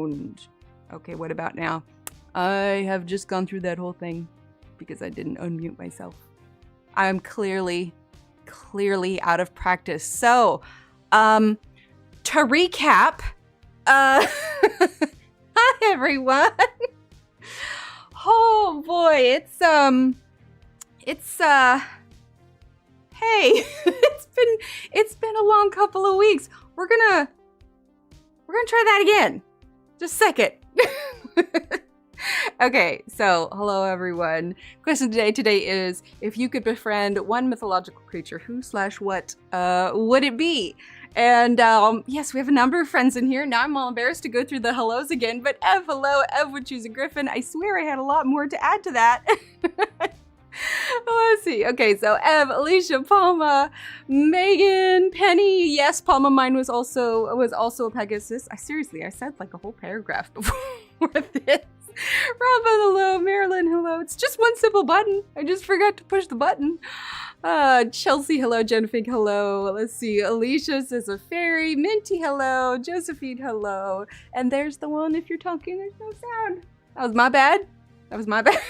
sound. Okay, what about now? I have just gone through that whole thing because I didn't unmute myself. I'm clearly out of practice. So, to recap, hi everyone. Oh boy, hey, it's been a long couple of weeks. We're gonna try that again. Just a second. Okay, so hello everyone. Question today is, if you could befriend one mythological creature, who/what would it be? And yes, we have a number of friends in here. Now I'm all embarrassed to go through the hellos again, but Ev, hello. Ev would choose a griffin. I swear I had a lot more to add to that. Let's see. Okay, so Ev, Alicia, Palma, Megan, Penny. Yes, Palma, mine was also a Pegasus. I said like a whole paragraph before this. Robin, hello. Marilyn, hello. It's just one simple button. I just forgot to push the button. Chelsea, hello. Jenfig, hello. Let's see. Alicia says a fairy. Minty, hello. Josephine, hello. And there's the one, if you're talking, there's no sound. That was my bad.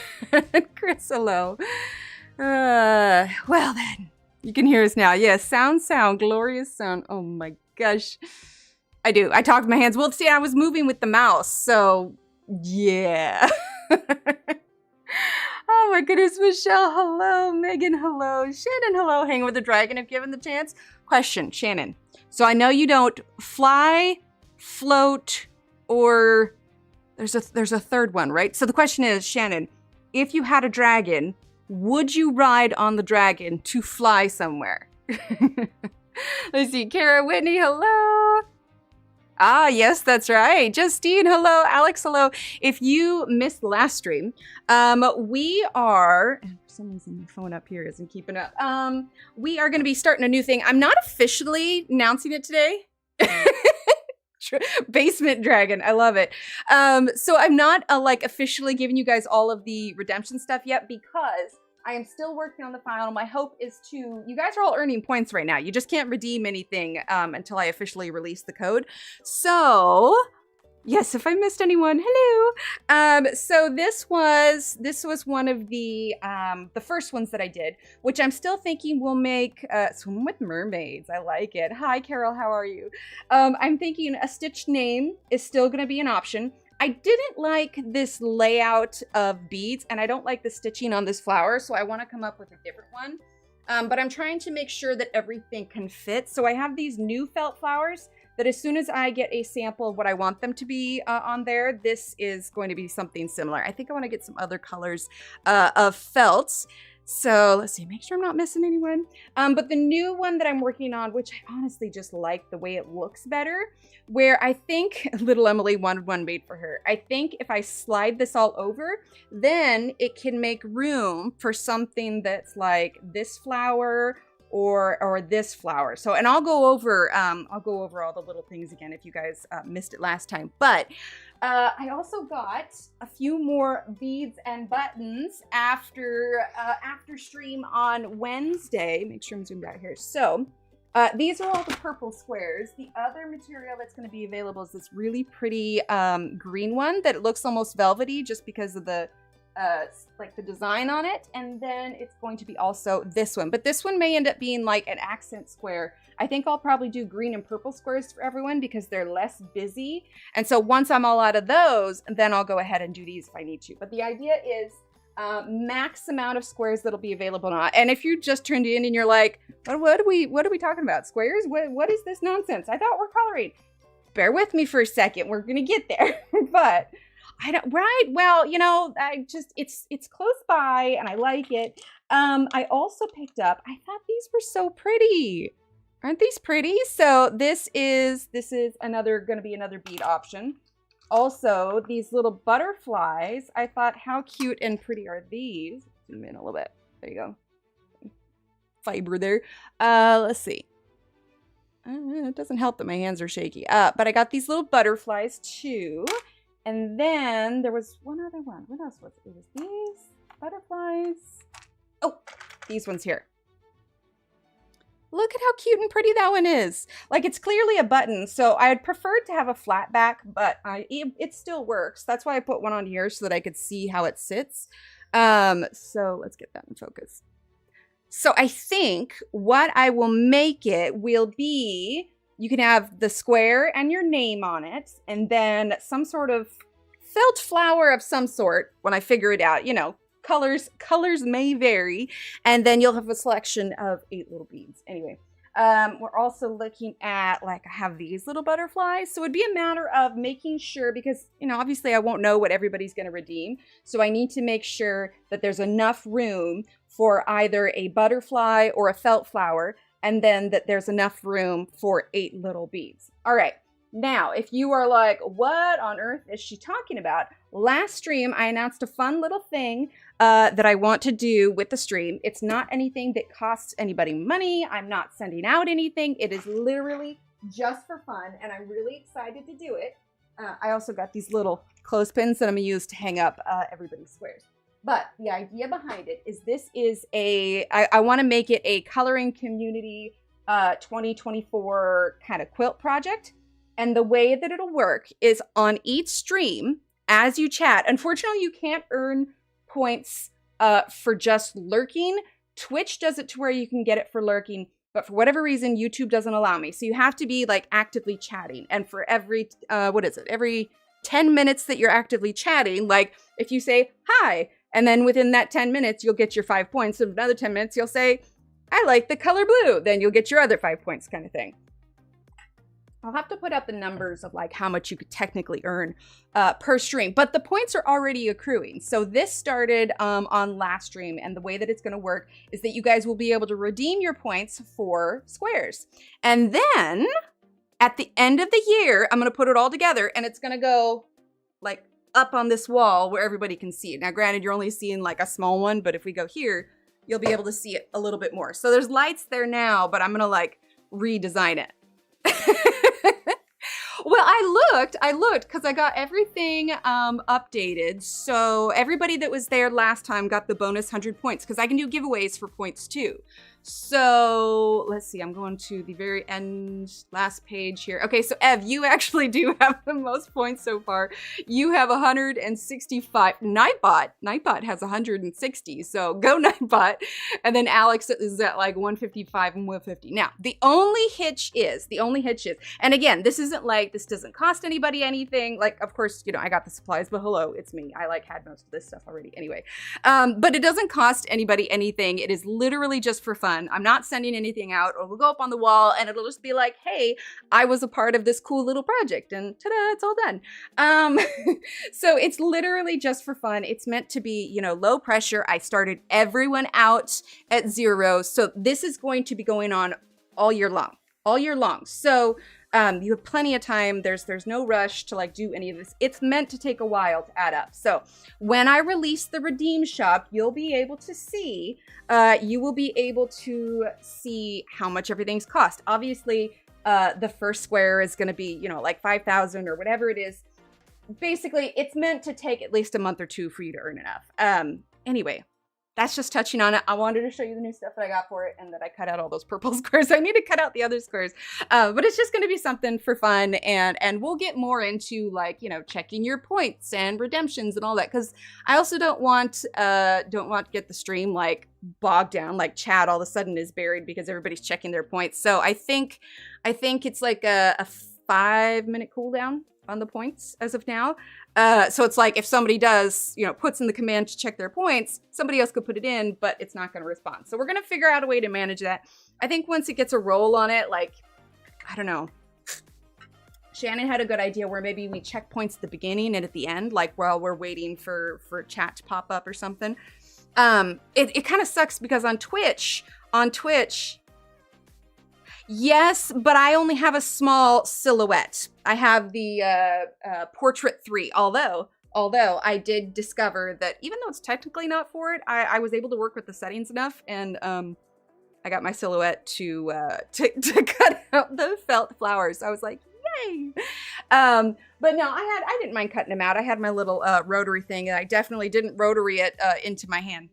Chris, hello. Well then, you can hear us now. Yes, sound, glorious sound. Oh my gosh. I do. I talk with my hands. Well, see, I was moving with the mouse, so yeah. Oh my goodness, Michelle, hello. Megan, hello. Shannon, hello. Hang with the dragon if given the chance. Question, Shannon. So I know you don't fly, float, or there's a third one, right? So the question is, Shannon, if you had a dragon, would you ride on the dragon to fly somewhere? Let's see. Kara, Whitney, hello. Ah, yes, that's right. Justine, hello. Alex, hello. If you missed the last stream, we are, someone's in my phone up here isn't keeping up. We are going to be starting a new thing. I'm not officially announcing it today. Basement dragon, I love it. So I'm not like officially giving you guys all of the redemption stuff yet because I am still working on the final. My hope is to, you guys are all earning points right now. You just can't redeem anything until I officially release the code. So yes, if I missed anyone, hello. So this was one of the first ones that I did, which I'm still thinking will make Swim with Mermaids. I like it. Hi, Carol, how are you? I'm thinking a stitch name is still going to be an option. I didn't like this layout of beads, and I don't like the stitching on this flower, so I want to come up with a different one. But I'm trying to make sure that everything can fit. So I have these new felt flowers that as soon as I get a sample of what I want them to be on there, this is going to be something similar. I think I want to get some other colors of felts. So let's see, make sure I'm not missing anyone. But the new one that I'm working on, which I honestly just like the way it looks better, where I think little Emily wanted one made for her. I think if I slide this all over, then it can make room for something that's like this flower or this flower. So, and I'll go over all the little things again if you guys missed it last time. But I also got a few more beads and buttons after stream on Wednesday. Make sure I'm zoomed out here. So these are all the purple squares. The other material that's going to be available is this really pretty green one that looks almost velvety just because of the like the design on it. And then it's going to be also this one, but this one may end up being like an accent square. I think I'll probably do green and purple squares for everyone because they're less busy. And so once I'm all out of those, then I'll go ahead and do these if I need to. But the idea is max amount of squares that'll be available now. And if you just turned in and you're like, what are we talking about? Squares? What is this nonsense? I thought we're coloring. Bear with me for a second. We're gonna get there. But I don't, right? Well, you know, it's close by and I like it. I also picked up, I thought these were so pretty. Aren't these pretty? So this is gonna be another bead option. Also, these little butterflies, I thought, how cute and pretty are these? Zoom in a little bit. There you go. Fiber there. Let's see. It doesn't help that my hands are shaky. But I got these little butterflies too. And then there was one other one. What else was it? It was these butterflies. Oh, these ones here. Look at how cute and pretty that one is. Like, it's clearly a button, so I'd prefer to have a flat back, but it still works. That's why I put one on here so that I could see how it sits. So let's get that in focus. So I think what I will make it will be, you can have the square and your name on it, and then some sort of felt flower of some sort when I figure it out. You know, colors may vary, and then you'll have a selection of 8 little beads. Anyway, we're also looking at, like, I have these little butterflies, so it'd be a matter of making sure, because, you know, obviously I won't know what everybody's going to redeem, so I need to make sure that there's enough room for either a butterfly or a felt flower, and then that there's enough room for 8 little beads. All right. Now, if you are like, what on earth is she talking about? Last stream, I announced a fun little thing that I want to do with the stream. It's not anything that costs anybody money. I'm not sending out anything. It is literally just for fun, and I'm really excited to do it. I also got these little clothespins that I'm going to use to hang up everybody's squares. But the idea behind it is this is I want to make it a coloring community 2024 kind of quilt project. And the way that it'll work is on each stream, as you chat, unfortunately, you can't earn points for just lurking. Twitch does it to where you can get it for lurking, but for whatever reason, YouTube doesn't allow me. So you have to be, like, actively chatting. And for every, every 10 minutes that you're actively chatting, like, if you say, hi, and then within that 10 minutes, you'll get your 5 points. In another 10 minutes, you'll say, I like the color blue. Then you'll get your other 5 points, kind of thing. I'll have to put out the numbers of, like, how much you could technically earn per stream, but the points are already accruing. So this started on last stream, and the way that it's going to work is that you guys will be able to redeem your points for squares. And then at the end of the year, I'm going to put it all together, and it's going to go, like, up on this wall where everybody can see it. Now, granted, you're only seeing, like, a small one, but if we go here, you'll be able to see it a little bit more. So there's lights there now, but I'm going to, like, redesign it. Well, I looked because I got everything updated. So everybody that was there last time got the bonus 100 points, because I can do giveaways for points too. So let's see, I'm going to the very end, last page here. Okay, so Ev, you actually do have the most points so far. You have 165. Nightbot has 160, so go Nightbot. And then Alex is at like 155 and 150. Now, the only hitch is, and again, this doesn't cost anybody anything. Like, of course, you know, I got the supplies, but hello, it's me. I had most of this stuff already anyway. But it doesn't cost anybody anything. It is literally just for fun. I'm not sending anything out, or we'll go up on the wall and it'll just be like, hey, I was a part of this cool little project, and ta-da, it's all done. So it's literally just for fun. It's meant to be, you know, low pressure. I started everyone out at 0. So this is going to be going on all year long. So you have plenty of time. There's no rush to, like, do any of this. It's meant to take a while to add up. So when I release the redeem shop, you'll be able to see, how much everything's cost. Obviously, the first square is going to be, you know, like 5,000 or whatever it is. Basically, it's meant to take at least a month or 2 for you to earn enough. Anyway, that's just touching on it. I wanted to show you the new stuff that I got for it, and that I cut out all those purple squares. I need to cut out the other squares. But it's just going to be something for fun, and we'll get more into, like, you know, checking your points and redemptions and all that, because I also don't want to get the stream, like, bogged down, like chat all of a sudden is buried because everybody's checking their points. So I think it's like a 5-minute cooldown on the points as of now. So it's like if somebody does, you know, puts in the command to check their points, somebody else could put it in, but it's not going to respond. So we're going to figure out a way to manage that. I think once it gets a roll on it, like, I don't know. Shannon had a good idea where maybe we check points at the beginning and at the end, like while we're waiting for chat to pop up or something. It kind of sucks because on Twitch, yes, but I only have a small silhouette. I have the Portrait 3, although I did discover that even though it's technically not for it, I was able to work with the settings enough, and I got my silhouette to cut out the felt flowers. I was like, yay! But no, I didn't mind cutting them out. I had my little rotary thing, and I definitely didn't rotary it into my hand.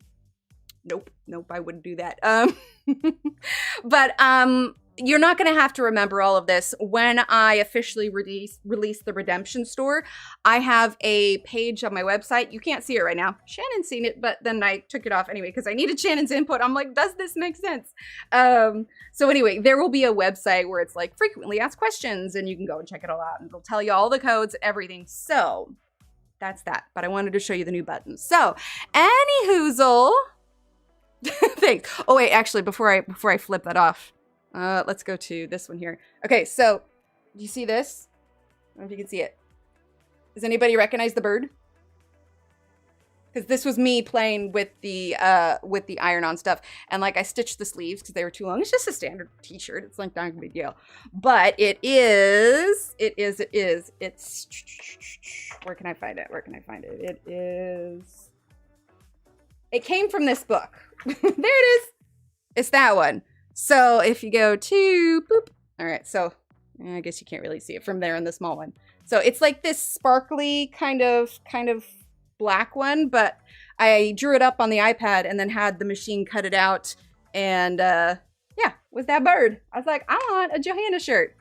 Nope, I wouldn't do that. But you're not going to have to remember all of this. When I officially release the Redemption store, I have a page on my website. You can't see it right now. Shannon's seen it, but then I took it off anyway because I needed Shannon's input. I'm like, does this make sense? So anyway, there will be a website where it's like frequently asked questions, and you can go and check it all out, and it'll tell you all the codes and everything. So that's that. But I wanted to show you the new buttons. So anyhoozle. Thanks. Oh wait, actually, before I flip that off, let's go to this one here. Okay, so do you see this? I don't know if you can see it. Does anybody recognize the bird? Because this was me playing with the iron-on stuff, and like I stitched the sleeves because they were too long. It's just a standard T-shirt. It's like not a big deal, but it's. Where can I find it? It is. It came from this book. There it is. It's that one. So if you go to boop. All right. So I guess you can't really see it from there in the small one. So it's like this sparkly kind of black one, but I drew it up on the iPad and then had the machine cut it out. And yeah, with that bird, I was like, I want a Johanna shirt.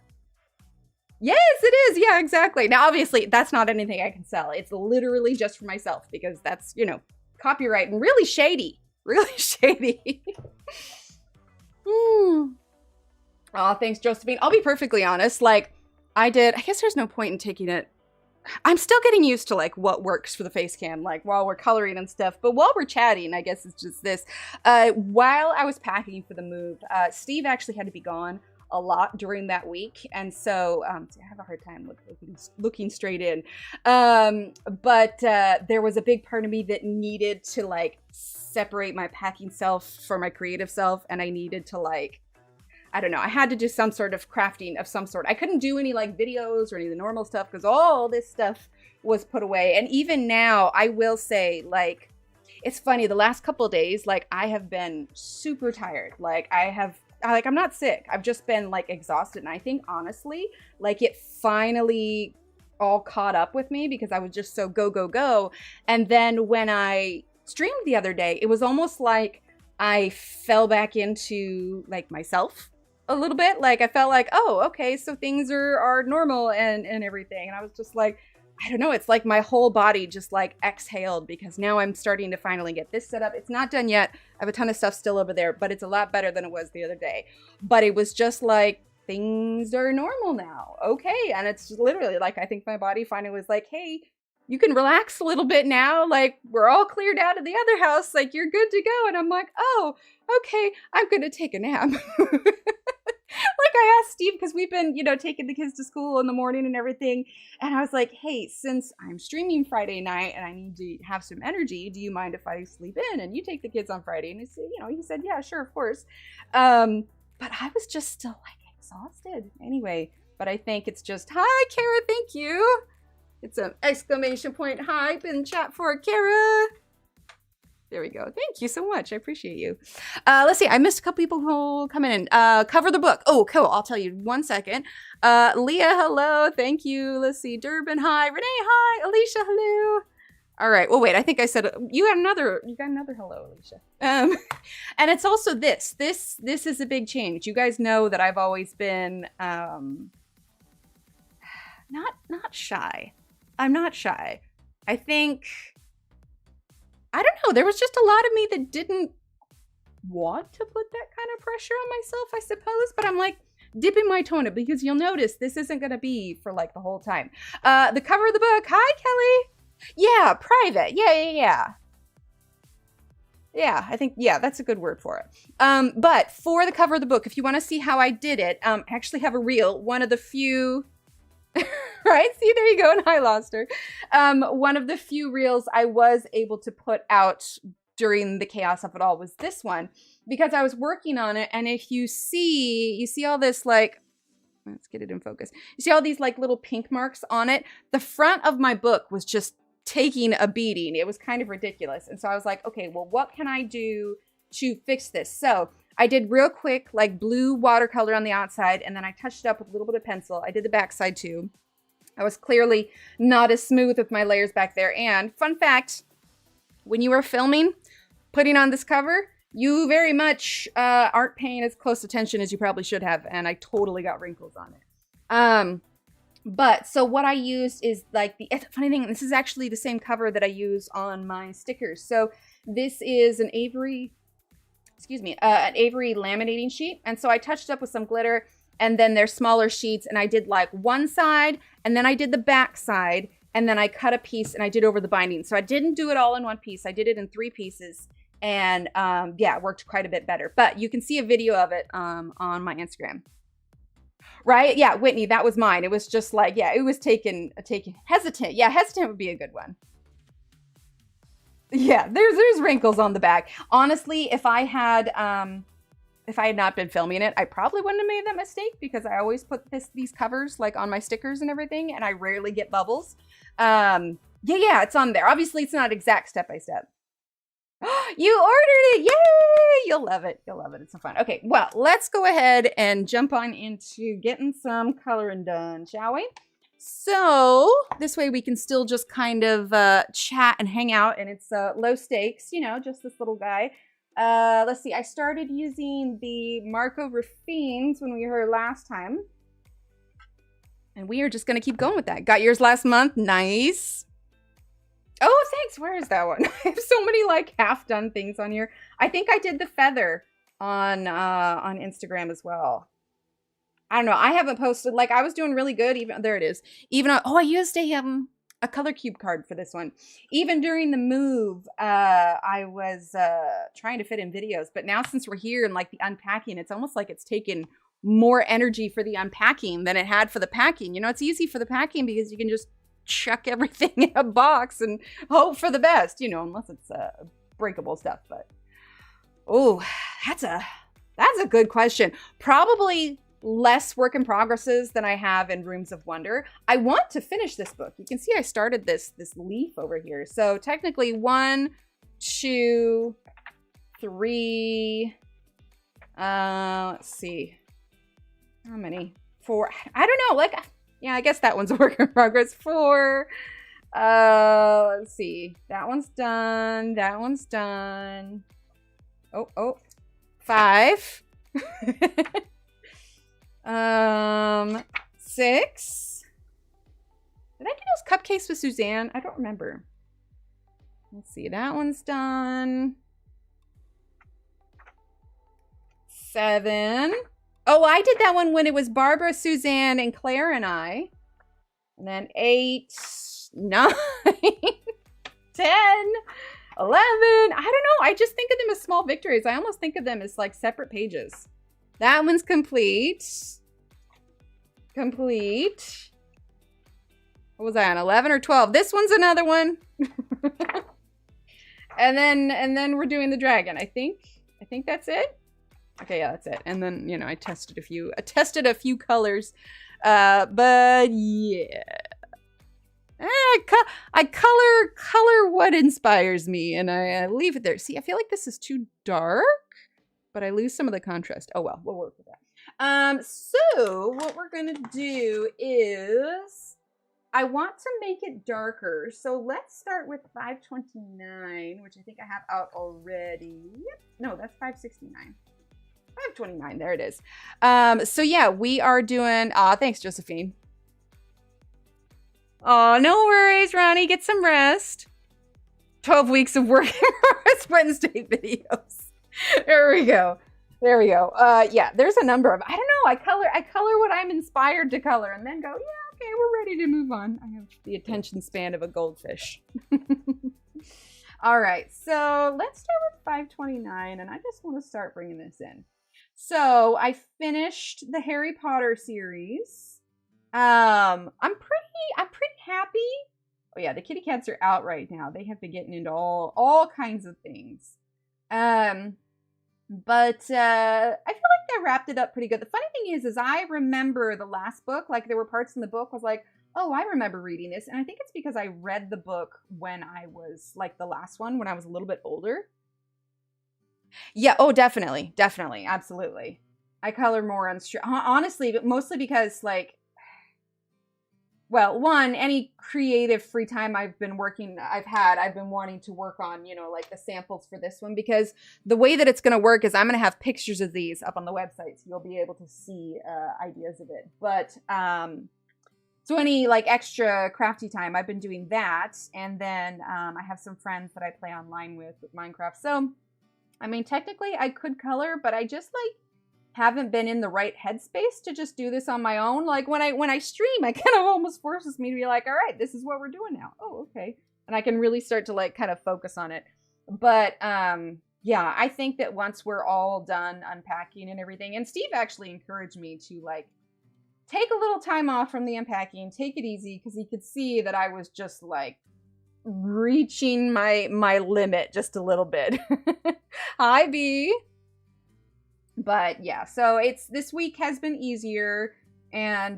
Yes, it is. Yeah, exactly. Now, obviously, that's not anything I can sell. It's literally just for myself because that's, you know, copyright and really shady. Really shady. Oh, thanks, Josephine. I'll be perfectly honest. Like, I guess there's no point in taking it. I'm still getting used to, like, what works for the face cam, like, while we're coloring and stuff. But while we're chatting, I guess it's just this. While I was packing for the move, Steve actually had to be gone a lot during that week, and so I have a hard time looking straight in, but there was a big part of me that needed to like separate my packing self from my creative self, and I needed to like, I don't know, I had to do some sort of crafting of some sort. I couldn't do any like videos or any of the normal stuff because all this stuff was put away. And even now, I will say, like, it's funny, the last couple of days, like, I have been super tired. Like, I'm not sick. I've just been like exhausted. And I think honestly, like it finally all caught up with me because I was just so go. And then when I streamed the other day, it was almost like I fell back into like myself a little bit. Like I felt like, oh, okay, so things are normal and everything. And I was just like, I don't know, it's like my whole body just like exhaled because now I'm starting to finally get this set up. It's not done yet. I have a ton of stuff still over there, but it's a lot better than it was the other day. But it was just like, things are normal now. Okay. And it's literally like, I think my body finally was like, hey, you can relax a little bit now. Like we're all cleared out of the other house. Like you're good to go. And I'm like, oh, okay, I'm going to take a nap. Like I asked Steve, because we've been, you know, taking the kids to school in the morning and everything. And I was like, hey, since I'm streaming Friday night and I need to have some energy, do you mind if I sleep in and you take the kids on Friday? And he said, he said, yeah, sure, of course. But I was just still like exhausted anyway. But I think it's just, hi, Kara, thank you. It's an exclamation point hype in chat for Kara. There we go. Thank you so much. I appreciate you. Let's see. I missed a couple people who come in. Cover the book. Oh, cool. I'll tell you 1 second. Leah, hello. Thank you. Let's see. Durbin, hi. Renee, hi. Alicia, hello. All right. Well, wait. I think I said you got another hello, Alicia. And it's also this. This is a big change. You guys know that I've always been not shy. I'm not shy. I think. I don't know. There was just a lot of me that didn't want to put that kind of pressure on myself, I suppose. But I'm like dipping my toe in it because you'll notice this isn't going to be for like the whole time. The cover of the book. Hi, Kelly. Yeah, private. Yeah. Yeah, I think, yeah, that's a good word for it. But for the cover of the book, if you want to see how I did it, I actually have a reel. One of the few... Right? See, there you go. And I lost her. One of the few reels I was able to put out during the chaos of it all was this one because I was working on it. And if you see all this, like, let's get it in focus. You see all these like little pink marks on it. The front of my book was just taking a beating. It was kind of ridiculous. And so I was like, okay, well, what can I do to fix this? So I did real quick, like blue watercolor on the outside, and then I touched it up with a little bit of pencil. I did the backside too. I was clearly not as smooth with my layers back there. And fun fact, when you are filming, putting on this cover, You very much aren't paying as close attention as you probably should have, and I totally got wrinkles on it. But so what I used is like funny thing, this is actually the same cover that I use on my stickers. So this is an Avery laminating sheet. And so I touched up with some glitter, and then there's smaller sheets, and I did like one side, and then I did the back side, and then I cut a piece and I did over the binding. So I didn't do it all in one piece. I did it in 3 pieces. And yeah, it worked quite a bit better. But you can see a video of it on my Instagram. Right? Yeah, Whitney, that was mine. It was just like, yeah, it was taken hesitant. Yeah, hesitant would be a good one. Yeah, there's wrinkles on the back. Honestly, if I had not been filming it, I probably wouldn't have made that mistake, because I always put these covers like on my stickers and everything, and I rarely get bubbles. Yeah, it's on there. Obviously, it's not exact step by step. You ordered it! Yay! You'll love it. You'll love it. It's so fun. Okay, well, let's go ahead and jump on into getting some coloring done, shall we? So this way we can still just kind of chat and hang out, and it's low stakes, you know, just this little guy. Let's see. I started using the Marco Raffines when we were here last time, and we are just going to keep going with that. Got yours last month. Nice. Oh, thanks. Where is that one? I have so many like half done things on here. I think I did the feather on Instagram as well. I don't know. I haven't posted, like I was doing really good. Even there it is. Even I used a color cube card for this one. Even during the move, I was trying to fit in videos, but now since we're here and like the unpacking, it's almost like it's taken more energy for the unpacking than it had for the packing. You know, it's easy for the packing because you can just chuck everything in a box and hope for the best, you know, unless it's breakable stuff. But oh, that's a good question. Probably less work in progresses than I have in Rooms of Wonder. I want to finish this book. You can see I started this leaf over here. So technically 1, 2, 3. Let's see. How many? 4. I don't know. Like, yeah, I guess that one's a work in progress. 4. Let's see. That one's done. That one's done. Oh. 5. 6. Did I do those cupcakes with Suzanne? I don't remember. Let's see. That one's done. 7. Oh, I did that one when it was Barbara, Suzanne, and Claire and I. And then 8, 9, 10, 11. I don't know. I just think of them as small victories. I almost think of them as like separate pages. That one's complete. Complete. What was I on? 11 or 12? This one's another one. and then we're doing the dragon. I think that's it. Okay, yeah, that's it. And then, you know, I tested a few colors. But yeah. I color what inspires me, and I leave it there. See, I feel like this is too dark, but I lose some of the contrast. Oh well, we'll work with that. So what we're gonna do is I want to make it darker. So let's start with 529, which I think I have out already. No, that's 569. 529, there it is. So yeah, we are doing, thanks, Josephine. Oh, no worries, Ronnie, get some rest. 12 weeks of working for Wednesday videos. There we go. Yeah, there's a number of, I don't know, I color what I'm inspired to color and then go, yeah, okay, we're ready to move on. I have the attention span of a goldfish. All right, so let's start with 529, and I just want to start bringing this in. So I finished the Harry Potter series. I'm pretty happy. Oh yeah, the kitty cats are out right now. They have been getting into all kinds of things. But I feel like they wrapped it up pretty good. The funny thing is I remember the last book, like there were parts in the book I was like, oh, I remember reading this. And I think it's because I read the book when I was like the last one, when I was a little bit older. Yeah, oh, definitely, absolutely. I color more on honestly, but mostly because like well, one, any creative free time I've been wanting to work on, you know, like the samples for this one, because the way that it's going to work is I'm going to have pictures of these up on the website, so you'll be able to see ideas of it. But so any like extra crafty time, I've been doing that. And then I have some friends that I play online with Minecraft. So, I mean, technically I could color, but I just like haven't been in the right headspace to just do this on my own. Like when I stream, it kind of almost forces me to be like, all right, this is what we're doing now. Oh, okay. And I can really start to like kind of focus on it. But yeah, I think that once we're all done unpacking and everything, and Steve actually encouraged me to like take a little time off from the unpacking, take it easy, because he could see that I was just like reaching my limit just a little bit. Hi, B. But yeah, so this week has been easier, and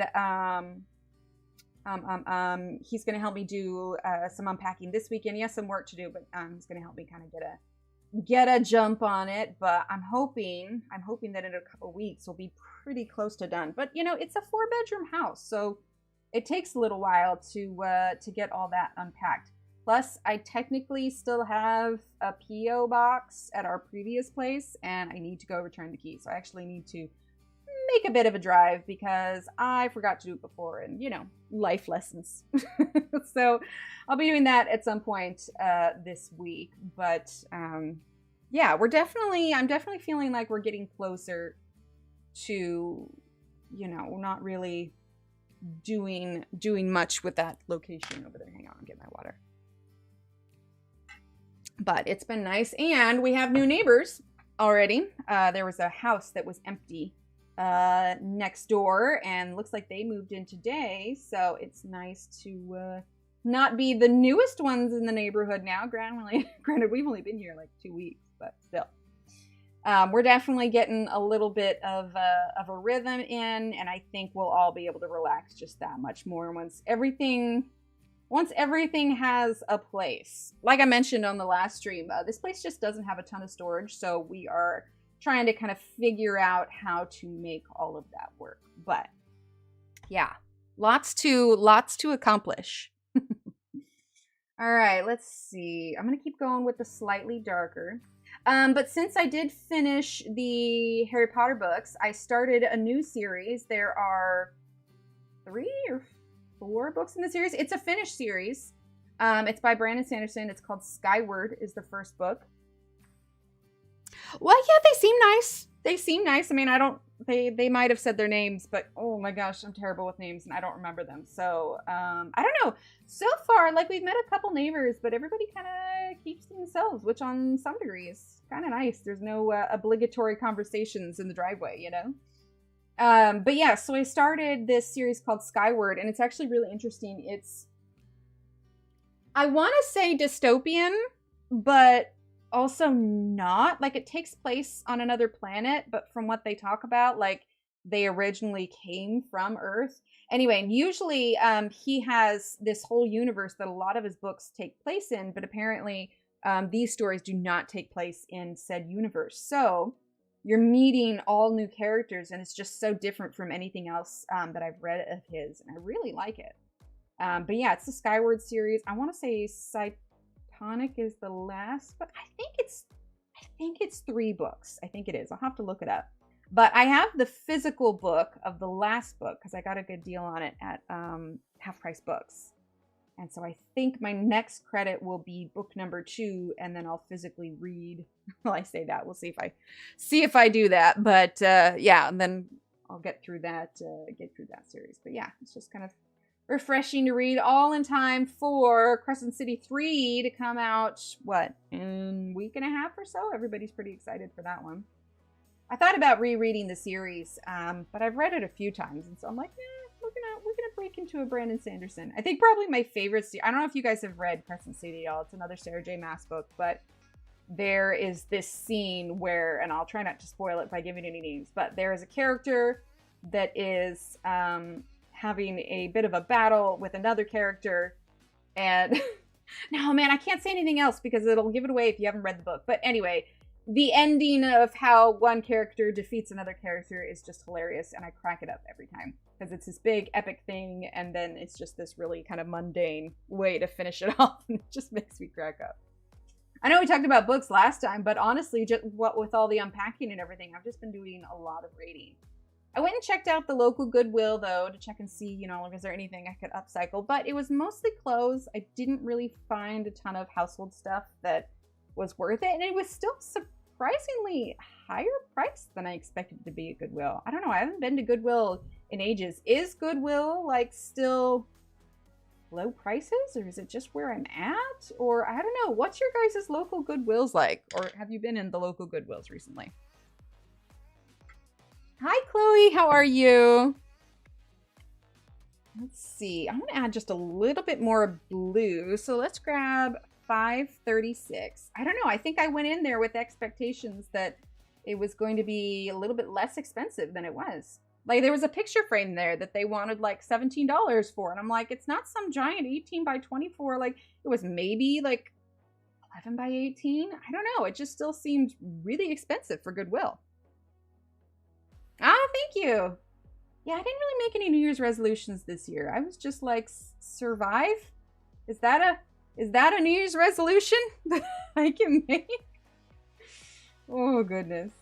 he's gonna help me do some unpacking this weekend. He has some work to do, but he's gonna help me kind of get a jump on it. But I'm hoping that in a couple weeks we'll be pretty close to done. But you know, it's a 4-bedroom house, so it takes a little while to get all that unpacked. Plus, I technically still have a P.O. box at our previous place, and I need to go return the key. So I actually need to make a bit of a drive because I forgot to do it before, and you know, life lessons. So I'll be doing that at some point this week. But yeah, I'm definitely feeling like we're getting closer to, you know, not really doing much with that location over there. Hang on, I'll get my water. But it's been nice, and we have new neighbors already. There was a house that was empty next door, and looks like they moved in today, so it's nice to not be the newest ones in the neighborhood now. Granted, we've only been here like 2 weeks, but still. We're definitely getting a little bit of a rhythm in, and I think we'll all be able to relax just that much more once everything has a place. Like I mentioned on the last stream, this place just doesn't have a ton of storage, so we are trying to kind of figure out how to make all of that work. But yeah, lots to accomplish. All right, let's see. I'm gonna keep going with the slightly darker. But since I did finish the Harry Potter books, I started a new series. There are 3 or 4 books in the series. It's a finished series. It's by Brandon Sanderson. It's called Skyward is the first book. Well, yeah, they seem nice. They seem nice. I mean, they might have said their names, but oh my gosh, I'm terrible with names and I don't remember them. So, I don't know. So far, like, we've met a couple neighbors, but everybody kind of keeps to themselves, which on some degree is kind of nice. There's no obligatory conversations in the driveway, you know? But yeah, so I started this series called Skyward, and it's actually really interesting. I want to say dystopian, but also not. Like, it takes place on another planet, but from what they talk about, like, they originally came from Earth. Anyway, and usually he has this whole universe that a lot of his books take place in, but apparently these stories do not take place in said universe. So you're meeting all new characters, and it's just so different from anything else that I've read of his, and I really like it. But yeah, it's the Skyward series. I want to say Cytonic is the last, but I think it's 3 books. I think it is. I'll have to look it up. But I have the physical book of the last book because I got a good deal on it at Half Price Books. And so I think my next credit will be book number 2, and then I'll physically read. Well, I say that. We'll see if I do that. But yeah, and then I'll get through that series. But yeah, it's just kind of refreshing to read, all in time for Crescent City 3 to come out, in a week and a half or so? Everybody's pretty excited for that one. I thought about rereading the series, but I've read it a few times, and so I'm like, we're gonna break into a Brandon Sanderson. I think probably my favorite. I don't know if you guys have read Crescent City at all. It's another Sarah J. Maas book, but there is this scene where, and I'll try not to spoil it by giving any names, but there is a character that is having a bit of a battle with another character, and no, man, I can't say anything else because it'll give it away if you haven't read the book. But anyway, the ending of how one character defeats another character is just hilarious, and I crack it up every time. because it's this big epic thing, and then it's just this really kind of mundane way to finish it off, and it just makes me crack up. I know we talked about books last time, but honestly, just what with all the unpacking and everything, I've just been doing a lot of raiding. I went and checked out the local Goodwill, though, to check and see, you know, is there anything I could upcycle, but it was mostly clothes. I didn't really find a ton of household stuff that was worth it, and it was still surprisingly higher price than I expected it to be at Goodwill. I don't know, I haven't been to Goodwill in ages. Is Goodwill, like, still low prices, or is it just where I'm at? Or, I don't know, what's your guys' local Goodwills like? Or have you been in the local Goodwills recently? Hi, Chloe. How are you? Let's see. I'm going to add just a little bit more blue. So let's grab 536. I don't know. I think I went in there with expectations that it was going to be a little bit less expensive than it was. Like, there was a picture frame there that they wanted like $17 for. And I'm like, it's not some giant 18 by 24. Like, it was maybe like 11 by 18. I don't know. It just still seemed really expensive for Goodwill. Ah, thank you. Yeah, I didn't really make any New Year's resolutions this year. I was just like, survive? Is that a New Year's resolution that I can make? Oh, goodness.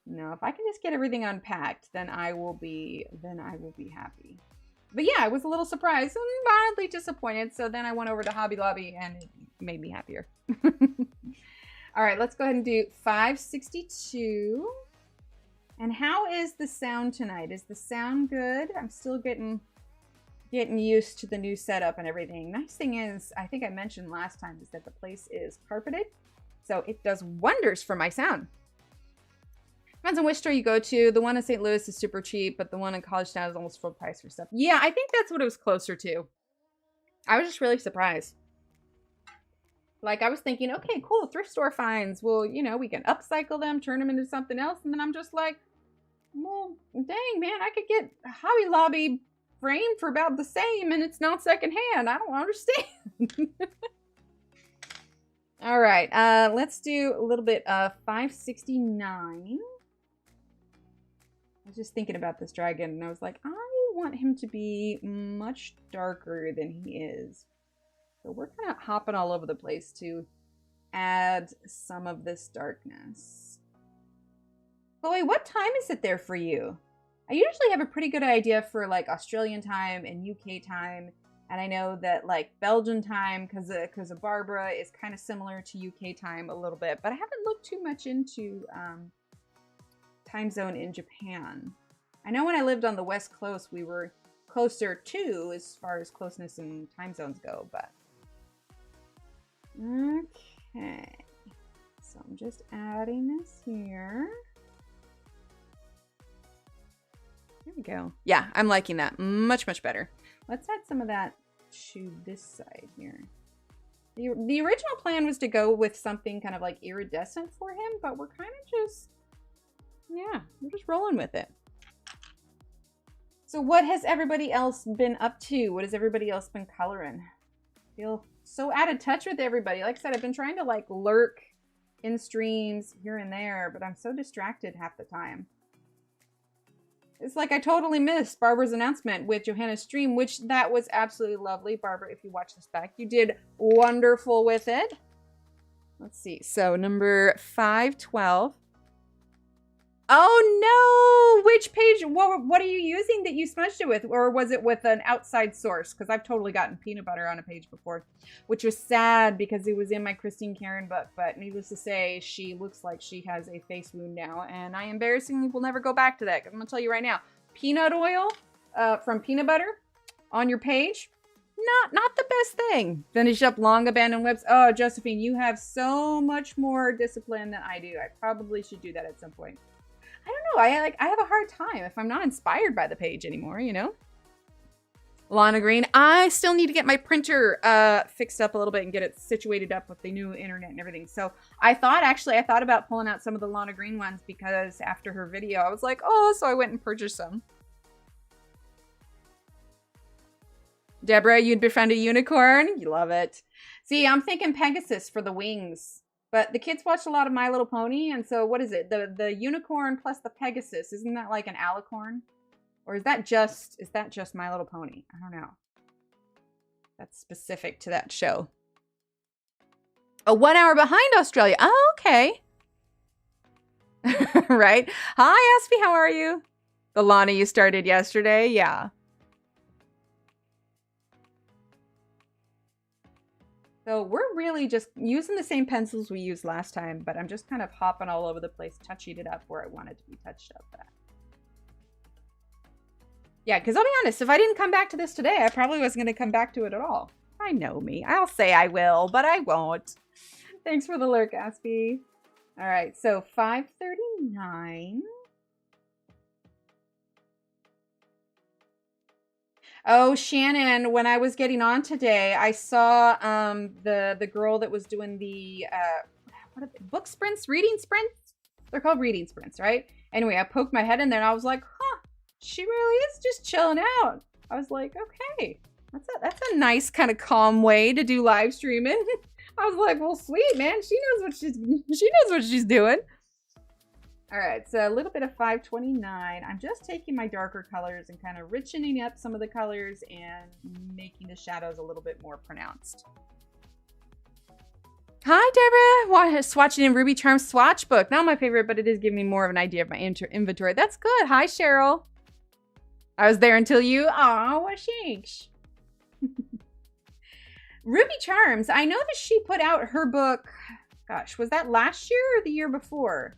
No, if I can just get everything unpacked, then I will be happy. But yeah, I was a little surprised and mildly disappointed. So then I went over to Hobby Lobby and it made me happier. All right, let's go ahead and do 562. And how is the sound tonight? Is the sound good? I'm still getting used to the new setup and everything. Nice thing is, I think I mentioned last time, is that the place is carpeted. So it does wonders for my sound. Depends on which store you go to. The one in St. Louis is super cheap, but the one in College Town is almost full price for stuff. Yeah, I think that's what it was closer to. I was just really surprised. Like, I was thinking, okay, cool, thrift store finds. Well, you know, we can upcycle them, turn them into something else. And then I'm just like, well, dang, man, I could get a Hobby Lobby frame for about the same and it's not secondhand. I don't understand. All right, let's do a little bit of 569. I was just thinking about this dragon and I was like, I want him to be much darker than he is. So we're kind of hopping all over the place to add some of this darkness. Chloe, what time is it there for you? I usually have a pretty good idea for like Australian time and UK time. And I know that like Belgian time, because of Barbara, is kind of similar to UK time a little bit. But I haven't looked too much into time zone in Japan. I know when I lived on the West Coast, we were closer to as far as closeness and time zones go, but okay. So I'm just adding this here. There we go. Yeah, I'm liking that much, much better. Let's add some of that to this side here. The original plan was to go with something kind of like iridescent for him, but we're kind of just, yeah, we're just rolling with it. So what has everybody else been up to? What has everybody else been coloring? I feel so out of touch with everybody. Like I said, I've been trying to like lurk in streams here and there, but I'm so distracted half the time. It's like I totally missed Barbara's announcement with Johanna's stream, which that was absolutely lovely. Barbara, if you watch this back, you did wonderful with it. Let's see. So number 512. Oh no! Which page? What are you using that you smudged it with? Or was it with an outside source? Because I've totally gotten peanut butter on a page before, which was sad because it was in my Christine Karen book. But needless to say, she looks like she has a face wound now. And I embarrassingly will never go back to that. I'm going to tell you right now, peanut oil from peanut butter on your page, not the best thing. Finish up long abandoned webs. Oh, Josephine, you have so much more discipline than I do. I probably should do that at some point. I don't know. I have a hard time if I'm not inspired by the page anymore, you know? Lana Green. I still need to get my printer fixed up a little bit and get it situated up with the new internet and everything. So I thought about pulling out some of the Lana Green ones because after her video, I was like, oh, so I went and purchased some. Deborah, you'd befriend a unicorn? You love it. See, I'm thinking Pegasus for the wings. But the kids watched a lot of My Little Pony, and so what is it? The unicorn plus the Pegasus. Isn't that like an alicorn? Or is that just My Little Pony? I don't know. That's specific to that show. Oh, 1 hour behind Australia. Oh, okay. Right. Hi, Aspie. How are you? The Lana you started yesterday. Yeah. So we're really just using the same pencils we used last time, but I'm just kind of hopping all over the place, touching it up where I want it to be touched up at. Yeah, because I'll be honest, if I didn't come back to this today, I probably wasn't going to come back to it at all. I know me. I'll say I will, but I won't. Thanks for the lurk, Aspie. All right, so 5:39. Oh, Shannon, when I was getting on today, I saw the girl that was doing the what are they, book sprints, reading sprints? They're called reading sprints, right? Anyway, I poked my head in there and I was like, huh, she really is just chilling out. I was like, okay, that's a nice kind of calm way to do live streaming. I was like, well, sweet, man. She knows what she's doing. All right, so a little bit of 529. I'm just taking my darker colors and kind of richening up some of the colors and making the shadows a little bit more pronounced. Hi, Deborah. Swatching in Ruby Charms swatch book. Not my favorite, but it is giving me more of an idea of my inventory. That's good. Hi, Cheryl. I was there until you. Aw, what thanks. Ruby Charms. I know that she put out her book. Gosh, was that last year or the year before?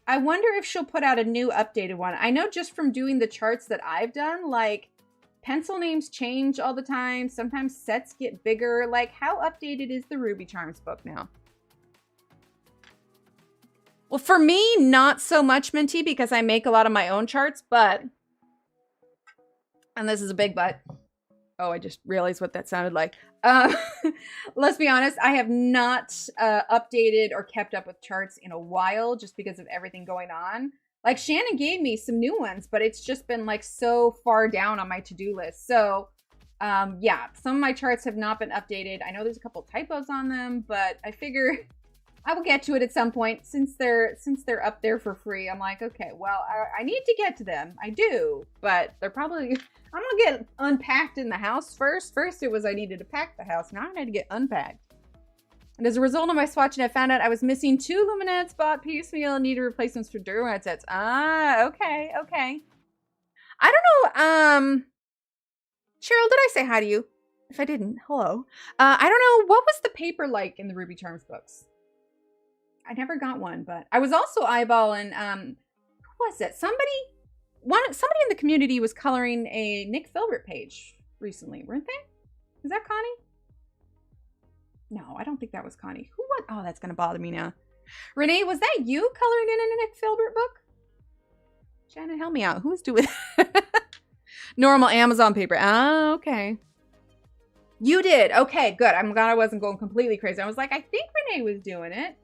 I wonder if she'll put out a new updated one. I know just from doing the charts that I've done, like pencil names change all the time. Sometimes sets get bigger. Like, how updated is the Ruby Charms book now? Well, for me, not so much, Minty, because I make a lot of my own charts, but, and this is a big but. Oh, I just realized what that sounded like. Let's be honest, I have not updated or kept up with charts in a while just because of everything going on. Like, Shannon gave me some new ones, but it's just been like so far down on my to-do list. So, yeah, some of my charts have not been updated. I know there's a couple typos on them, but I figure I will get to it at some point since they're up there for free. I'm like, okay, well, I need to get to them. I do, but they're probably, I'm gonna get unpacked in the house first. First it was I needed to pack the house. Now I need to get unpacked. And as a result of my swatching, I found out I was missing 2 luminettes, bought piecemeal, and needed replacements for Durant sets. Ah, okay, okay. I don't know, Cheryl, did I say hi to you? If I didn't, hello. I don't know, what was the paper like in the Ruby Charms books? I never got one, but I was also eyeballing, who was it? Somebody in the community was coloring a Nick Filbert page recently, weren't they? Is that Connie? No, I don't think that was Connie. Who was? Oh, that's going to bother me now. Renee, was that you coloring in a Nick Filbert book? Shannon, help me out. Who's doing normal Amazon paper? Ah, okay. You did. Okay, good. I'm glad I wasn't going completely crazy. I was like, I think Renee was doing it.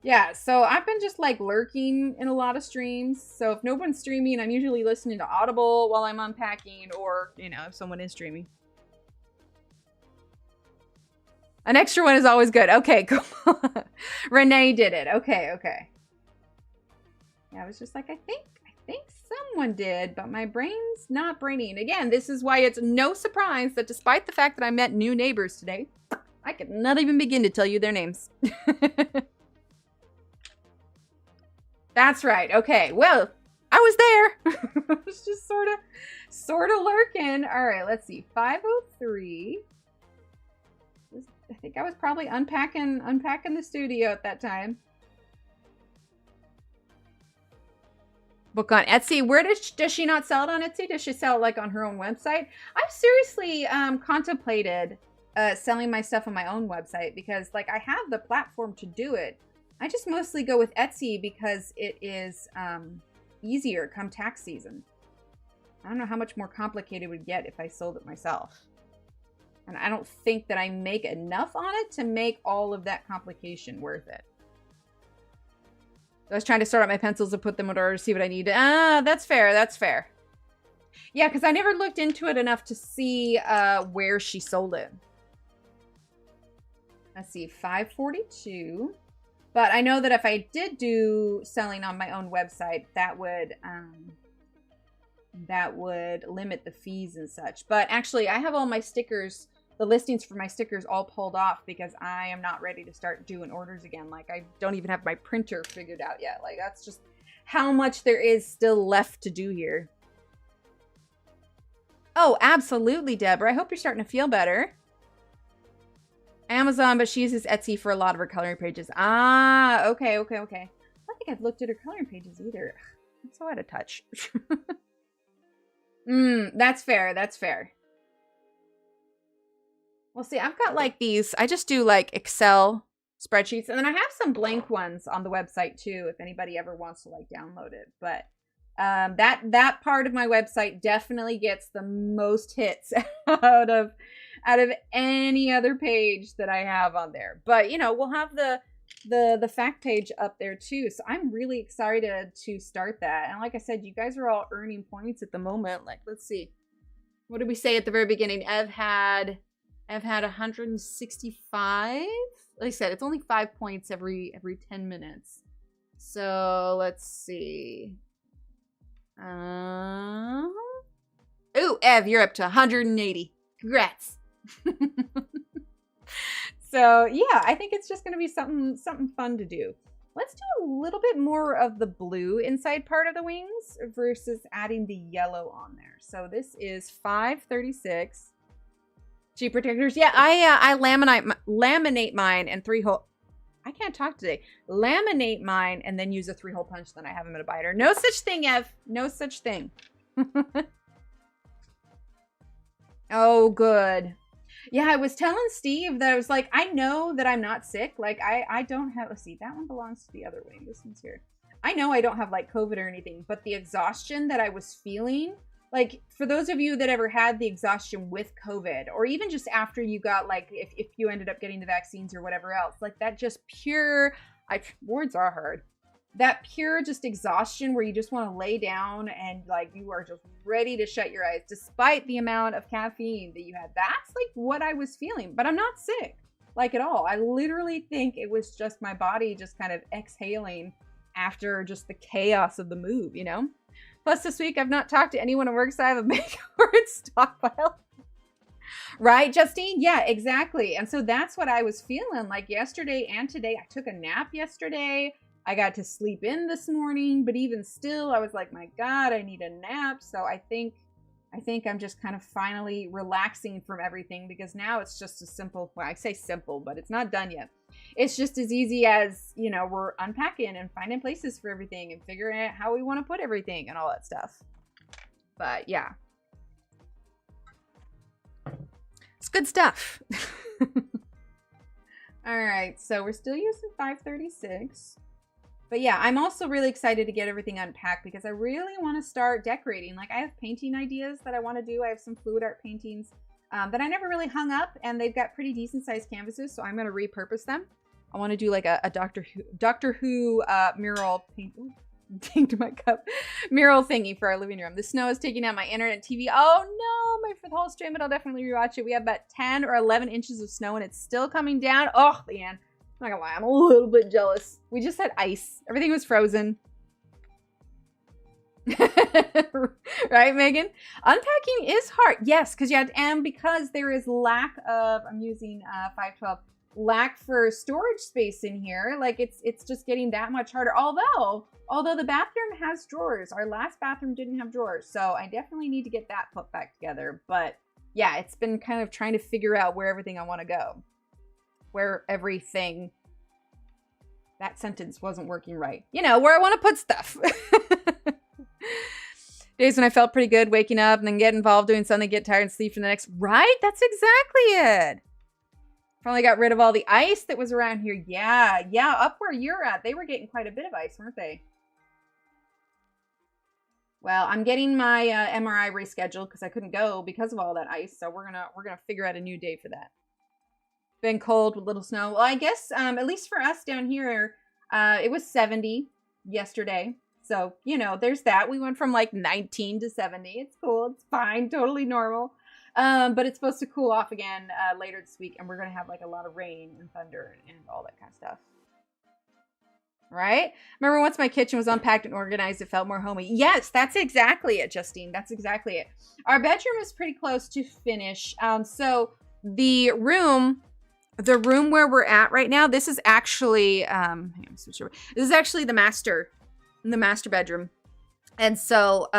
Yeah, so I've been just like lurking in a lot of streams. So if no one's streaming, I'm usually listening to Audible while I'm unpacking, or, you know, if someone is streaming. An extra one is always good. Okay, cool. Renee did it. Okay, okay. Yeah, I was just like, I think someone did, but my brain's not braining. Again, this is why it's no surprise that despite the fact that I met new neighbors today, I could not even begin to tell you their names. That's right. Okay. Well, I was there. I was just sort of lurking. All right. Let's see. 5:03. I think I was probably unpacking the studio at that time. Book on Etsy. Where does she not sell it on Etsy? Does she sell it like on her own website? I've seriously contemplated selling my stuff on my own website because like I have the platform to do it. I just mostly go with Etsy because it is easier come tax season. I don't know how much more complicated it would get if I sold it myself. And I don't think that I make enough on it to make all of that complication worth it. I was trying to sort out my pencils and put them in order to see what I need. Ah, that's fair. That's fair. Yeah, because I never looked into it enough to see where she sold it. Let's see, 5:42. But I know that if I did do selling on my own website, that would that would limit the fees and such. But actually, I have all my stickers, the listings for my stickers all pulled off because I am not ready to start doing orders again. Like, I don't even have my printer figured out yet. Like, that's just how much there is still left to do here. Oh, absolutely, Deborah. I hope you're starting to feel better. Amazon, but she uses Etsy for a lot of her coloring pages. Ah, okay. I don't think I've looked at her coloring pages either. That's so out of touch. That's fair. Well, see, I've got like these. I just do like Excel spreadsheets, and then I have some blank ones on the website too, if anybody ever wants to like download it. But that part of my website definitely gets the most hits out of any other page that I have on there. But you know, we'll have the fact page up there too. So I'm really excited to start that. And like I said, you guys are all earning points at the moment. Like, let's see. What did we say at the very beginning? I've had 165. Like I said, it's only 5 points every 10 minutes. So let's see. Oh, Ev, you're up to 180. Congrats. So yeah, I think it's just going to be something fun to do. Let's do a little bit more of the blue inside part of the wings versus adding the yellow on there. So this is 536. Cheap protectors. Yeah, I laminate mine and 3-hole. I can't talk today. Laminate mine and then use a 3-hole punch. Then I have them in a biter. No such thing, Ev. No such thing. Oh, good. Yeah, I was telling Steve that I was like, I know that I'm not sick. Like, I don't have, let's see, that one belongs to the other wing. This one's here. I know I don't have like COVID or anything, but the exhaustion that I was feeling, like for those of you that ever had the exhaustion with COVID, or even just after you got like, if you ended up getting the vaccines or whatever else, like that just pure, words are hard. That pure just exhaustion where you just want to lay down and like you are just ready to shut your eyes despite the amount of caffeine that you had. That's like what I was feeling, but I'm not sick like at all. I literally think it was just my body just kind of exhaling after just the chaos of the move, you know? Plus this week I've not talked to anyone at work, so I have a big word stockpile. Right, Justine? Yeah, exactly. And so that's what I was feeling like yesterday and today. I took a nap yesterday. I got to sleep in this morning, but even still, I was like, my God, I need a nap. So I think I'm just kind of finally relaxing from everything because now it's just a simple, well, I say simple, but it's not done yet. It's just as easy as, you know, we're unpacking and finding places for everything and figuring out how we want to put everything and all that stuff. But yeah. It's good stuff. All right, so we're still using 536. But yeah, I'm also really excited to get everything unpacked because I really want to start decorating. Like I have painting ideas that I want to do. I have some fluid art paintings that I never really hung up, and they've got pretty decent sized canvases, so I'm going to repurpose them. I want to do like a Doctor Who mural paint. Ooh, dinged my cup. Mural thingy for our living room. The snow is taking out my internet TV. Oh no, for the whole stream, but I'll definitely rewatch it. We have about 10 or 11 inches of snow and it's still coming down. Oh, Leanne. I'm not gonna lie, I'm a little bit jealous. We just had ice. Everything was frozen. Right, Megan? Unpacking is hard. Yes, because and because there is lack of, I'm using 512, lack for storage space in here. Like it's just getting that much harder. Although the bathroom has drawers. Our last bathroom didn't have drawers. So I definitely need to get that put back together. But yeah, it's been kind of trying to figure out where everything I want to go. Where everything, that sentence wasn't working right. You know, where I want to put stuff. Days when I felt pretty good waking up and then get involved doing something, get tired and sleep for the next. Right? That's exactly it. Finally got rid of all the ice that was around here. Yeah, up where you're at. They were getting quite a bit of ice, weren't they? Well, I'm getting my MRI rescheduled because I couldn't go because of all that ice. So we're gonna figure out a new day for that. Been cold with little snow. Well, I guess at least for us down here, it was 70 yesterday. So, you know, there's that. We went from like 19 to 70. It's cool. It's fine. Totally normal. But it's supposed to cool off again later this week. And we're going to have like a lot of rain and thunder and all that kind of stuff. right? Remember once my kitchen was unpacked and organized, it felt more homey. Yes, that's exactly it, Justine. That's exactly it. Our bedroom is pretty close to finish. So the room where we're at right now, this is actually, this is actually the master bedroom. And so,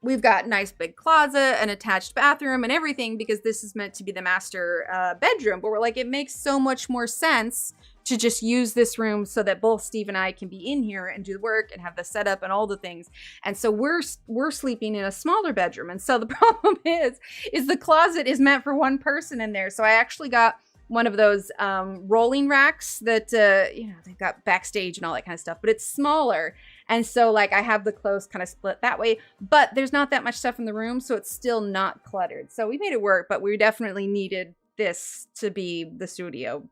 we've got nice big closet, an attached bathroom and everything because this is meant to be the master bedroom. But we're like, it makes so much more sense to just use this room so that both Steve and I can be in here and do the work and have the setup and all the things. And so we're sleeping in a smaller bedroom. And so the problem is the closet is meant for one person in there. So I actually got one of those rolling racks that, they've got backstage and all that kind of stuff, but it's smaller. And so like I have the clothes kind of split that way, but there's not that much stuff in the room. So it's still not cluttered. So we made it work, but we definitely needed this to be the studio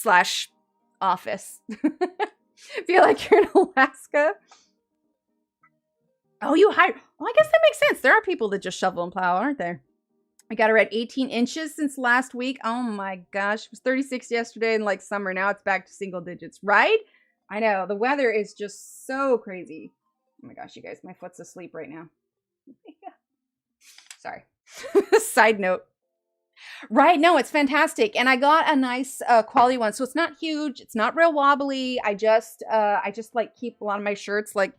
/ office. Feel like you're in Alaska. Oh, you hired. Well, I guess that makes sense. There are people that just shovel and plow, aren't there? I got her at 18 inches since last week. Oh my gosh. It was 36 yesterday and like summer. Now it's back to single digits, right? I know. The weather is just so crazy. Oh my gosh, you guys, my foot's asleep right now. Sorry. Side note. Right. No, it's fantastic. And I got a nice quality one. So it's not huge. It's not real wobbly. I just like keep a lot of my shirts, like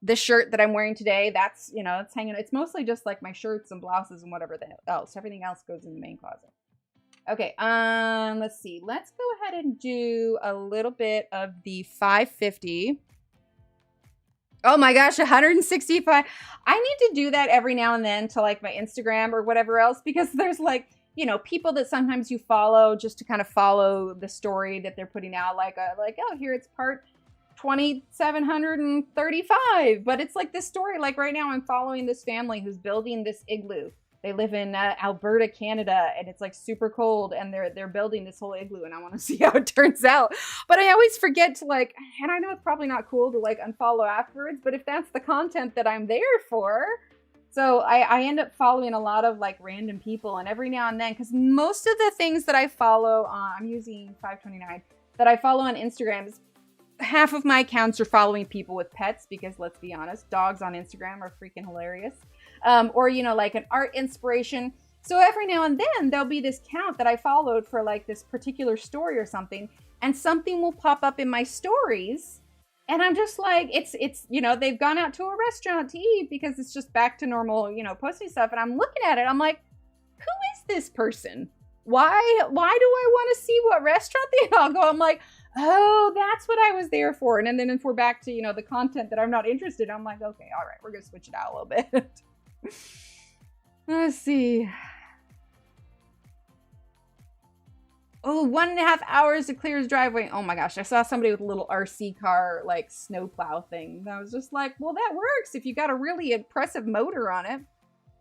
this shirt that I'm wearing today. That's, it's hanging. It's mostly just like my shirts and blouses and whatever else. Everything else goes in the main closet. Okay. Let's see. Let's go ahead and do a little bit of the 550. Oh my gosh, 165. I need to do that every now and then to like my Instagram or whatever else, because there's like, people that sometimes you follow just to kind of follow the story that they're putting out, like, oh, here it's part 2735. But it's like this story, like right now I'm following this family who's building this igloo. They live in Alberta, Canada, and it's like super cold, and they're building this whole igloo, and I want to see how it turns out. But I always forget to like, and I know it's probably not cool to like unfollow afterwards, but if that's the content that I'm there for, so I end up following a lot of like random people, and every now and then, because most of the things that I follow on, I'm using 529, that I follow on Instagram is half of my accounts are following people with pets, because let's be honest, dogs on Instagram are freaking hilarious. Or, like an art inspiration. So every now and then there'll be this count that I followed for like this particular story or something, and something will pop up in my stories. And I'm just like, it's, they've gone out to a restaurant to eat because it's just back to normal, posting stuff. And I'm looking at it. I'm like, who is this person? Why do I want to see what restaurant they all go? I'm like, oh, that's what I was there for. And then if we're back to, the content that I'm not interested in, I'm like, okay, all right, we're going to switch it out a little bit. Let's see. Oh, 1.5 hours to clear his driveway. Oh my gosh, I saw somebody with a little RC car, like snowplow thing. And I was just like, well, that works if you got a really impressive motor on it.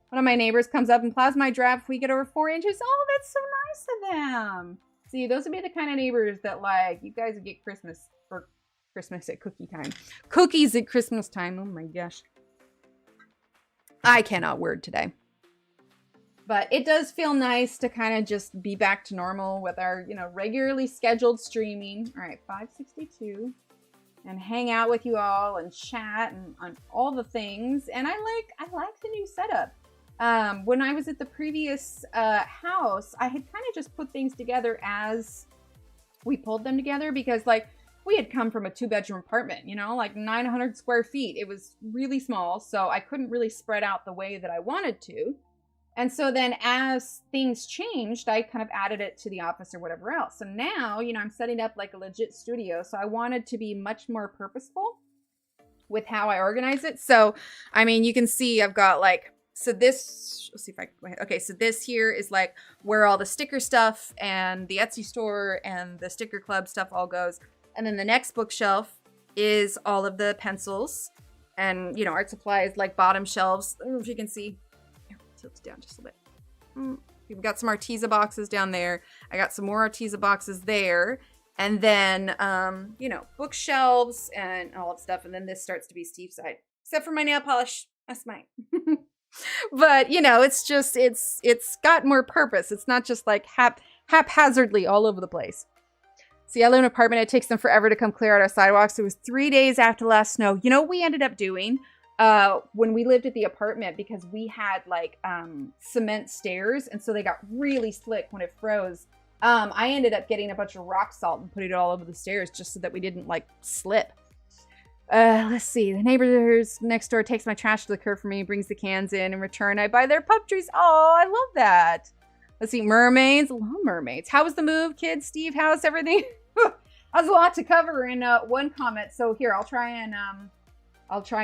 One of my neighbors comes up and plows my drive if we get over 4 inches. Oh, that's so nice of them. See, those would be the kind of neighbors that like, you guys would get Christmas at cookie time. Cookies at Christmas time. Oh my gosh. I cannot word today. But it does feel nice to kind of just be back to normal with our, regularly scheduled streaming. All right, 562. And hang out with you all and chat and on all the things. And I like the new setup. When I was at the previous house, I had kind of just put things together as we pulled them together, because like we had come from a 2-bedroom apartment, like 900 square feet. It was really small, so I couldn't really spread out the way that I wanted to. And so then as things changed, I kind of added it to the office or whatever else. So now, I'm setting up like a legit studio. So I wanted to be much more purposeful with how I organize it. So, I mean, you can see I've got like, so this, let's see if I can go ahead. Okay, so this here is like where all the sticker stuff and the Etsy store and the sticker club stuff all goes. And then the next bookshelf is all of the pencils and, art supplies, like bottom shelves. I don't know if you can see. Tilt it down just a bit. We've got some Arteza boxes down there. I got some more Arteza boxes there. And then, bookshelves and all that stuff. And then this starts to be Steve's side. Except for my nail polish. That's mine. But, it's just, it's got more purpose. It's not just like haphazardly all over the place. See, I live in an apartment. It takes them forever to come clear out our sidewalks. It was 3 days after last snow. You know what we ended up doing when we lived at the apartment, because we had like cement stairs, and so they got really slick when it froze. I ended up getting a bunch of rock salt and putting it all over the stairs just so that we didn't like slip. Let's see. The neighbors next door takes my trash to the curb for me, brings the cans in return. I buy their pup trees. Oh, I love that. Let's see. Mermaids. I love mermaids. How was the move, kids? Steve, how's everything? That's a lot to cover in one comment. So here, I'll try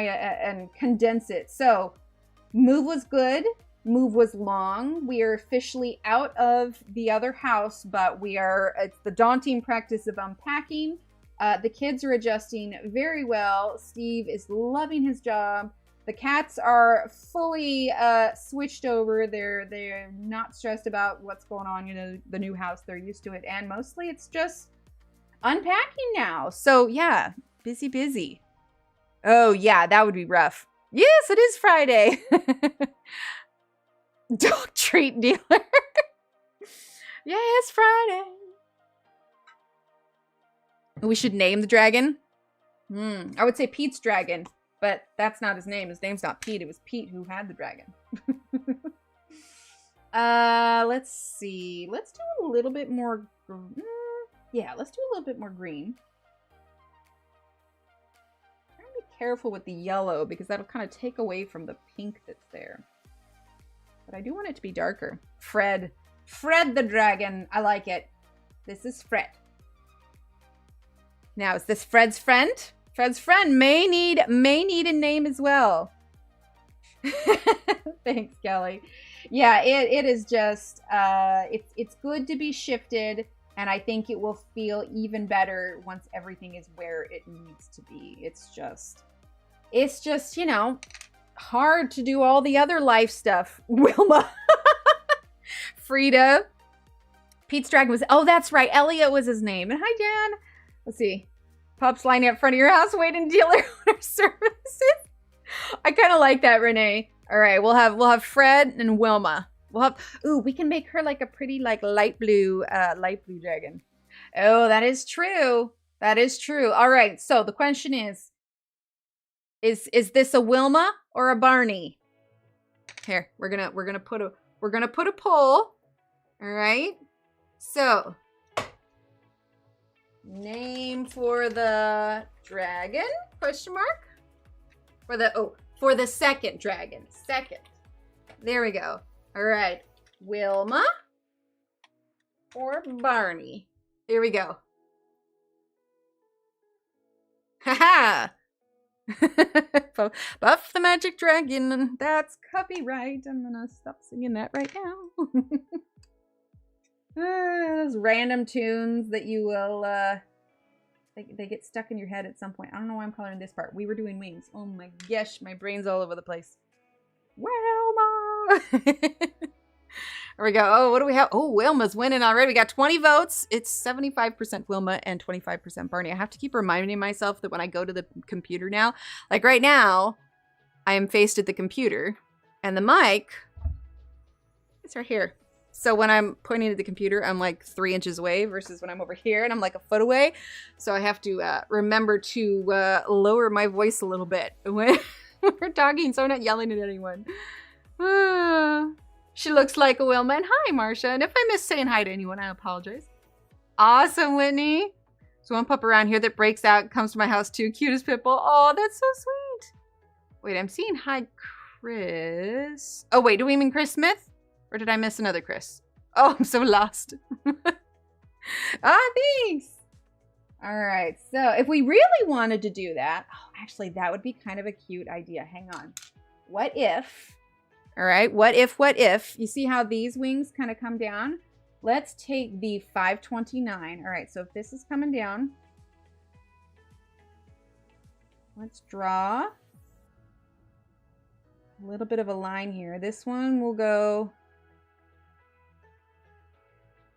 and condense it. So move was good. Move was long. We are officially out of the other house, but it's the daunting practice of unpacking. The kids are adjusting very well. Steve is loving his job. The cats are fully switched over. They're not stressed about what's going on, you know, the new house. They're used to it. And mostly it's just unpacking now. So yeah, busy. Oh yeah, that would be rough. Yes, it is Friday. Dog treat dealer. Yes, Friday. We should name the dragon. I would say Pete's dragon, but that's not his name. His name's not Pete. It was Pete who had the dragon. Let's see. Let's do a little bit more. Yeah, let's do a little bit more green. Try to be careful with the yellow because that'll kind of take away from the pink that's there. But I do want it to be darker. Fred the dragon. I like it. This is Fred. Now, is this Fred's friend? Fred's friend may need a name as well. Thanks, Kelly. Yeah, it is just, it's good to be shifted, and I think it will feel even better once everything is where it needs to be. It's just, you know, hard to do all the other life stuff. Wilma. Frida. Pete's dragon was, oh, that's right. Elliot was his name. And hi, Dan. Let's see. Pups lining up in front of your house waiting to deal their services. I kind of like that, Renee. All right, we'll have Fred and Wilma. We can make her like a pretty like light blue dragon. Oh, that is true. That is true. All right. So the question is this a Wilma or a Barney? Here, we're gonna put a poll. All right. So, name for the dragon? Question mark? For the second dragon. Second. There we go. All right. Wilma or Barney? Here we go. Haha. Buff the magic dragon. That's copyright. I'm gonna stop singing that right now. Those random tunes that you will they get stuck in your head at some point. I don't know why I'm coloring this part. We were doing wings. Oh my gosh, my brain's all over the place. Wilma. There we go. Oh, what do we have? Oh, Wilma's winning already. We got 20 votes. It's 75% Wilma and 25% Barney. I have to keep reminding myself that when I go to the computer now, like right now, I am faced at the computer and the mic, it's right here. So when I'm pointing at the computer, I'm like 3 inches away versus when I'm over here and I'm like a foot away. So I have to remember to lower my voice a little bit when we're talking so I'm not yelling at anyone. She looks like a Wilma. And hi, Marcia. And if I miss saying hi to anyone, I apologize. Awesome, Whitney. So one pup around here that breaks out, comes to my house too. Cutest pitbull. Oh, that's so sweet. Wait, I'm seeing hi, Chris. Oh, wait, do we mean Chris Smith? Or did I miss another Chris? Oh, I'm so lost. Thanks. All right. So if we really wanted to do that, actually, that would be kind of a cute idea. Hang on. What if, all right, what if, you see how these wings kind of come down? Let's take the 529. All right. So if this is coming down, let's draw a little bit of a line here. This one will go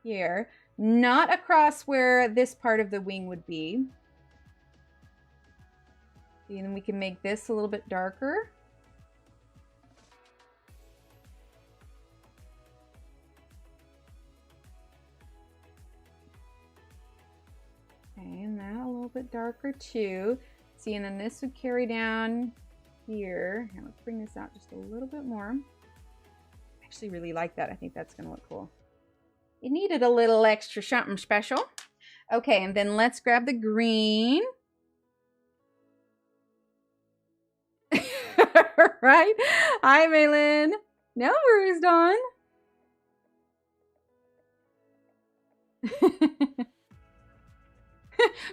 here, not across where this part of the wing would be. And then we can make this a little bit darker. bit darker too. See, and then this would carry down here. Now let's bring this out just a little bit more. I actually really like that. I think that's gonna look cool. It needed a little extra something special. Okay, and then let's grab the green. Right? Hi, Maylin. No worries, Dawn.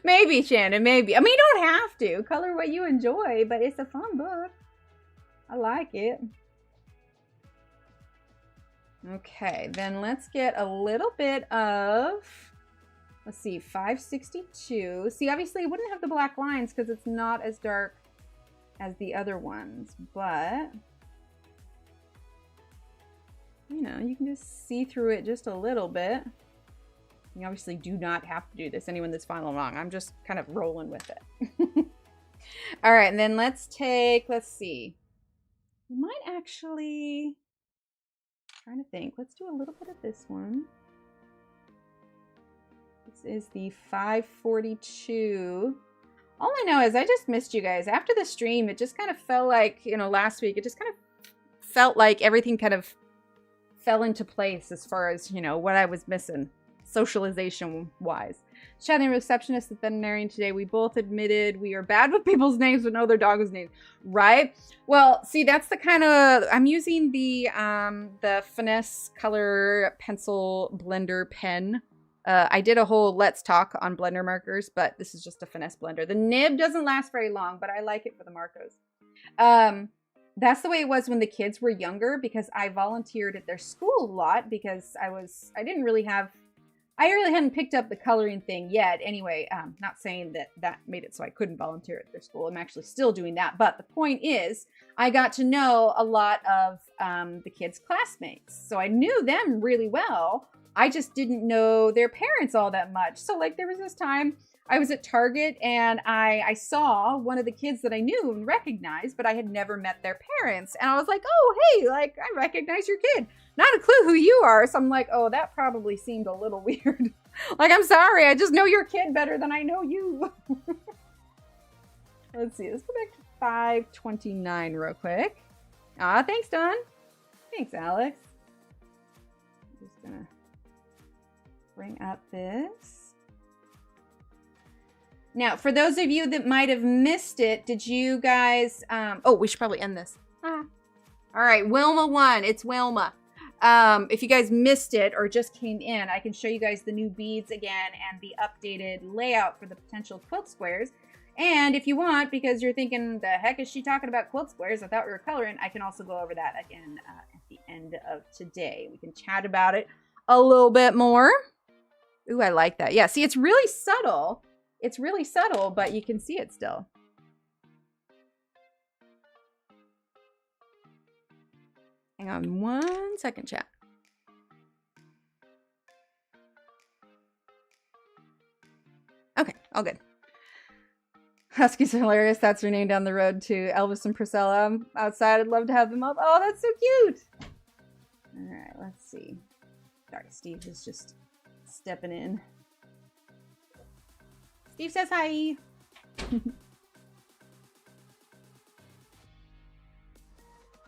Maybe, Shannon, maybe. I mean, you don't have to. Color what you enjoy, but it's a fun book. I like it. Okay, then let's get a little bit of, let's see, 562. See, obviously it wouldn't have the black lines because it's not as dark as the other ones, but you know, you can just see through it just a little bit. You obviously do not have to do this, anyone that's following along. I'm just kind of rolling with it. All right, and then let's see. We might actually, trying to think, let's do a little bit of this one. This is the 542. All I know is I just missed you guys. After the stream, it just kind of felt like, you know, last week, it just kind of felt like everything kind of fell into place as far as, you know, what I was missing, socialization-wise. Chatting receptionist and veterinarian today, we both admitted we are bad with people's names but know their dog's names, right? Well, see, that's the kind of, I'm using the Finesse Color Pencil Blender pen. I did a whole Let's Talk on blender markers, but this is just a Finesse blender. The nib doesn't last very long, but I like it for the Marcos. That's the way it was when the kids were younger, because I volunteered at their school a lot because I really hadn't picked up the coloring thing yet. Anyway, not saying that made it so I couldn't volunteer at their school. I'm actually still doing that. But the point is, I got to know a lot of the kids' classmates. So I knew them really well. I just didn't know their parents all that much. So like there was this time I was at Target and I saw one of the kids that I knew and recognized, but I had never met their parents. And I was like, oh, hey, like I recognize your kid. Not a clue who you are. So I'm like, oh, that probably seemed a little weird. Like, I'm sorry. I just know your kid better than I know you. Let's see. Let's go back to 529 real quick. Ah, thanks, Don. Thanks, Alex. I'm just going to bring up this. Now, for those of you that might have missed it, did you guys, oh, we should probably end this. All right, Wilma 1, it's Wilma. If you guys missed it or just came in, I can show you guys the new beads again and the updated layout for the potential quilt squares. And if you want, because you're thinking, the heck is she talking about quilt squares? I thought we were coloring. I can also go over that again at the end of today. We can chat about it a little bit more. Ooh, I like that. Yeah, see, it's really subtle. It's really subtle, but you can see it still. Hang on 1 second, chat. Okay, all good. Husky's hilarious. That's her name down the road to Elvis and Priscilla. Outside, I'd love to have them up. Oh, that's so cute. All right, let's see. Sorry, Steve is just stepping in. Steve says hi.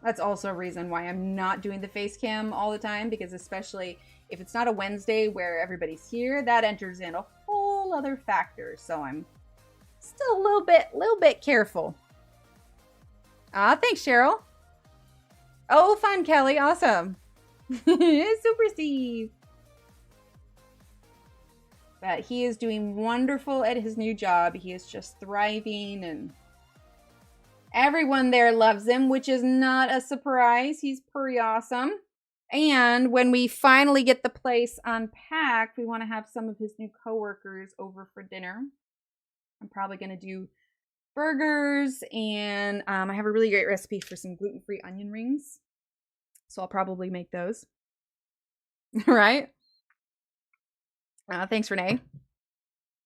That's also a reason why I'm not doing the face cam all the time, because especially if it's not a Wednesday where everybody's here, that enters in a whole other factor. So I'm still a little bit careful. Ah, thanks, Cheryl. Oh, fun, Kelly. Awesome. Super Steve. But he is doing wonderful at his new job. He is just thriving and everyone there loves him, which is not a surprise. He's pretty awesome. And when we finally get the place unpacked, we want to have some of his new coworkers over for dinner. I'm probably going to do burgers, and I have a really great recipe for some gluten-free onion rings. So I'll probably make those. Right? Thanks, Renee.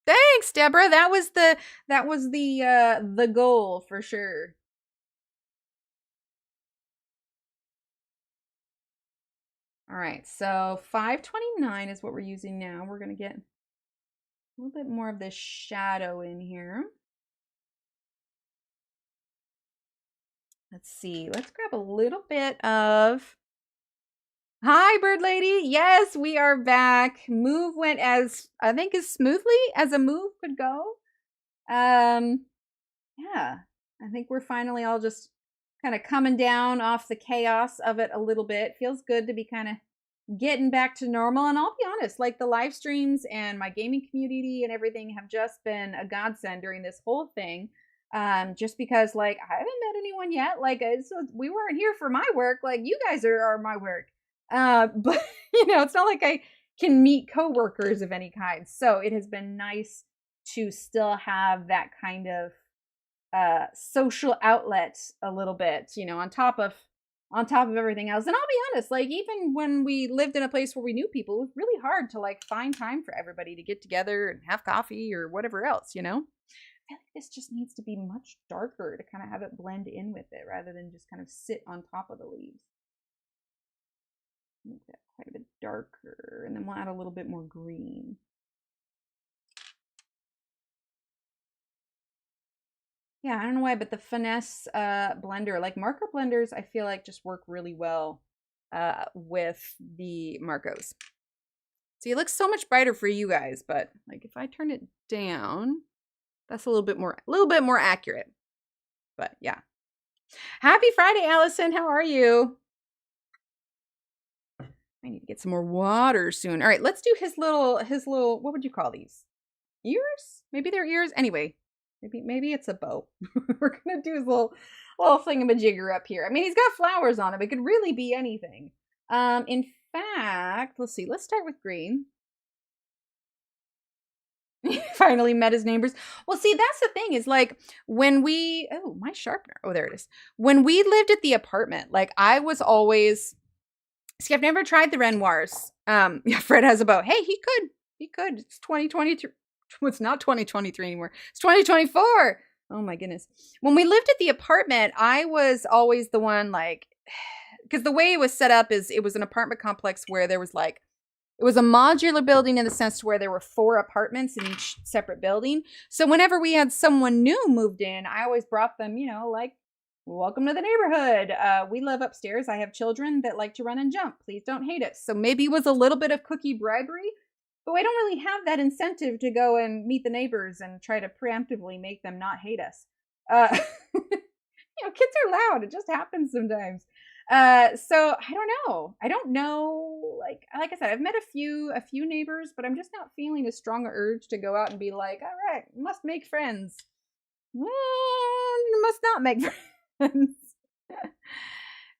Thanks, Deborah. That was the goal for sure. All right, so 529 is what we're using now. We're gonna get A little bit more of this shadow in here. Let's see. Let's grab a little bit of... Hi, Bird Lady. Yes, we are back. Move went as, I think, as smoothly as a move could go. Yeah, I think we're finally all just kind of coming down off the chaos of it a little bit. Feels good to be kind of getting back to normal. And I'll be honest, like the live streams and my gaming community and everything have just been a godsend during this whole thing. Just because like I haven't met anyone yet. Like so we weren't here for my work. Like you guys are my work. But you know, it's not like I can meet coworkers of any kind. So it has been nice to still have that kind of social outlet a little bit, you know, on top of everything else. And I'll be honest, like even when we lived in a place where we knew people, it was really hard to like find time for everybody to get together and have coffee or whatever else, you know. I feel like this just needs to be much darker to kind of have it blend in with it rather than just kind of sit on top of the leaves. Make that quite a bit darker, and then we'll add a little bit more green. Yeah, I don't know why, but the Finesse blender, like marker blenders, I feel like just work really well with the Marcos. See, it looks so much brighter for you guys, but like if I turn it down, that's a little bit more accurate. But yeah. Happy Friday, Allison. How are you? I need to get some more water soon. All right, let's do his little, what would you call these? Ears? Maybe they're ears. Anyway, maybe it's a bow. We're gonna do his little thingamajigger up here. I mean, he's got flowers on him. It could really be anything. In fact, let's see. Let's start with green. Finally met his neighbors. Well, see, that's the thing is like when we, oh, my sharpener. Oh, there it is. When we lived at the apartment, like I was always, see, I've never tried the Renoirs. Yeah, Fred has a bow. Hey, he could. It's 2023. It's not 2023 anymore. It's 2024. Oh my goodness. When we lived at the apartment, I was always the one like, because the way it was set up is it was an apartment complex where there was like, it was a modular building in the sense where there were 4 apartments in each separate building. So whenever we had someone new moved in, I always brought them, you know, like, welcome to the neighborhood. We live upstairs. I have children that like to run and jump. Please don't hate us. So maybe it was a little bit of cookie bribery, but I don't really have that incentive to go and meet the neighbors and try to preemptively make them not hate us. You know, kids are loud. It just happens sometimes. So I don't know. Like I said, I've met a few neighbors, but I'm just not feeling a strong urge to go out and be like, all right, must make friends. Well, must not make friends.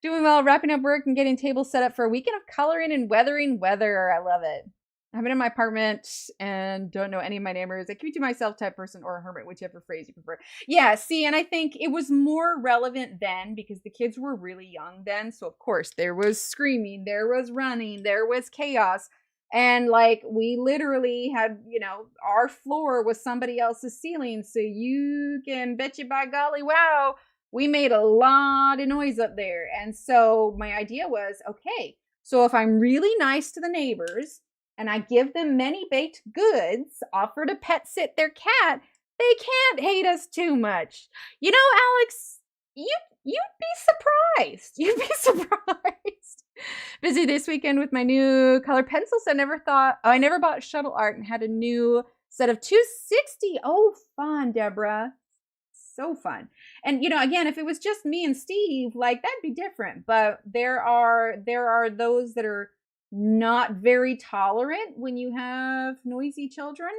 Doing well, wrapping up work and getting tables set up for a weekend of coloring and weathering weather. I love it. I've been in my apartment and don't know any of my neighbors. I keep it to myself type person or a hermit, whichever phrase you prefer. Yeah, see, and I think it was more relevant then because the kids were really young then. So, of course, there was screaming, there was running, there was chaos. And, like, we literally had, you know, our floor was somebody else's ceiling. So you can bet you by golly, wow, we made a lot of noise up there. And so my idea was, okay, so if I'm really nice to the neighbors, and I give them many baked goods, offer to pet sit their cat, they can't hate us too much. You know, Alex, you'd be surprised. You'd be surprised. Busy this weekend with my new color pencils. I never bought shuttle art and had a new set of 260. Oh, fun, Deborah. So fun. And, you know, again, if it was just me and Steve, like that'd be different. But there are those that are not very tolerant when you have noisy children.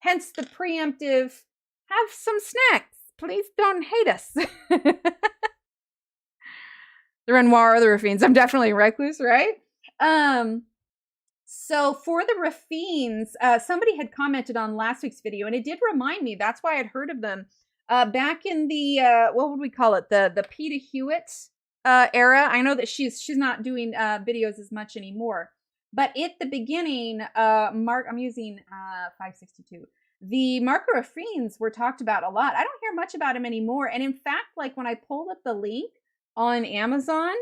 Hence the preemptive, have some snacks. Please don't hate us. The Renoir or the Raffines. I'm definitely a recluse, right? So for the Raffines, somebody had commented on last week's video, and it did remind me, that's why I'd heard of them. Back in the, what would we call it? The Peter Hewitt era. I know that she's not doing videos as much anymore, but at the beginning, I'm using 562. The Marco Raffines were talked about a lot. I don't hear much about him anymore. And in fact, like when I pulled up the link on Amazon,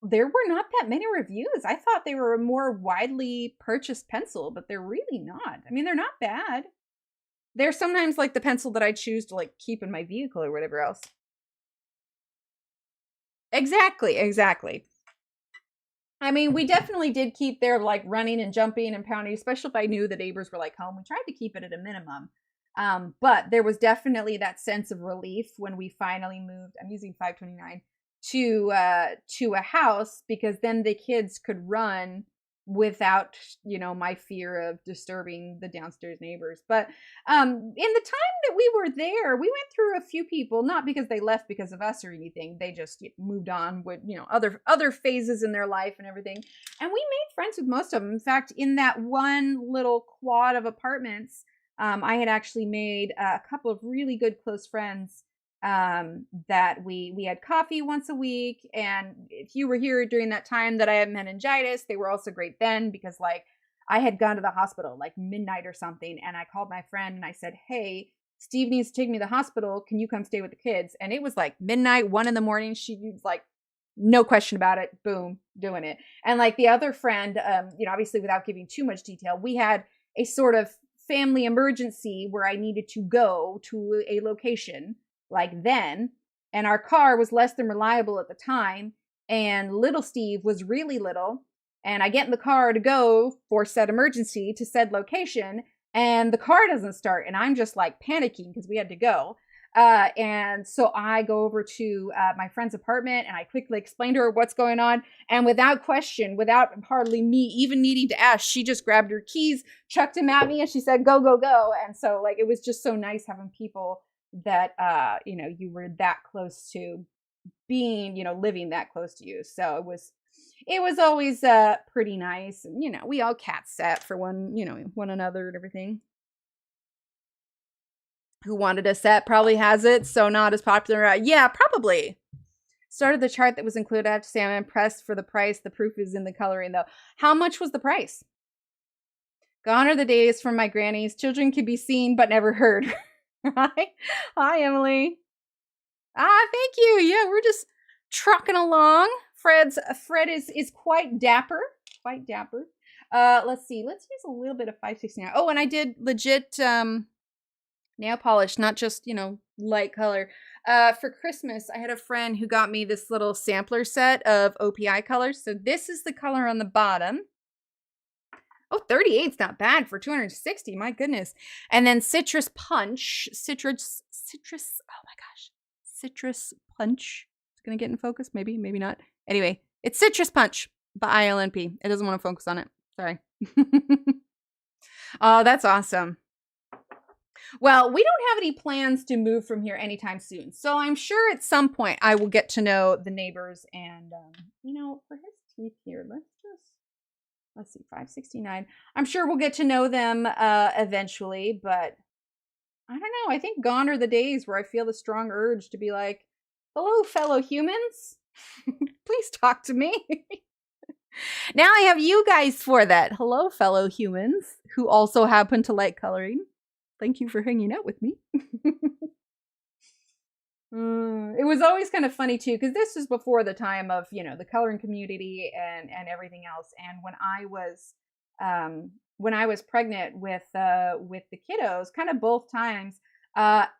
there were not that many reviews. I thought they were a more widely purchased pencil, but they're really not. I mean, they're not bad. They're sometimes like the pencil that I choose to like keep in my vehicle or whatever else. Exactly. I mean, we definitely did keep their like running and jumping and pounding, especially if I knew the neighbors were like home. We tried to keep it at a minimum. But there was definitely that sense of relief when we finally moved. I'm using 529 to a house, because then the kids could run without, my fear of disturbing the downstairs neighbors. But in the time that we were there, we went through a few people, not because they left because of us or anything. They just moved on with, other phases in their life and everything. And we made friends with most of them. In fact, in that one little quad of apartments, I had actually made a couple of really good close friends that we had coffee once a week. And if you were here during that time that I had meningitis, they were also great then, because like I had gone to the hospital like midnight or something, and I called my friend and I said, hey, Steve needs to take me to the hospital. Can you come stay with the kids? And it was like midnight, 1 a.m. She was like, no question about it. Boom, doing it. And like the other friend, obviously without giving too much detail, we had a sort of family emergency where I needed to go to a location like then, and our car was less than reliable at the time, and little Steve was really little, and I get in the car to go for said emergency to said location, and the car doesn't start, and I'm just like panicking because we had to go. And so I go over to my friend's apartment, and I quickly explain to her what's going on. And without question, without hardly me even needing to ask, she just grabbed her keys, chucked them at me, and she said, go, go, go. And so like, it was just so nice having people that, you were that close to being, living that close to you. So it was always pretty nice. And, we all cat sat for one another and everything. Who wanted a set probably has it, so not as popular. Yeah, probably. Started the chart that was included. I have to say I'm impressed for the price. The proof is in the coloring, though. How much was the price? Gone are the days from my grannies. Children can be seen but never heard. Hi, Emily. Thank you. Yeah, we're just trucking along. Fred is quite dapper. Quite dapper. Let's see. Let's use a little bit of 569. Oh, and I did legit nail polish, not just, light color. For Christmas, I had a friend who got me this little sampler set of OPI colors. So this is the color on the bottom. Oh, 38's not bad for 260. My goodness. And then Citrus Punch. Citrus. Oh my gosh. Citrus Punch. It's going to get in focus. Maybe, maybe not. Anyway, it's Citrus Punch by ILNP. It doesn't want to focus on it. Sorry. Oh, that's awesome. Well, we don't have any plans to move from here anytime soon. So I'm sure at some point I will get to know the neighbors. And, for his teeth here, let's see, 569. I'm sure we'll get to know them eventually. But I don't know. I think gone are the days where I feel the strong urge to be like, hello, fellow humans. Please talk to me. Now I have you guys for that. Hello, fellow humans who also happen to like coloring. Thank you for hanging out with me. It was always kind of funny too, because this was before the time of, the coloring community and everything else. And when I was pregnant with the kiddos, kind of both times, at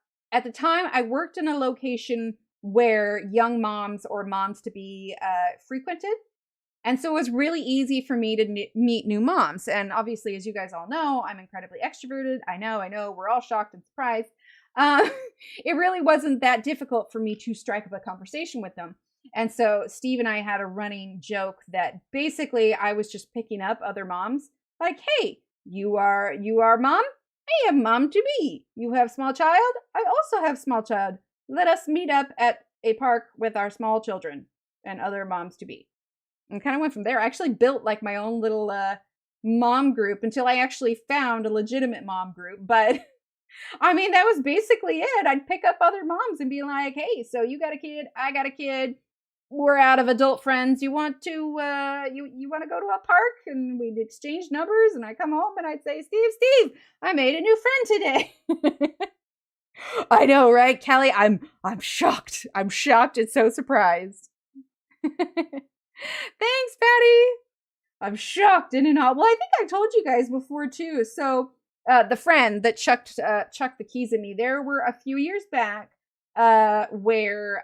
the time I worked in a location where young moms or moms to be frequented. And so it was really easy for me to meet new moms. And obviously, as you guys all know, I'm incredibly extroverted. I know, we're all shocked and surprised. It really wasn't that difficult for me to strike up a conversation with them. And so Steve and I had a running joke that basically I was just picking up other moms. Like, hey, you are mom? I am mom to be. You have small child? I also have small child. Let us meet up at a park with our small children and other moms to be. And kind of went from there. I actually built like my own little mom group until I actually found a legitimate mom group. But I mean, that was basically it. I'd pick up other moms and be like, hey, so you got a kid, I got a kid. We're out of adult friends. You want to you want to go to a park? And we'd exchange numbers, and I come home and I'd say, Steve, I made a new friend today. I know, right, Kelly? I'm shocked. I'm shocked and so surprised. Thanks, Patty. I'm shocked in and out. Well, I think I told you guys before too. So the friend that chucked the keys at me, there were a few years back where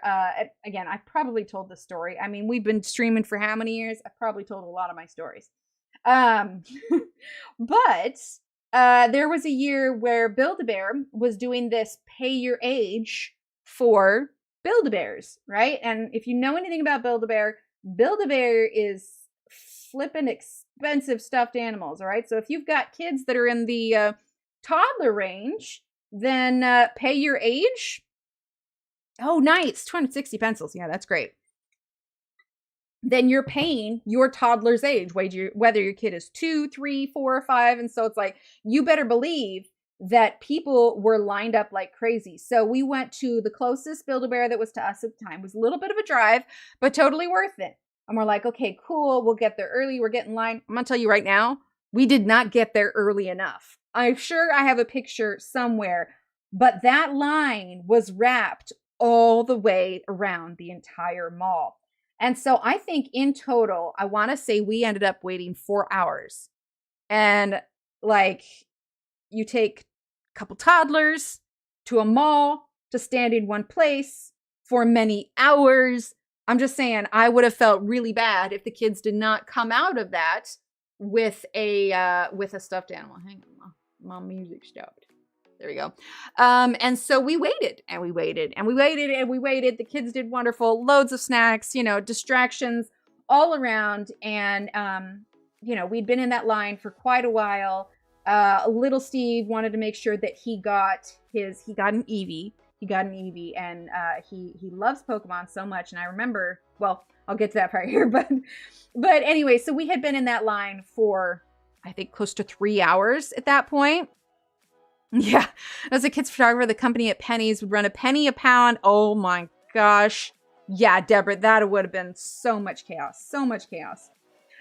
again, I probably told the story. I mean, we've been streaming for how many years? I probably told a lot of my stories. But there was a year where Build-A-Bear was doing this pay your age for Build-A-Bears, right? And if you know anything about Build-A-Bear, Build-A-Bear is flippin' expensive stuffed animals, all right? So if you've got kids that are in the toddler range, then pay your age. Oh, nice. 260 pencils. Yeah, that's great. Then you're paying your toddler's age, whether your kid is 2, 3, 4, or 5. And so it's like, you better believe that people were lined up like crazy. So we went to the closest Build-A-Bear that was to us at the time. It was a little bit of a drive, but totally worth it. And we're like, okay, cool. We'll get there early. We're getting in line. I'm going to tell you right now, we did not get there early enough. I'm sure I have a picture somewhere, but that line was wrapped all the way around the entire mall. And so I think in total, I want to say we ended up waiting 4 hours. And like, you take a couple toddlers to a mall to stand in one place for many hours. I'm just saying, I would have felt really bad if the kids did not come out of that with a stuffed animal. Hang on, my music stopped. There we go. And so we waited and we waited and we waited and we waited. The kids did wonderful, loads of snacks, distractions all around. And, we'd been in that line for quite a while. Little Steve wanted to make sure that he got an Eevee. He got an Eevee, and he loves Pokemon so much. And I remember, well, I'll get to that part here, but anyway, so we had been in that line for, I think, close to 3 hours at that point. Yeah, as a kids photographer, the company at Penny's would run a penny a pound. Oh my gosh. Yeah, Deborah, that would have been so much chaos, so much chaos.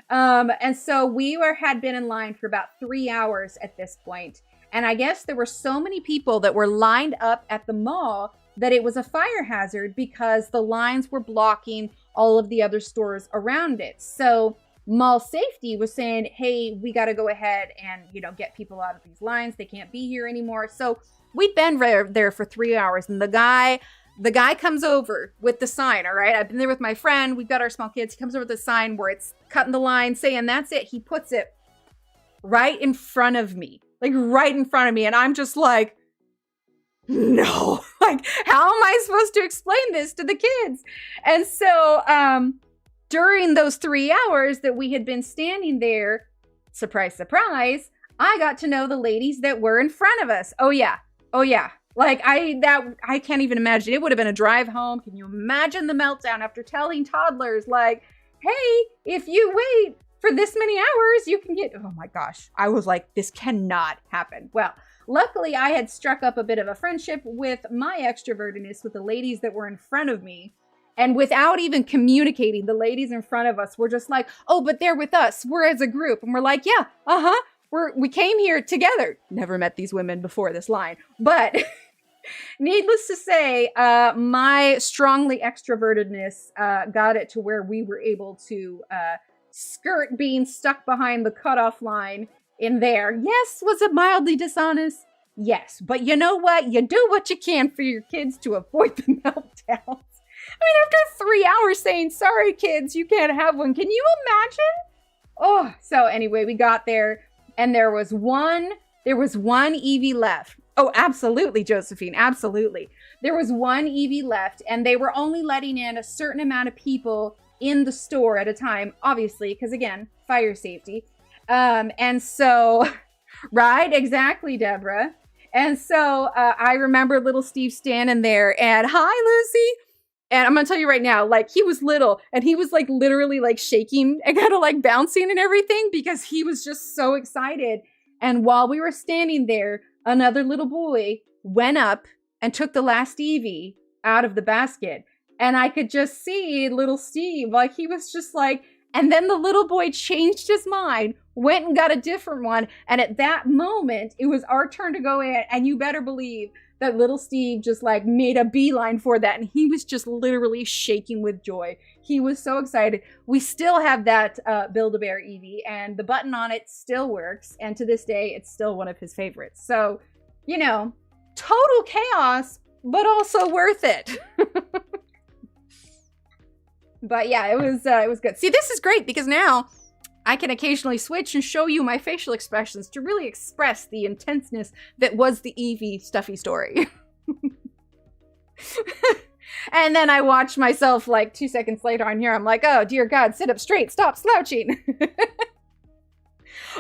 And so we had been in line for about 3 hours at this point. And I guess there were so many people that were lined up at the mall that it was a fire hazard because the lines were blocking all of the other stores around it. So mall safety was saying, hey, we got to go ahead and, get people out of these lines. They can't be here anymore. So we'd been there for 3 hours. And the guy comes over with the sign. All right. I've been there with my friend. We've got our small kids. He comes over with the sign where it's cutting the line, saying that's it. He puts it right in front of me, like right in front of me. And I'm just like, no, like, how am I supposed to explain this to the kids? And so, during those 3 hours that we had been standing there, surprise, surprise, I got to know the ladies that were in front of us. Oh yeah. Like I can't even imagine. It would have been a drive home. Can you imagine the meltdown after telling toddlers like, hey, if you wait for this many hours, you can get, oh my gosh. I was like, this cannot happen. Well, luckily I had struck up a bit of a friendship with my extrovertedness with the ladies that were in front of me. And without even communicating, the ladies in front of us were just like, oh, but they're with us. We're as a group. And we're like, yeah, we came here together. Never met these women before this line. But needless to say, my strongly extrovertedness got it to where we were able to skirt being stuck behind the cutoff line in there. Yes, was it mildly dishonest? Yes. But you know what? You do what you can for your kids to avoid the meltdowns. I mean, after 3 hours saying, sorry, kids, you can't have one. Can you imagine? Oh, so anyway, we got there and there was one Eevee left. Oh, absolutely, Josephine. Absolutely. There was one Eevee left and they were only letting in a certain amount of people in the store at a time, obviously, because again, fire safety. And so, right, exactly, Deborah. And so I remember little Steve standing there and, hi, Lucy. And I'm going to tell you right now, like, he was little and he was like literally like shaking and kind of like bouncing and everything because he was just so excited. And while we were standing there, another little boy went up and took the last Eevee out of the basket. And I could just see little Steve, like he was just like, and then the little boy changed his mind, went and got a different one. And at that moment, it was our turn to go in. And you better believe that little Steve just like made a beeline for that, and he was just literally shaking with joy. He was so excited. We still have that Build-A-Bear Eevee, and the button on it still works, and to this day, it's still one of his favorites. So, you know, total chaos, but also worth it. But yeah, it was good. See, this is great because now I can occasionally switch and show you my facial expressions to really express the intenseness that was the Eevee Stuffy story. And then I watch myself like 2 seconds later on here. I'm like, oh, dear God, sit up straight. Stop slouching.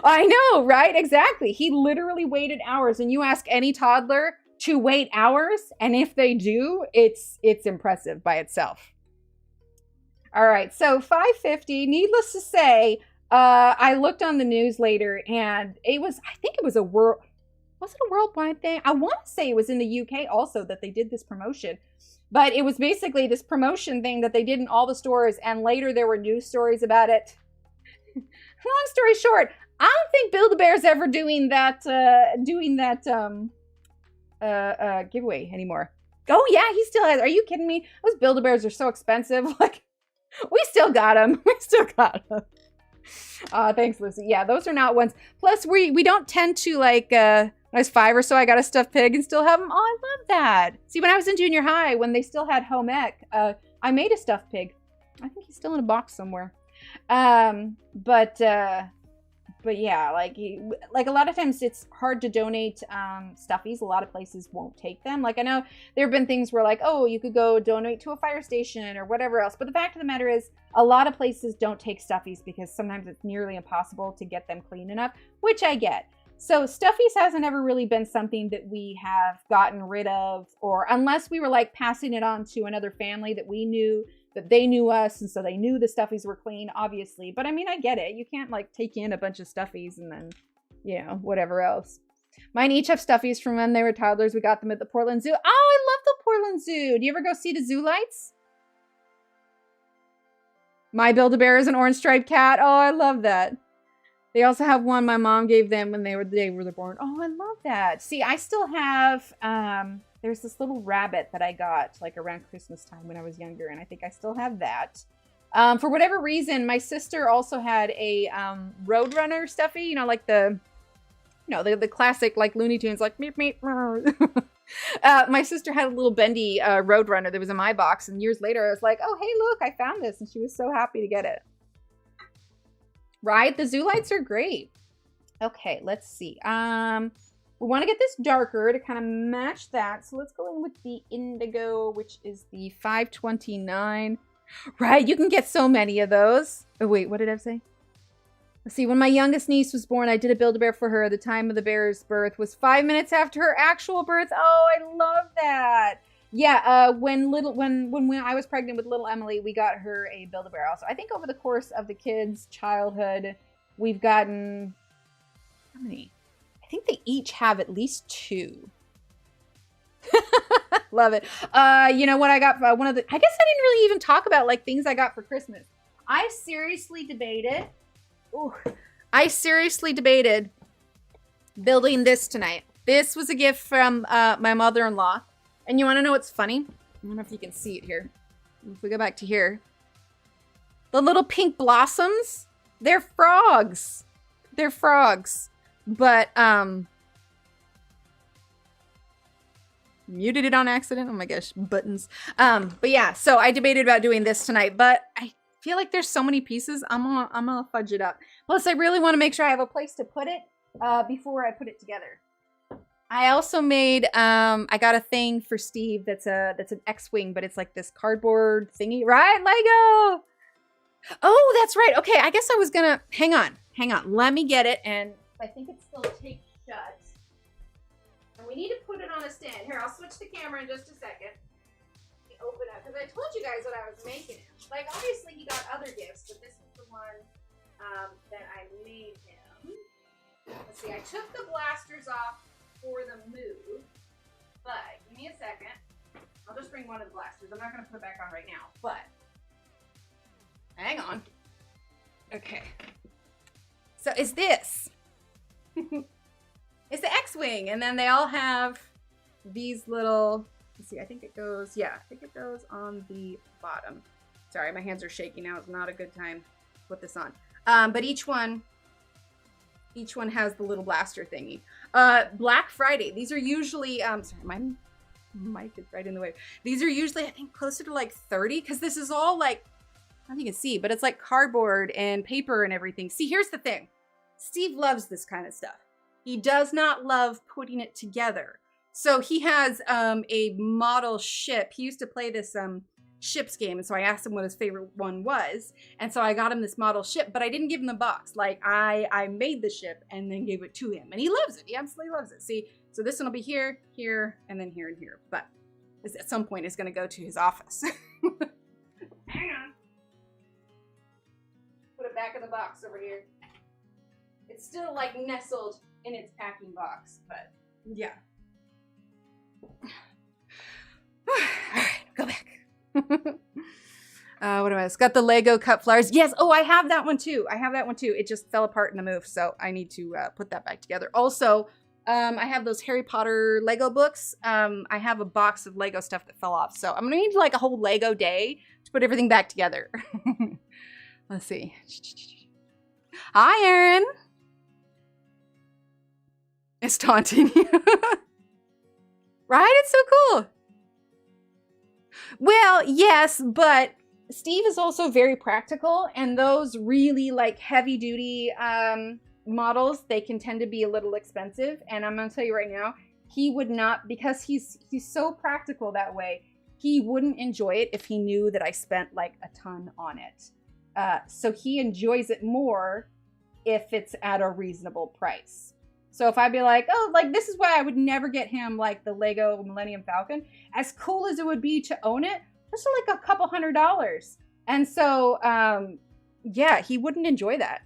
I know, right? Exactly. He literally waited hours. And you ask any toddler to wait hours, and if they do, it's impressive by itself. All right, so 5:50, needless to say, I looked on the news later, and I think it was was it a worldwide thing? I want to say it was in the UK also that they did this promotion, but it was basically this promotion thing that they did in all the stores, and later there were news stories about it. Long story short, I don't think Build-A-Bear's ever doing that giveaway anymore. Oh yeah, he still has. Are you kidding me? Those Build-A-Bears are so expensive. Like, we still got them. We still got them. Thanks, Lucy. Yeah, those are not ones. Plus, we don't tend to, like, when I was 5 or so, I got a stuffed pig and still have them. Oh, I love that. See, when I was in junior high, when they still had home ec, I made a stuffed pig. I think he's still in a box somewhere. But yeah, like a lot of times it's hard to donate stuffies. A lot of places won't take them. Like, I know there have been things where like, oh, you could go donate to a fire station or whatever else. But the fact of the matter is a lot of places don't take stuffies because sometimes it's nearly impossible to get them clean enough, which I get. So stuffies hasn't ever really been something that we have gotten rid of, or unless we were like passing it on to another family that we knew, that they knew us, and so they knew the stuffies were clean, obviously. But I mean, I get it. You can't like take in a bunch of stuffies and then, you know, whatever else. Mine each have stuffies from when they were toddlers. We got them at the Portland Zoo. Oh, I love the Portland Zoo. Do you ever go see the zoo lights? My Build-A-Bear is an orange striped cat. Oh, I love that. They also have one my mom gave them when they were born. Oh, I love that. See, I still have, there's this little rabbit that I got like around Christmas time when I was younger, and I think I still have that. For whatever reason, my sister also had a Roadrunner stuffy, you know, like the classic like Looney Tunes, like meep meep. My sister had a little bendy Roadrunner that was in my box, and years later I was like, oh, hey, look, I found this, and she was so happy to get it. Right? The zoo lights are great. Okay, let's see. We want to get this darker to kind of match that. So let's go in with the indigo, which is the 529. Right, you can get so many of those. Oh, wait, what did I say? Let's see. When my youngest niece was born, I did a Build-A-Bear for her. The time of the bear's birth was 5 minutes after her actual birth. Oh, I love that. Yeah, when I was pregnant with little Emily, we got her a Build-A-Bear also. I think over the course of the kids' childhood, we've gotten, how many? I think they each have at least 2. Love it. You know what I got? I guess I didn't really even talk about like things I got for Christmas. I seriously debated building this tonight. This was a gift from my mother-in-law. And you want to know what's funny? I don't know if you can see it here. If we go back to here. The little pink blossoms, they're frogs. They're frogs. But, muted it on accident. Oh my gosh, buttons. But yeah, so I debated about doing this tonight, but I feel like there's so many pieces. I'm gonna fudge it up. Plus, I really want to make sure I have a place to put it before I put it together. I also made, I got a thing for Steve that's an X-Wing, but it's like this cardboard thingy, right? Lego! Oh, that's right. Okay, I guess I was gonna, hang on. Let me get it, and I think it's still taped shut. And we need to put it on a stand. Here, I'll switch the camera in just a second. Let me open up, because I told you guys what I was making him. Like, obviously he got other gifts, but this is the one that I made him. Let's see, I took the blasters off for the move, but give me a second. I'll just bring one of the blasters. I'm not going to put it back on right now, but hang on. Okay. So is this. It's the X-Wing, and then they all have these little, let's see, I think it goes on the bottom. Sorry, my hands are shaking now. It's not a good time to put this on. But each one has the little blaster thingy. Black Friday. These are usually, sorry, my mic is right in the way. These are usually, I think, closer to like 30, because this is all like, I don't know if you can see, but it's like cardboard and paper and everything. See, here's the thing. Steve loves this kind of stuff. He does not love putting it together. So he has a model ship. He used to play this ships game, and so I asked him what his favorite one was, and so I got him this model ship, but I didn't give him the box. Like I made the ship and then gave it to him, and he loves it. He absolutely loves it. See, so this one will be here, here, and then here and here, but this, at some point, is going to go to his office. Hang on. Put it back in the box over here. It's still like nestled in its packing box, but yeah. All right, go back. What do I? It's got the Lego cut flowers. Yes. Oh, I have that one too. It just fell apart in the move, so I need to put that back together. Also, I have those Harry Potter Lego books. I have a box of Lego stuff that fell off, so I'm gonna need like a whole Lego day to put everything back together. Let's see. Hi, Erin. It's taunting you. Right? It's so cool. Well, yes, but Steve is also very practical, and those really like heavy duty models, they can tend to be a little expensive. And I'm gonna tell you right now, he would not, because he's so practical that way, he wouldn't enjoy it if he knew that I spent like a ton on it. So he enjoys it more if it's at a reasonable price. So if I'd be like, oh, like this is why I would never get him like the Lego Millennium Falcon. As cool as it would be to own it, that's like a couple $100. And so, yeah, he wouldn't enjoy that.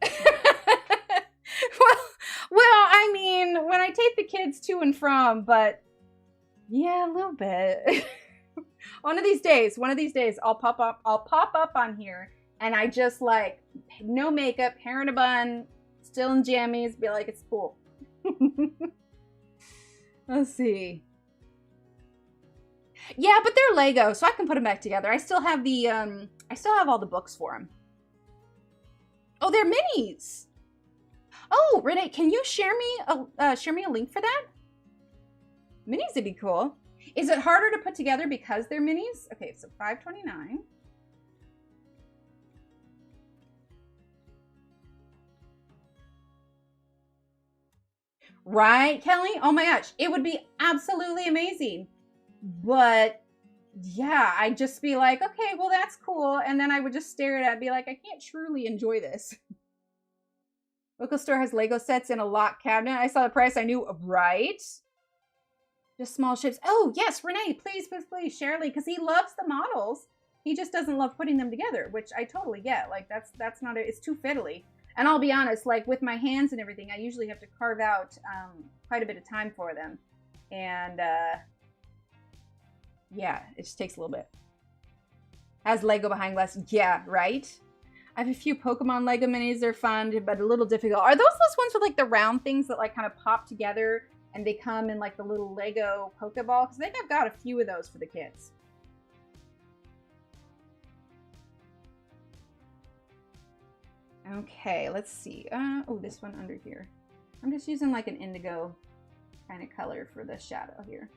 well, I mean, when I take the kids to and from, but yeah, a little bit. One of these days, I'll pop up on here. And I just like, no makeup, hair in a bun, still in jammies, be like, it's cool. Let's see. Yeah, but they're Lego, so I can put them back together. I still have the, I still have all the books for them. Oh, they're minis. Oh, Renee, can you share me a link for that? Minis would be cool. Is it harder to put together because they're minis? Okay, so $5.29. Right, Kelly? Oh my gosh, it would be absolutely amazing. But yeah, I'd just be like, okay, well, that's cool. And then I would just stare at it and be like, I can't truly enjoy this. Local store has Lego sets in a locked cabinet. I saw the price, I knew, right? Just small ships. Oh, yes, Renee, please, please, please, Shirley, because he loves the models. He just doesn't love putting them together, which I totally get. Like, that's not, it's too fiddly. And I'll be honest, like with my hands and everything, I usually have to carve out quite a bit of time for them. And yeah, it just takes a little bit. Has Lego behind glass? Yeah, right? I have a few Pokemon Lego minis. They're fun, but a little difficult. Are those ones with like the round things that like kind of pop together and they come in like the little Lego Pokeball? Because I think I've got a few of those for the kids. Okay, let's see. Oh, this one under here. I'm just using like an indigo kind of color for the shadow here.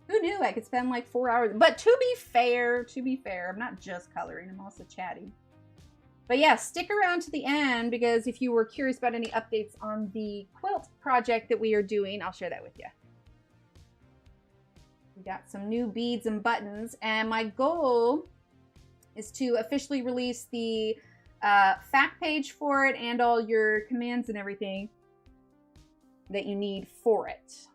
Who knew I could spend like 4 hours? But to be fair, I'm not just coloring, I'm also chatting. But yeah, stick around to the end because if you were curious about any updates on the quilt project that we are doing, I'll share that with you. We got some new beads and buttons, and my goal is to officially release the fact page for it and all your commands and everything that you need for it.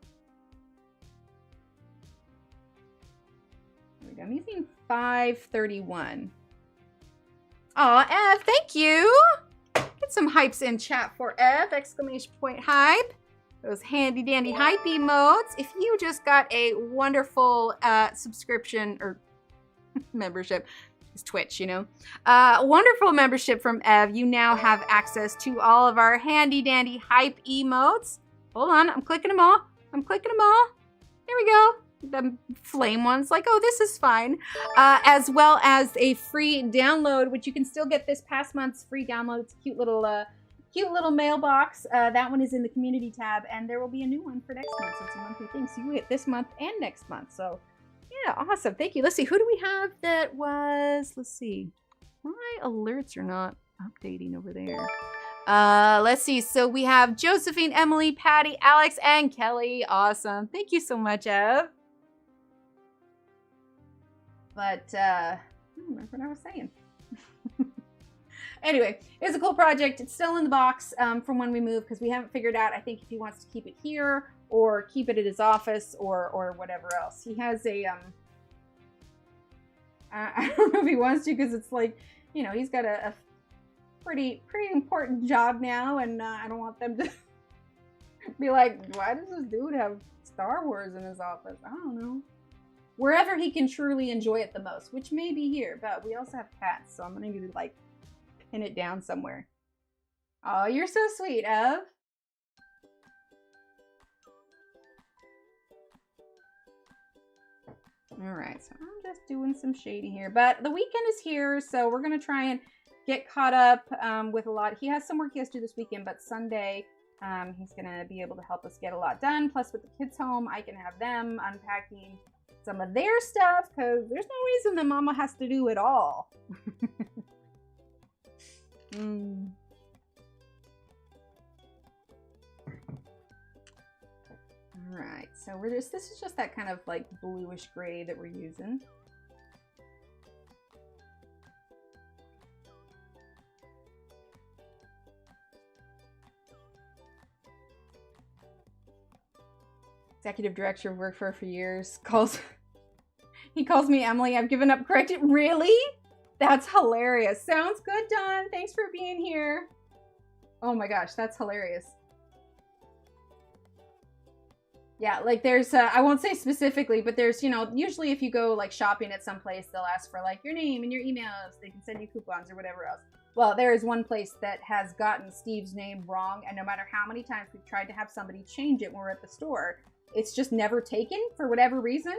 There we go. I'm using 531. Aw, Ev, thank you. Get some hypes in chat for Ev, exclamation point hype. Those handy dandy hype emotes. If you just got a wonderful subscription or membership, is Twitch, you know. Wonderful membership from Ev. You now have access to all of our handy dandy hype emotes. Hold on, I'm clicking them all. I'm clicking them all. There we go. The flame ones, like, oh, this is fine. As well as a free download, which you can still get this past month's free download. It's a cute little mailbox. That one is in the community tab, and there will be a new one for next month. So it's a monthly thing. So you get this month and next month. So yeah, awesome. Thank you. Let's see. Who do we have that was, let's see. My alerts are not updating over there. Let's see. So we have Josephine, Emily, Patty, Alex, and Kelly. Awesome. Thank you so much, Ev. But, I don't remember what I was saying. Anyway, it's a cool project. It's still in the box from when we moved because we haven't figured out, I think, if he wants to keep it here or keep it at his office or whatever else. He has a, I don't know if he wants to because it's like, you know, he's got a pretty important job now, and I don't want them to be like, why does this dude have Star Wars in his office? I don't know. Wherever he can truly enjoy it the most, which may be here, but we also have cats, so I'm gonna need to like pin it down somewhere. Oh, you're so sweet, Ev. All right, so I'm just doing some shading here, but the weekend is here, so we're gonna try and get caught up with a lot. He has some work he has to do this weekend, but Sunday he's gonna be able to help us get a lot done. Plus, with the kids home, I can have them unpacking some of their stuff because there's no reason that mama has to do it all. All right, so this is just that kind of like bluish gray that we're using. Executive director of worked for years. He calls me Emily. I've given up correcting. Really? That's hilarious. Sounds good, Don. Thanks for being here. Oh my gosh, that's hilarious. Yeah, like there's, I won't say specifically, but there's, you know, usually if you go like shopping at some place, they'll ask for like your name and your emails. They can send you coupons or whatever else. Well, there is one place that has gotten Steve's name wrong, and no matter how many times we've tried to have somebody change it when we're at the store, it's just never taken for whatever reason.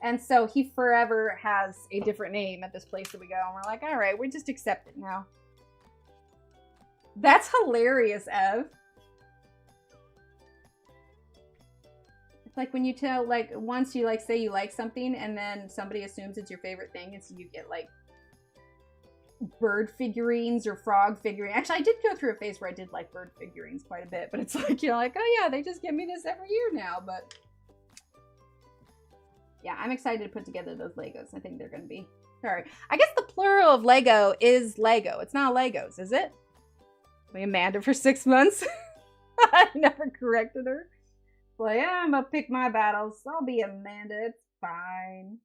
And so he forever has a different name at this place that we go. And we're like, all right, we just accept it now. That's hilarious, Ev. It's like when you tell, like, once you, like, say you like something and then somebody assumes it's your favorite thing. And so you get, like, bird figurines or frog figurines. Actually, I did go through a phase where I did like bird figurines quite a bit. But it's like, you know, like, oh, yeah, they just give me this every year now. But yeah, I'm excited to put together those Legos. I think they're going to be... Sorry. I guess the plural of Lego is Lego. It's not Legos, is it? We Amanda for 6 months. I never corrected her. Like, yeah, I'm going to pick my battles. I'll be Amanda. It's fine.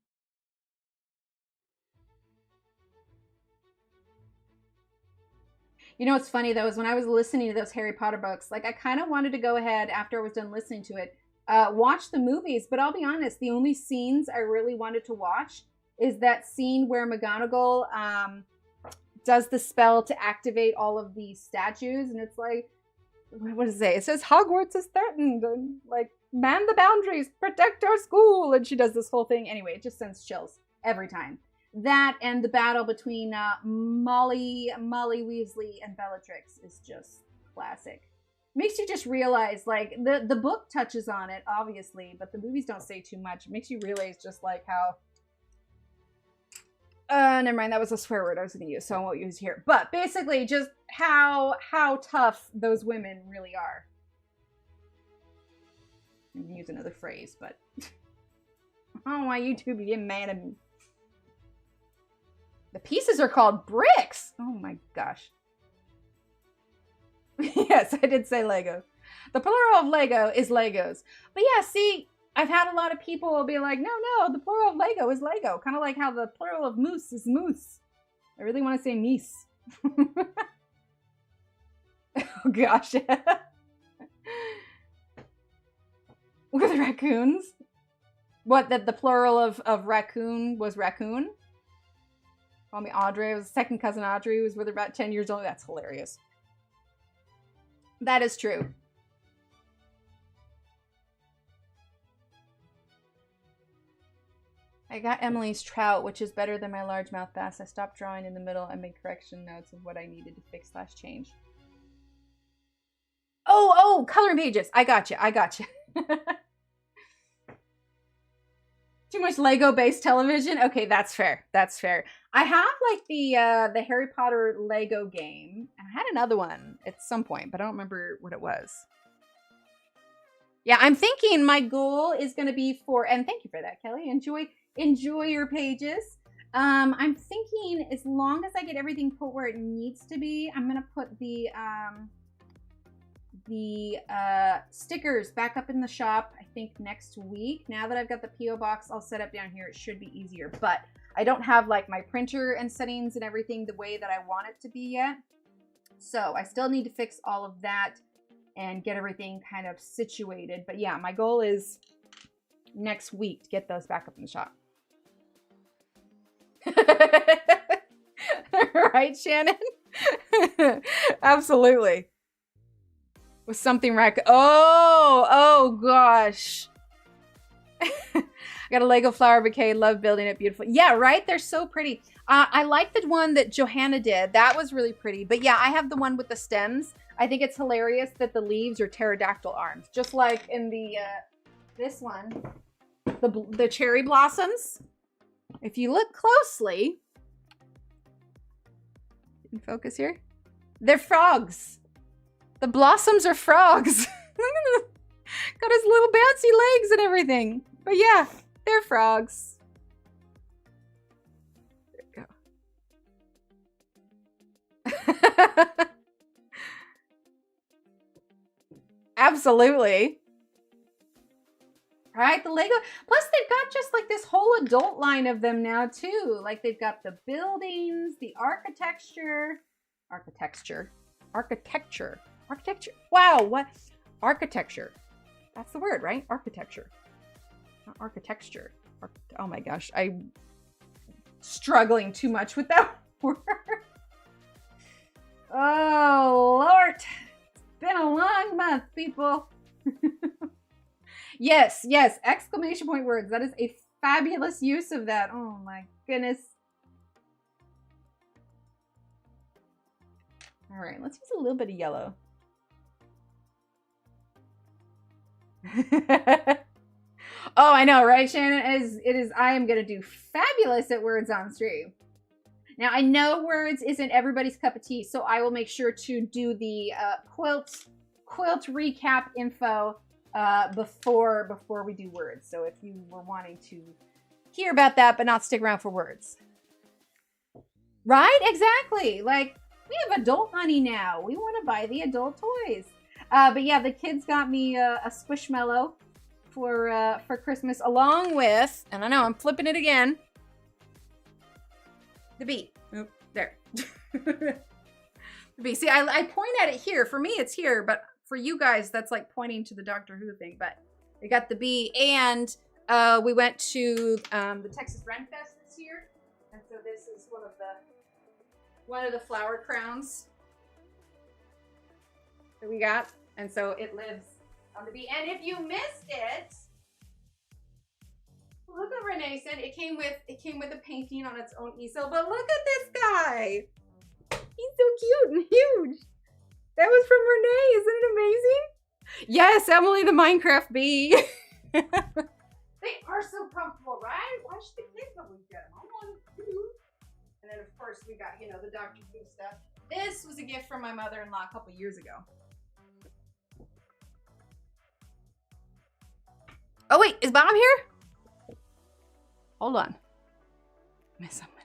You know what's funny, though, is when I was listening to those Harry Potter books, like, I kind of wanted to go ahead after I was done listening to it, watch the movies, but I'll be honest, the only scenes I really wanted to watch is that scene where McGonagall does the spell to activate all of these statues, and it's like, what does it say? It says Hogwarts is threatened, and like, man the boundaries, protect our school, and she does this whole thing. Anyway, it just sends chills every time. That and the battle between Molly Weasley and Bellatrix is just classic. Makes you just realize, like, the book touches on it, obviously, but the movies don't say too much. It makes you realize just, like, how... never mind, that was a swear word I was going to use, so I won't use here. But basically, just how tough those women really are. I'm going to use another phrase, but... oh, my YouTube, you get mad at me. The pieces are called bricks! Oh my gosh. Yes, I did say Legos. The plural of Lego is Legos. But yeah, see, I've had a lot of people be like, no, the plural of Lego is Lego. Kind of like how the plural of moose is moose. I really want to say meese. Oh gosh. With raccoons? What, that the plural of raccoon was raccoon? Call me Audrey. I was second cousin Audrey, who was with her about 10 years old. That's hilarious. That is true. I got Emily's trout, which is better than my largemouth bass. I stopped drawing in the middle and made correction notes of what I needed to fix / change. Oh, coloring pages. I got you. Too much Lego-based television? Okay, that's fair. That's fair. I have like the Harry Potter Lego game. And I had another one at some point, but I don't remember what it was. Yeah, I'm thinking my goal is going to be for, and thank you for that, Kelly. Enjoy your pages. I'm thinking as long as I get everything put where it needs to be, I'm going to put the stickers back up in the shop, I think next week. Now that I've got the P.O. box all set up down here, it should be easier. But I don't have like my printer and settings and everything the way that I want it to be yet. So I still need to fix all of that and get everything kind of situated. But yeah, my goal is next week to get those back up in the shop. Right, Shannon? Absolutely. With something right. Oh gosh. I got a Lego flower bouquet. Love building it. Beautiful. Yeah, right? They're so pretty. I like the one that Johanna did. That was really pretty. But yeah, I have the one with the stems. I think it's hilarious that the leaves are pterodactyl arms. Just like in the this one. The cherry blossoms. If you look closely. In focus here. They're frogs. The blossoms are frogs. Got his little bouncy legs and everything. But yeah, they're frogs. There we go. Absolutely. Right? The Lego. Plus, they've got just like this whole adult line of them now, too. Like, they've got the buildings, the architecture. Wow, what? Architecture. That's the word, right? Architecture. Not architecture. Oh my gosh. I'm struggling too much with that word. Oh, Lord. It's been a long month, people. Yes. Exclamation point words. That is a fabulous use of that. Oh my goodness. All right, let's use a little bit of yellow. Oh, I know, right, Shannon? It is. I am going to do fabulous at words on stream. Now, I know words isn't everybody's cup of tea, so I will make sure to do the quilt recap info before we do words. So if you were wanting to hear about that, but not stick around for words. Right? Exactly. Like, we have adult money now. We want to buy the adult toys. But yeah, the kids got me a Squishmallow for Christmas, along with, and I know I'm flipping it again, the bee. Oop, there. The bee. See, I point at it here. For me, it's here, but for you guys, that's like pointing to the Doctor Who thing. But they got the bee, and we went to the Texas Ren Fest this year, and so this is one of the flower crowns that we got, and so it lives on the bee. And if you missed it, look what Renee said. It came with a painting on its own easel. But look at this guy. He's so cute and huge. That was from Renee. Isn't it amazing? Yes, Emily the Minecraft bee. They are so comfortable, right? Watch the kids when we get them. I want to. And then, of course, we got, the Doctor Who stuff. This was a gift from my mother-in-law a couple years ago. Oh, wait. Is Bob here? Hold on. Miss someone.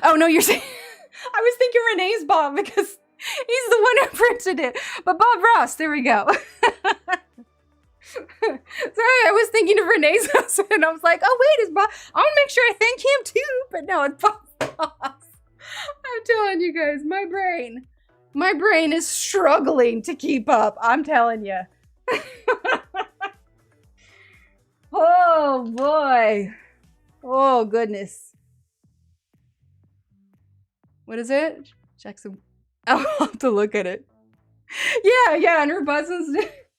Oh, no, you're saying... I was thinking Renee's Bob because he's the one who printed it. But Bob Ross, there we go. Sorry, I was thinking of Renee's husband. I was like, oh, wait, is Bob... I want to make sure I thank him, too. But no, it's Bob Ross. I'm telling you guys, my brain is struggling to keep up. I'm telling you. Oh, boy. Oh, goodness. What is it? Check some. I'll have to look at it. Yeah, and her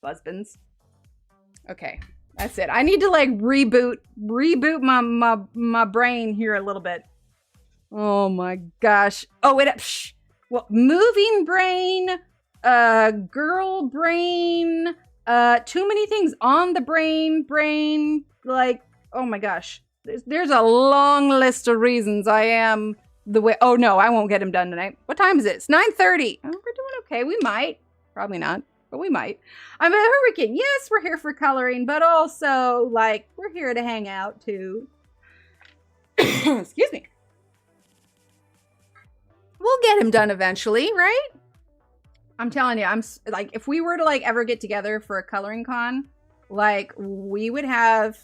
husband's. Okay, that's it. I need to like reboot my brain here a little bit. Oh my gosh. Oh, well, moving brain, girl brain, too many things on the brain, like, oh my gosh. There's a long list of reasons I am the way. Oh no, I won't get him done tonight. What time is it? It's 9:30. Oh, we're doing okay. We might. Probably not, but we might. I'm a hurricane. Yes, we're here for coloring, but also, like, we're here to hang out too. Excuse me. We'll get him done eventually, right? I'm telling you, I'm like, if we were to like ever get together for a coloring con, like we would have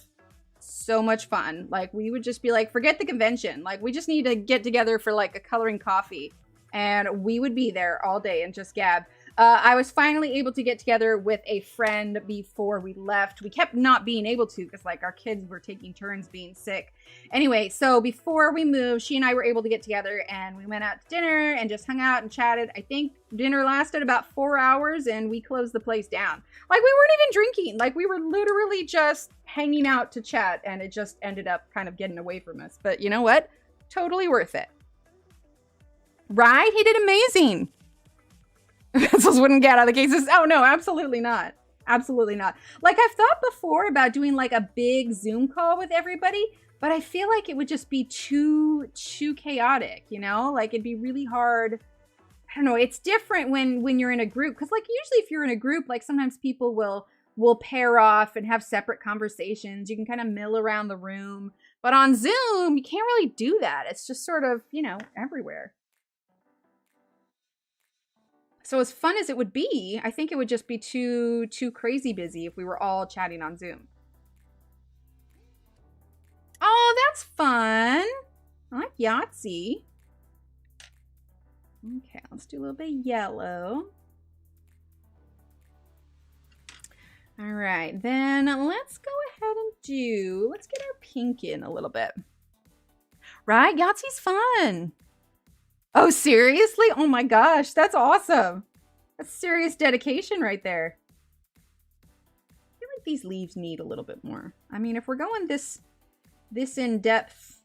so much fun. Like we would just be like, forget the convention. Like we just need to get together for like a coloring coffee and we would be there all day and just gab. I was finally able to get together with a friend before we left. We kept not being able to because like our kids were taking turns being sick. Anyway, so before we moved, she and I were able to get together and we went out to dinner and just hung out and chatted. I think dinner lasted about 4 hours and we closed the place down. Like we weren't even drinking. Like we were literally just hanging out to chat and it just ended up kind of getting away from us. But you know what? Totally worth it. Right? He did amazing. Pencils wouldn't get out of the cases. Oh no, absolutely not. Absolutely not. Like I've thought before about doing like a big Zoom call with everybody, but I feel like it would just be too chaotic, you know? Like it'd be really hard. I don't know. It's different when you're in a group. Cause like usually if you're in a group, like sometimes people will pair off and have separate conversations. You can kind of mill around the room, but on Zoom, you can't really do that. It's just sort of, you know, everywhere. So as fun as it would be, I think it would just be too crazy busy if we were all chatting on Zoom. Oh, that's fun. I like Yahtzee. Okay, let's do a little bit of yellow. All right, then let's go ahead and let's get our pink in a little bit. Right, Yahtzee's fun. Oh, seriously? Oh my gosh, that's awesome. That's serious dedication right there. I feel like these leaves need a little bit more. I mean, if we're going this in depth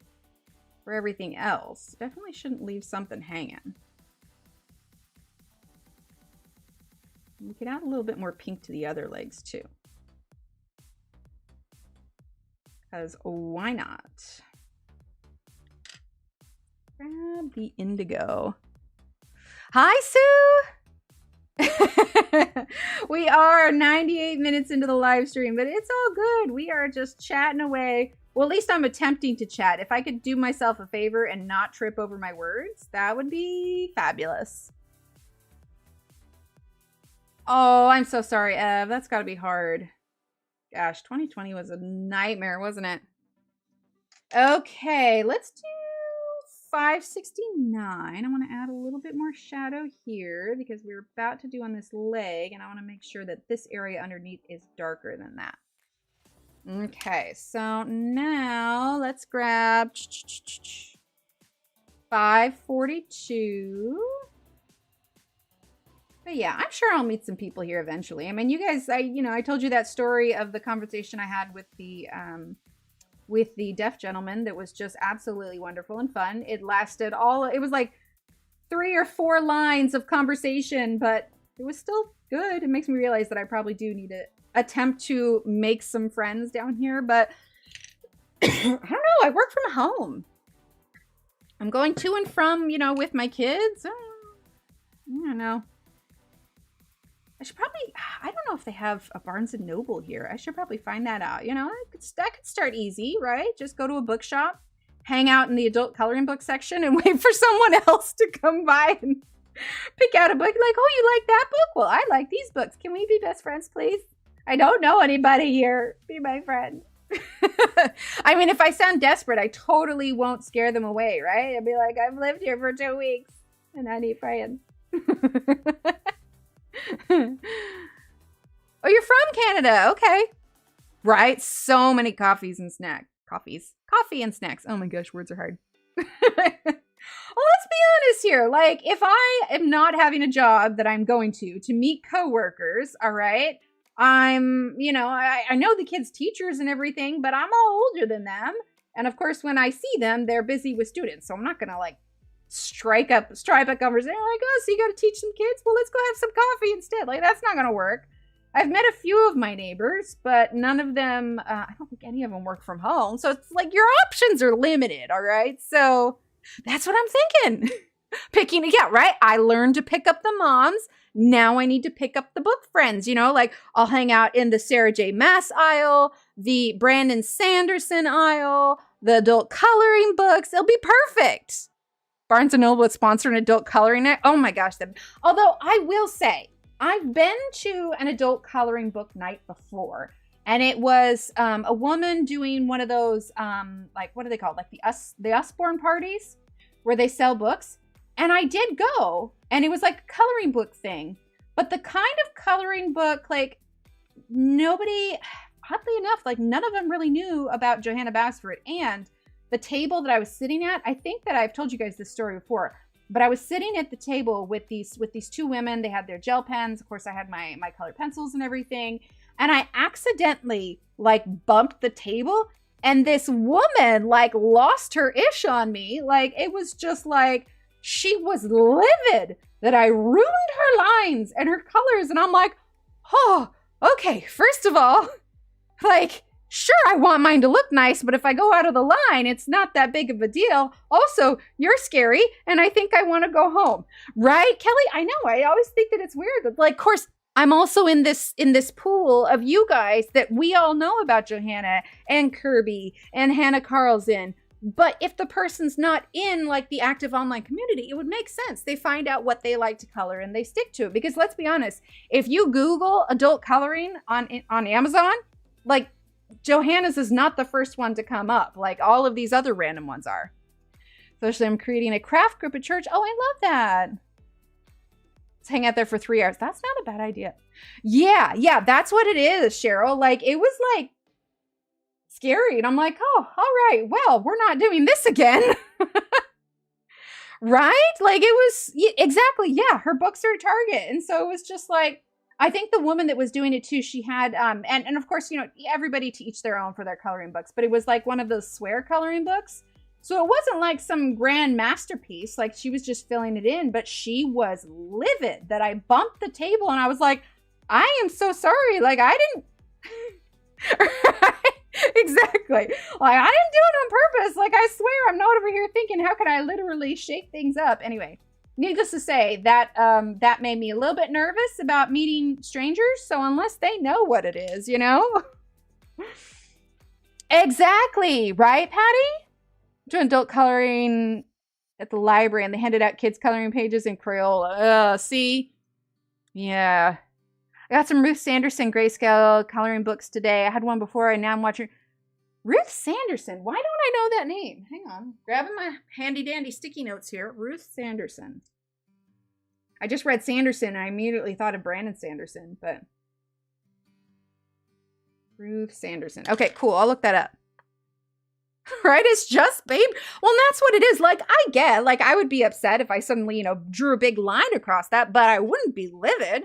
for everything else, definitely shouldn't leave something hanging. We could add a little bit more pink to the other legs too. Because why not? Grab the indigo. Hi, Sue! We are 98 minutes into the live stream, but it's all good. We are just chatting away. Well, at least I'm attempting to chat. If I could do myself a favor and not trip over my words, that would be fabulous. Oh, I'm so sorry, Ev. That's got to be hard. Gosh, 2020 was a nightmare, wasn't it? Okay, let's do 569. I want to add a little bit more shadow here because we're about to do on this leg, and I want to make sure that this area underneath is darker than that. Okay, so now let's grab 542. But yeah, I'm sure I'll meet some people here eventually. I mean, you guys, I told you that story of the conversation I had with the deaf gentleman that was just absolutely wonderful and fun. It lasted it was like 3 or 4 lines of conversation, but it was still good. It makes me realize that I probably do need to attempt to make some friends down here, but I don't know. I work from home. I'm going to and from, with my kids. I don't know. I don't know if they have a Barnes & Noble here. I should probably find that out. That could start easy, right? Just go to a bookshop, hang out in the adult coloring book section and wait for someone else to come by and pick out a book. Like, oh, you like that book? Well, I like these books. Can we be best friends, please? I don't know anybody here. Be my friend. I mean, if I sound desperate, I totally won't scare them away, right? I'd be like, I've lived here for 2 weeks and I need friends. Oh, you're from Canada. Okay. Right. So many coffee and snacks. Oh my gosh, words are hard. Well, let's be honest here. Like, if I am not having a job that I'm going to meet coworkers, all right, I'm, I know the kids' teachers and everything, but I'm all older than them. And of course, when I see them, they're busy with students. So I'm not going to like stripe up conversation. Like, oh, so you got to teach some kids? Well, let's go have some coffee instead. Like, that's not going to work. I've met a few of my neighbors, but none of them, I don't think any of them work from home. So it's like your options are limited, all right? So that's what I'm thinking. Right? I learned to pick up the moms. Now I need to pick up the book friends, like I'll hang out in the Sarah J. Maas aisle, the Brandon Sanderson aisle, the adult coloring books. It'll be perfect. Barnes & Noble would sponsor an adult coloring night. Oh my gosh. Although I will say, I've been to an adult coloring book night before, and it was a woman doing one of those, like, what are they called? Like the Usborne parties where they sell books. And I did go, and it was like a coloring book thing. But the kind of coloring book, like, nobody, oddly enough, like, none of them really knew about Johanna Basford. And the table that I was sitting at, I think that I've told you guys this story before, but I was sitting at the table with these two women. They had their gel pens. Of course, I had my colored pencils and everything. And I accidentally, like, bumped the table. And this woman, like, lost her ish on me. Like, it was just like, she was livid that I ruined her lines and her colors. And I'm like, oh, okay. First of all, like, sure, I want mine to look nice, but if I go out of the line, it's not that big of a deal. Also, you're scary, and I think I want to go home. Right, Kelly? I know. I always think that it's weird. But, like, of course, I'm also in this pool of you guys that we all know about Johanna and Kirby and Hannah Carlson. But if the person's not in, like, the active online community, it would make sense. They find out what they like to color and they stick to it. Because let's be honest, if you Google adult coloring on Amazon, like, Johanna's is not the first one to come up. Like, all of these other random ones are. Especially I'm creating a craft group at church. Oh, I love that. Let's hang out there for 3 hours. That's not a bad idea. Yeah, that's what it is, Cheryl. Like, it was, like, scary. And I'm like, oh, all right, well, we're not doing this again. Right? Like, it was, exactly, yeah, her books are a target. And so it was just like, I think the woman that was doing it too, she had, and of course, everybody to each their own for their coloring books, but it was like one of those swear coloring books. So it wasn't like some grand masterpiece, like she was just filling it in, but she was livid that I bumped the table, and I was like, I am so sorry. Like, I didn't, exactly. Like, I didn't do it on purpose. Like, I swear, I'm not over here thinking, how can I literally shake things up? Anyway. Needless to say, that that made me a little bit nervous about meeting strangers. So unless they know what it is, Exactly. Right, Patty? Doing adult coloring at the library, and they handed out kids' coloring pages in Crayola. See? Yeah. I got some Ruth Sanderson grayscale coloring books today. I had one before, and now I'm watching... Ruth Sanderson. Why don't I know that name? Hang on. Grabbing my handy dandy sticky notes here. Ruth Sanderson. I just read Sanderson and I immediately thought of Brandon Sanderson, but Ruth Sanderson. Okay, cool. I'll look that up. Right? It's just babe. Well, that's what it is. Like, I get, like, I would be upset if I suddenly, drew a big line across that, but I wouldn't be livid.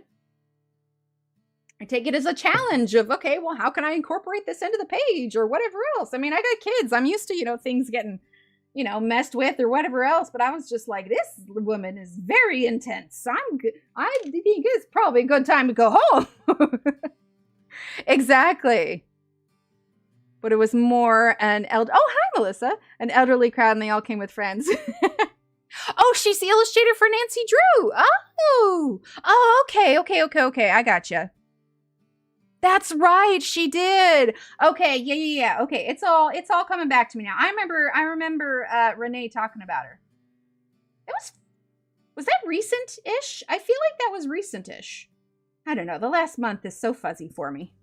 I take it as a challenge of, okay, well, how can I incorporate this into the page or whatever else? I mean, I got kids. I'm used to, things getting, messed with or whatever else. But I was just like, this woman is very intense. I think it's probably a good time to go home. Exactly. But it was more oh, hi, Melissa. An elderly crowd, and they all came with friends. Oh, she's the illustrator for Nancy Drew. Oh, okay. I gotcha. That's right, she did. Okay, yeah. Okay, it's all coming back to me now. I remember Renee talking about her. Was that recent-ish? I feel like that was recent-ish. I don't know. The last month is so fuzzy for me.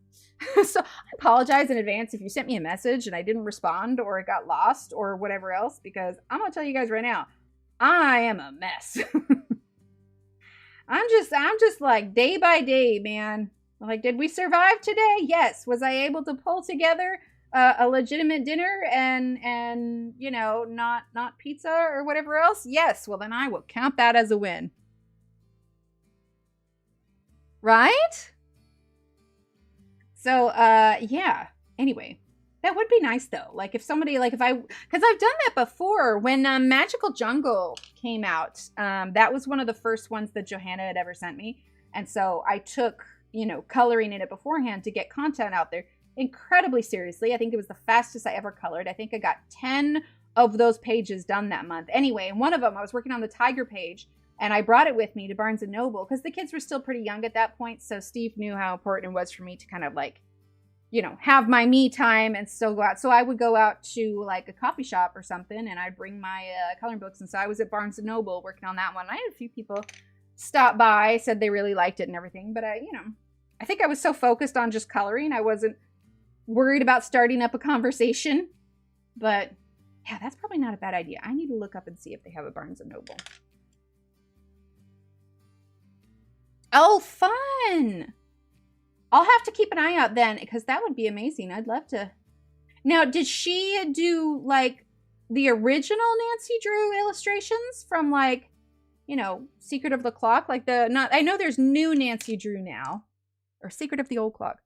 So I apologize in advance if you sent me a message and I didn't respond or it got lost or whatever else, because I'm gonna tell you guys right now, I am a mess. I'm just like day by day, man. Like, did we survive today? Yes. Was I able to pull together a legitimate dinner and you know, not pizza or whatever else, yes, well then I will count that as a win. Right? So yeah. Anyway, that would be nice though. Like if somebody, like if I, because I've done that before when Magical Jungle came out. That was one of the first ones that Johanna had ever sent me, and so I took, you know, coloring in it beforehand to get content out there incredibly seriously. I think it was the fastest I ever colored. I think I got 10 of those pages done that month. Anyway, and one of them I was working on the tiger page, and I brought it with me to Barnes & Noble because the kids were still pretty young at that point. So Steve knew how important it was for me to kind of like, you know, have my me time and still go out. So I would go out to like a coffee shop or something, and I'd bring my coloring books. And so I was at Barnes & Noble working on that one. I had a few people stop by, said they really liked it and everything. But you know, I think I was so focused on just coloring, I wasn't worried about starting up a conversation. But yeah, that's probably not a bad idea. I need to look up and see if they have a Barnes & Noble. Oh, fun! I'll have to keep an eye out then, because that would be amazing. I'd love to. Now, did she do like the original Nancy Drew illustrations from like, you know, Secret of the Clock? Like the, not, I know there's new Nancy Drew now, or Secret of the Old Clock.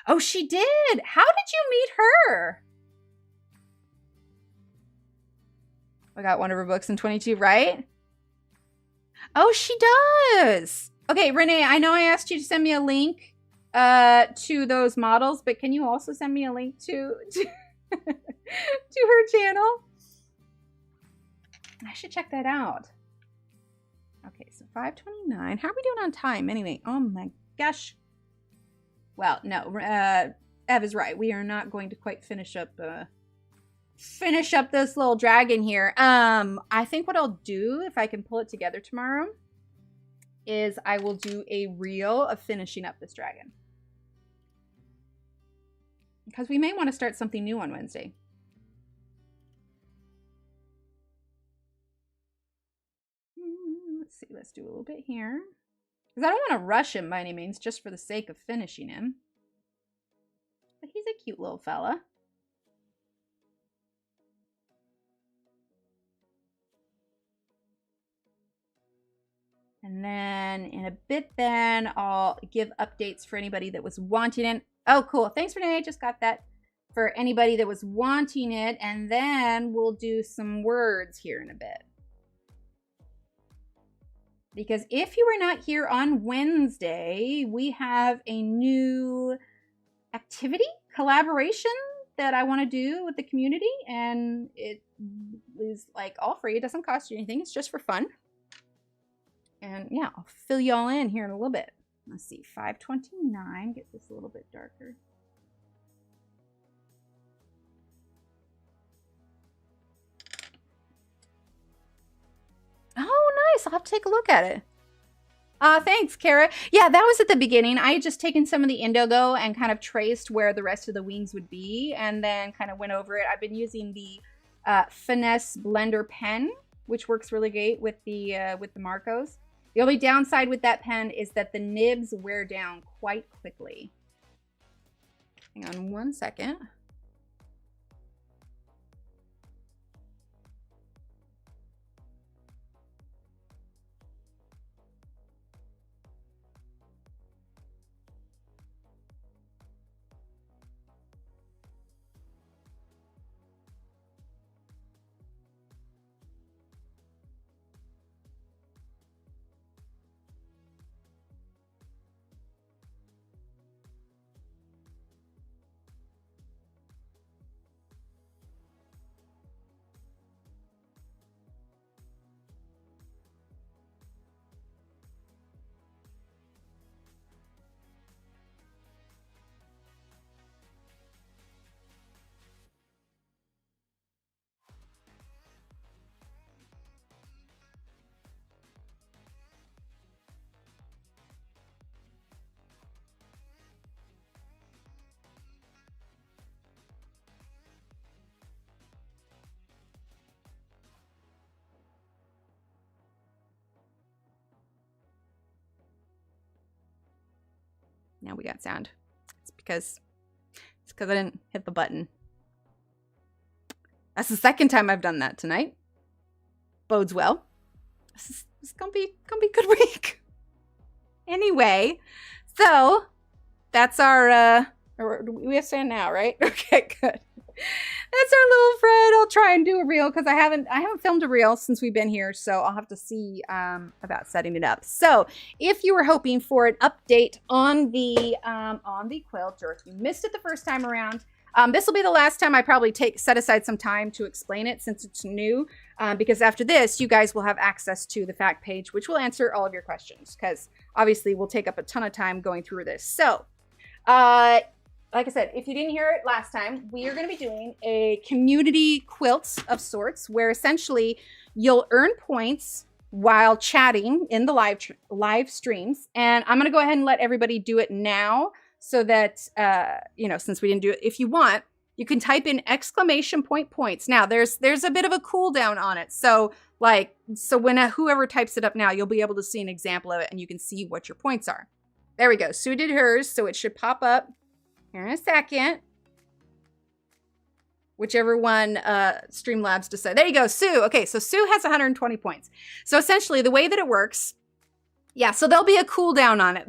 Oh, she did. How did you meet her? I got one of her books in 22, right? Oh, she does. Okay, Renee, I know I asked you to send me a link to those models, but can you also send me a link to her channel? I should check that out. Okay, so 5:29. How are we doing on time anyway? Oh my gosh. Well, no, Ev is right. We are not going to quite finish up this little dragon here. I think what I'll do, if I can pull it together tomorrow, is I will do a reel of finishing up this dragon. Because we may want to start something new on Wednesday. Let's see, let's do a little bit here. Because I don't want to rush him by any means, just for the sake of finishing him. But he's a cute little fella. And then in a bit then, I'll give updates for anybody that was wanting it. Oh, cool. Thanks, Renee. Just got that for anybody that was wanting it. And then we'll do some words here in a bit. Because if you were not here on Wednesday, we have a new activity, collaboration that I want to do with the community. And it is like all free. It doesn't cost you anything. It's just for fun. And yeah, I'll fill you all in here in a little bit. Let's see, 5:29. Get this a little bit darker. Oh, nice. I'll have to take a look at it. Thanks, Kara. Yeah, that was at the beginning. I had just taken some of the indigo and kind of traced where the rest of the wings would be, and then kind of went over it. I've been using the Finesse Blender pen, which works really great with the Marcos. The only downside with that pen is that the nibs wear down quite quickly. Hang on one second. Now we got sound. It's because I didn't hit the button. That's the second time I've done that tonight. Bodes well. This is gonna be a good week. Anyway, so that's our we have to stand now, right? Okay, good. That's our little Fred. I'll try and do a reel because I haven't filmed a reel since we've been here, so I'll have to see about setting it up. So if you were hoping for an update on the quilt, or if you missed it the first time around, this will be the last time I probably set aside some time to explain it since it's new, because after this, you guys will have access to the fact page, which will answer all of your questions, because obviously we'll take up a ton of time going through this. So, like I said, if you didn't hear it last time, we are going to be doing a community quilt of sorts, where essentially you'll earn points while chatting in the live streams. And I'm going to go ahead and let everybody do it now, so that, since we didn't do it, if you want, you can type in exclamation point points. Now, there's a bit of a cooldown on it. So when whoever types it up now, you'll be able to see an example of it, and you can see what your points are. There we go. Sue did hers, so it should pop up here in a second. Whichever one Streamlabs decide. There you go, Sue. Okay, so Sue has 120 points. So essentially, the way that it works, yeah, so there'll be a cooldown on it.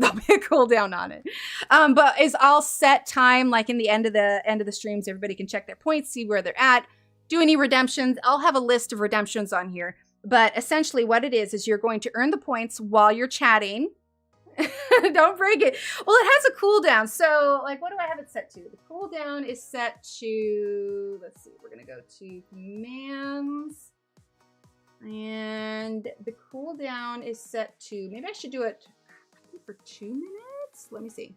But is all set time, like in the end of the streams, everybody can check their points, see where they're at, do any redemptions. I'll have a list of redemptions on here. But essentially what it is you're going to earn the points while you're chatting. Don't break it. Well, it has a cooldown. So, like, what do I have it set to? The cooldown is set to, let's see, we're going to go to commands. And the cooldown is set to, maybe I should do it for 2 minutes. Let me see.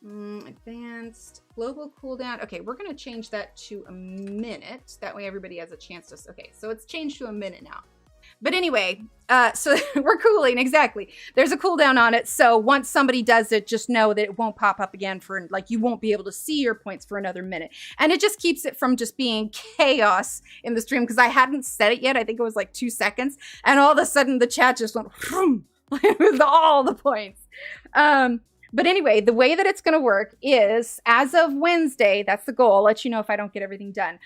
Advanced global cooldown. Okay, we're going to change that to a minute. That way everybody has a chance to, okay, so it's changed to a minute now. But anyway, so we're cooling, exactly. There's a cooldown on it, so once somebody does it, just know that it won't pop up again for, like, you won't be able to see your points for another minute. And it just keeps it from just being chaos in the stream, because I hadn't said it yet. I think it was like 2 seconds, and all of a sudden the chat just went with all the points. But anyway, the way that it's going to work is, as of Wednesday, that's the goal. I'll let you know if I don't get everything done.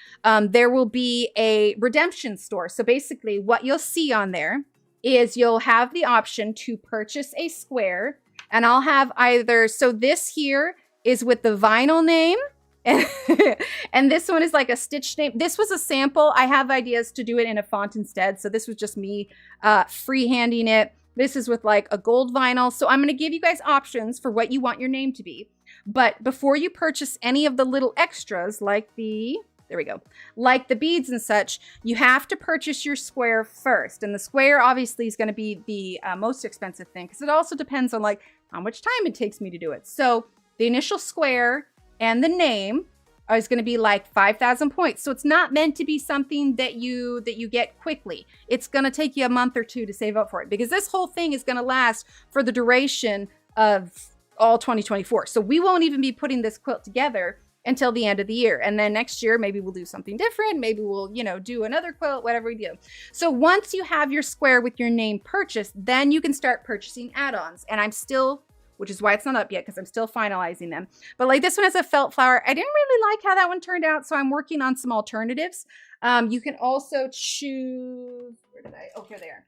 There will be a redemption store. So basically what you'll see on there is you'll have the option to purchase a square. And I'll have either, so this here is with the vinyl name. And this one is like a stitch name. This was a sample. I have ideas to do it in a font instead. So this was just me freehanding it. This is with like a gold vinyl. So I'm going to give you guys options for what you want your name to be. But before you purchase any of the little extras, like there we go, like the beads and such, you have to purchase your square first. And the square obviously is going to be the most expensive thing, because it also depends on like how much time it takes me to do it. So the initial square and the name is going to be like 5,000 points. So it's not meant to be something that you get quickly. It's going to take you a month or two to save up for it, because this whole thing is going to last for the duration of all 2024. So we won't even be putting this quilt together until the end of the year. And then next year, maybe we'll do something different. Maybe we'll, do another quilt, whatever we do. So once you have your square with your name purchased, then you can start purchasing add-ons. And I'm still, which is why it's not up yet, because I'm still finalizing them. But like this one has a felt flower. I didn't really like how that one turned out, so I'm working on some alternatives. You can also choose, here they are.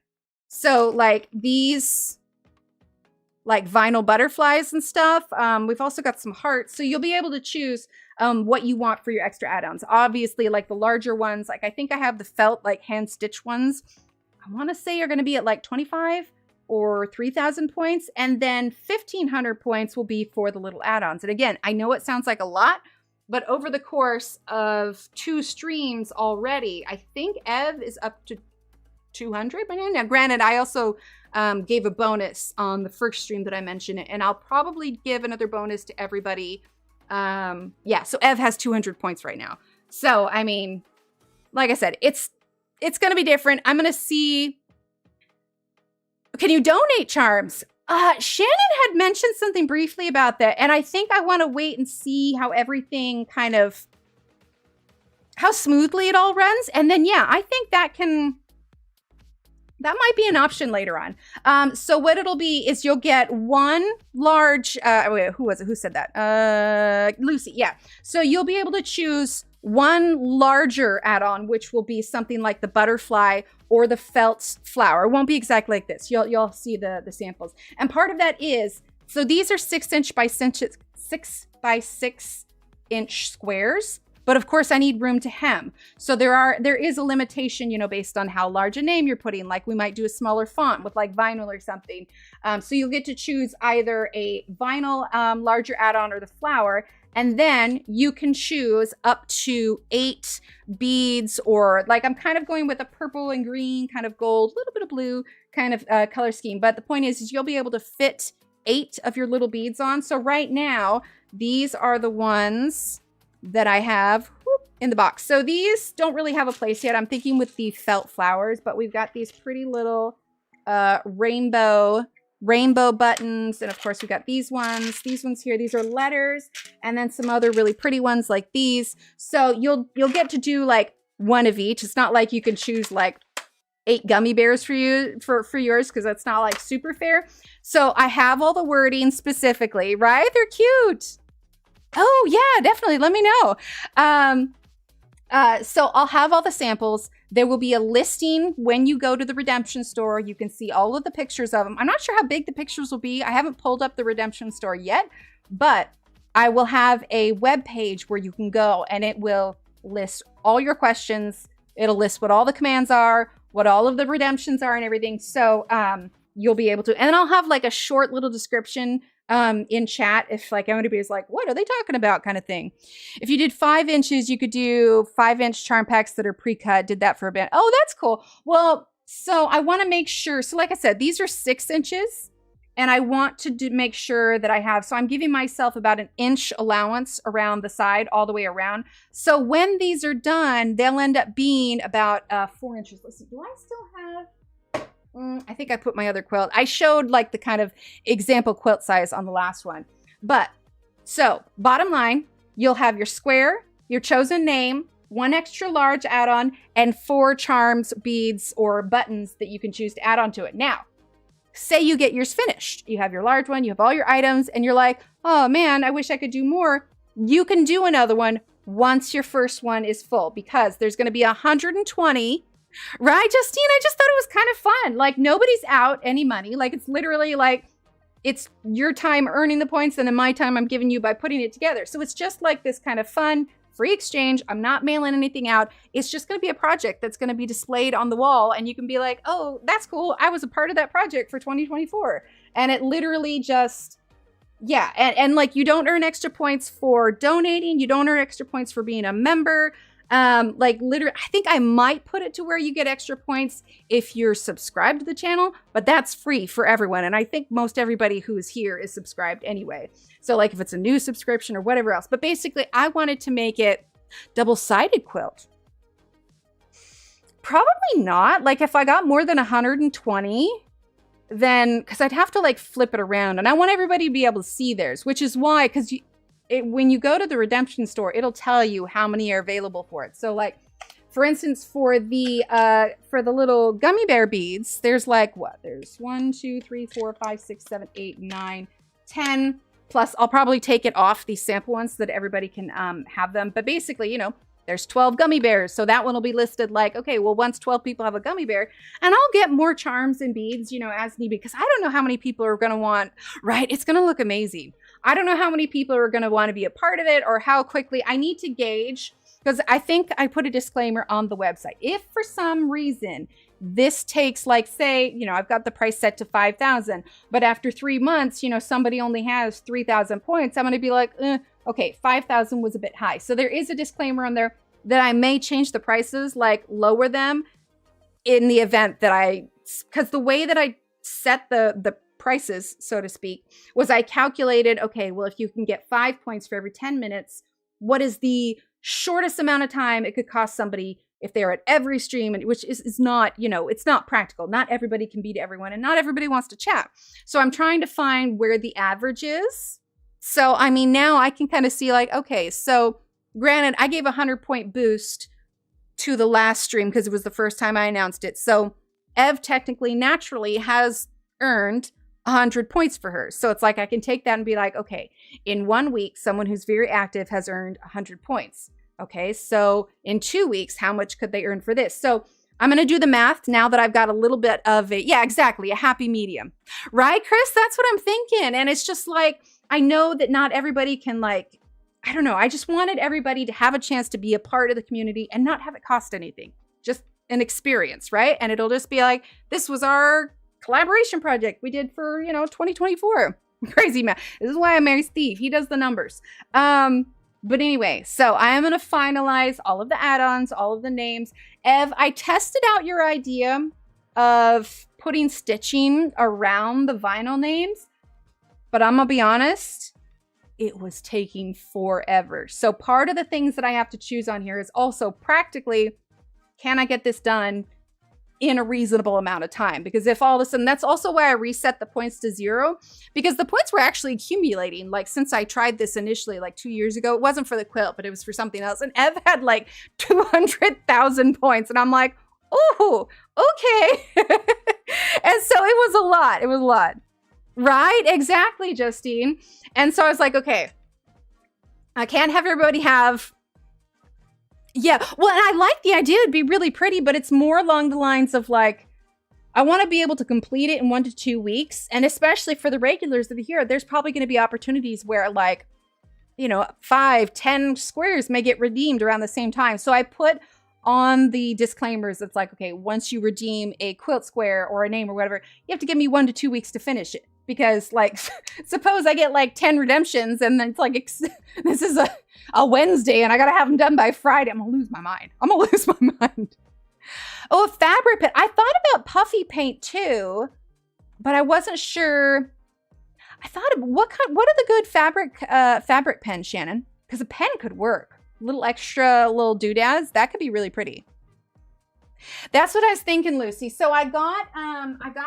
So like these, like vinyl butterflies and stuff. We've also got some hearts. So you'll be able to choose what you want for your extra add-ons. Obviously, like the larger ones, like I think I have the felt, like hand stitch ones. I want to say are going to be at like 25 or 3,000 points. And then 1,500 points will be for the little add-ons. And again, I know it sounds like a lot, but over the course of 2 streams already, I think Ev is up to 200 by now. Now, granted, I also gave a bonus on the first stream that I mentioned, and I'll probably give another bonus to everybody. Yeah, so Ev has 200 points right now. So, I mean, like I said, it's going to be different. I'm going to see. Can you donate charms? Shannon had mentioned something briefly about that, and I think I want to wait and see how everything how smoothly it all runs. And then, yeah, I think that might be an option later on. So what it'll be is you'll get one large, wait, who was it? Who said that? Lucy, yeah. So you'll be able to choose one larger add-on, which will be something like the butterfly or the felt flower. It won't be exactly like this. You'll see the samples. And part of that is, so these are 6 by 6 inch squares. But of course I need room to hem. So there is a limitation, you know, based on how large a name you're putting. Like we might do a smaller font with like vinyl or something. So you'll get to choose either a vinyl larger add-on or the flower. And then you can choose up to 8 beads, or like I'm kind of going with a purple and green, kind of gold, a little bit of blue kind of color scheme. But the point is you'll be able to fit 8 of your little beads on. So right now, these are the ones that I have in the box. So these don't really have a place yet. I'm thinking with the felt flowers, but we've got these pretty little rainbow buttons. And of course we got these ones here. These are letters, and then some other really pretty ones like these. So you'll get to do like one of each. It's not like you can choose like 8 gummy bears for yours, because that's not like super fair. So I have all the wording specifically, right? They're cute. Oh yeah, definitely. Let me know. So I'll have all the samples. There will be a listing when you go to the redemption store. You can see all of the pictures of them. I'm not sure how big the pictures will be. I haven't pulled up the redemption store yet, but I will have a web page where you can go and it will list all your questions. It'll list what all the commands are, what all of the redemptions are and everything. So you'll be able to, and then I'll have like a short little description in chat if like anybody is like, what are they talking about, kind of thing. If you did 5 inches, you could do 5-inch charm packs that are pre-cut. Did that for a bit. Oh, that's cool. Well, so I want to make sure. So like I said, these are 6 inches and I want to make sure that I have, so I'm giving myself about an inch allowance around the side, all the way around. So when these are done, they'll end up being about 4 inches. Let's see, do I still have, I think I put my other quilt. I showed like the kind of example quilt size on the last one. But so bottom line, you'll have your square, your chosen name, 1 extra large add-on, and 4 charms, beads, or buttons that you can choose to add on to it. Now, say you get yours finished. You have your large one, you have all your items, and you're like, oh man, I wish I could do more. You can do another one once your first one is full, because there's going to be 120. Right, Justine? I just thought it was kind of fun. Like nobody's out any money. Like it's literally like it's your time earning the points, and then my time I'm giving you by putting it together. So it's just like this kind of fun free exchange. I'm not mailing anything out. It's just going to be a project that's going to be displayed on the wall, and you can be like, oh, that's cool. I was a part of that project for 2024. And it literally just, yeah. And like you don't earn extra points for donating. You don't earn extra points for being a member. Like literally, I think I might put it to where you get extra points if you're subscribed to the channel, but that's free for everyone. And I think most everybody who is here is subscribed anyway. So like if it's a new subscription or whatever else, but basically I wanted to make it double-sided quilt. Probably not. Like if I got more than 120, then, cause I'd have to like flip it around, and I want everybody to be able to see theirs, which is why, cause when you go to the redemption store, it'll tell you how many are available for it. So like, for instance, for the little gummy bear beads, there's like what? There's 1, 2, 3, 4, 5, 6, 7, 8, 9, 10. Plus, I'll probably take it off these sample ones so that everybody can have them. But basically, you know, there's 12 gummy bears. So that one will be listed like, okay, well, once 12 people have a gummy bear, and I'll get more charms and beads, you know, as needed, because I don't know how many people are going to want, right? It's going to look amazing. I don't know how many people are going to want to be a part of it, or how quickly. I need to gauge, because I think I put a disclaimer on the website. If for some reason this takes, like, say, you know, I've got the price set to 5,000, but after 3 months, you know, somebody only has 3,000 points, I'm going to be like, okay, 5,000 was a bit high. So there is a disclaimer on there that I may change the prices, like lower them in the event that because the way that I set the prices, so to speak, was I calculated, okay, well, if you can get 5 points for every 10 minutes, what is the shortest amount of time it could cost somebody if they're at every stream, which is not, you know, it's not practical. Not everybody can beat everyone, and not everybody wants to chat. So I'm trying to find where the average is. So, I mean, now I can kind of see like, okay, so granted, I gave a 100-point boost to the last stream because it was the first time I announced it. So Ev technically, naturally has earned 100 points for her. So it's like, I can take that and be like, okay, in 1 week, someone who's very active has earned 100 points. Okay, so in 2 weeks, how much could they earn for this? So I'm going to do the math now that I've got a little bit of a, yeah, exactly, a happy medium. Right, Chris? That's what I'm thinking. And it's just like, I know that not everybody can like, I don't know. I just wanted everybody to have a chance to be a part of the community and not have it cost anything. Just an experience, right? And it'll just be like, this was our collaboration project we did for, 2024. Crazy man. This is why I married Steve. He does the numbers. But anyway, so I am going to finalize all of the add-ons, all of the names. Ev, I tested out your idea of putting stitching around the vinyl names, but I'm going to be honest, it was taking forever. So part of the things that I have to choose on here is also practically, can I get this done in a reasonable amount of time? Because if all of a sudden, that's also why I reset the points to 0, because the points were actually accumulating. Like since I tried this initially, like 2 years ago, it wasn't for the quilt, but it was for something else. And Ev had like 200,000 points. And I'm like, oh, okay. And so it was a lot. It was a lot. Right? Exactly, Justine. And so I was like, okay, I can't have everybody have, yeah. Well, and I like the idea. It'd be really pretty, but it's more along the lines of like, I want to be able to complete it in 1 to 2 weeks. And especially for the regulars that are here, there's probably going to be opportunities where like, 5, 10 squares may get redeemed around the same time. So I put on the disclaimers, it's like, okay, once you redeem a quilt square or a name or whatever, you have to give me 1 to 2 weeks to finish it. Because like, suppose I get like 10 redemptions and then it's like, this is a Wednesday and I got to have them done by Friday. I'm going to lose my mind. Oh, fabric pen. I thought about puffy paint too, but I wasn't sure. I thought of what are the good fabric pens, Shannon? Because a pen could work. Little extra little doodads. That could be really pretty. That's what I was thinking, Lucy. So I got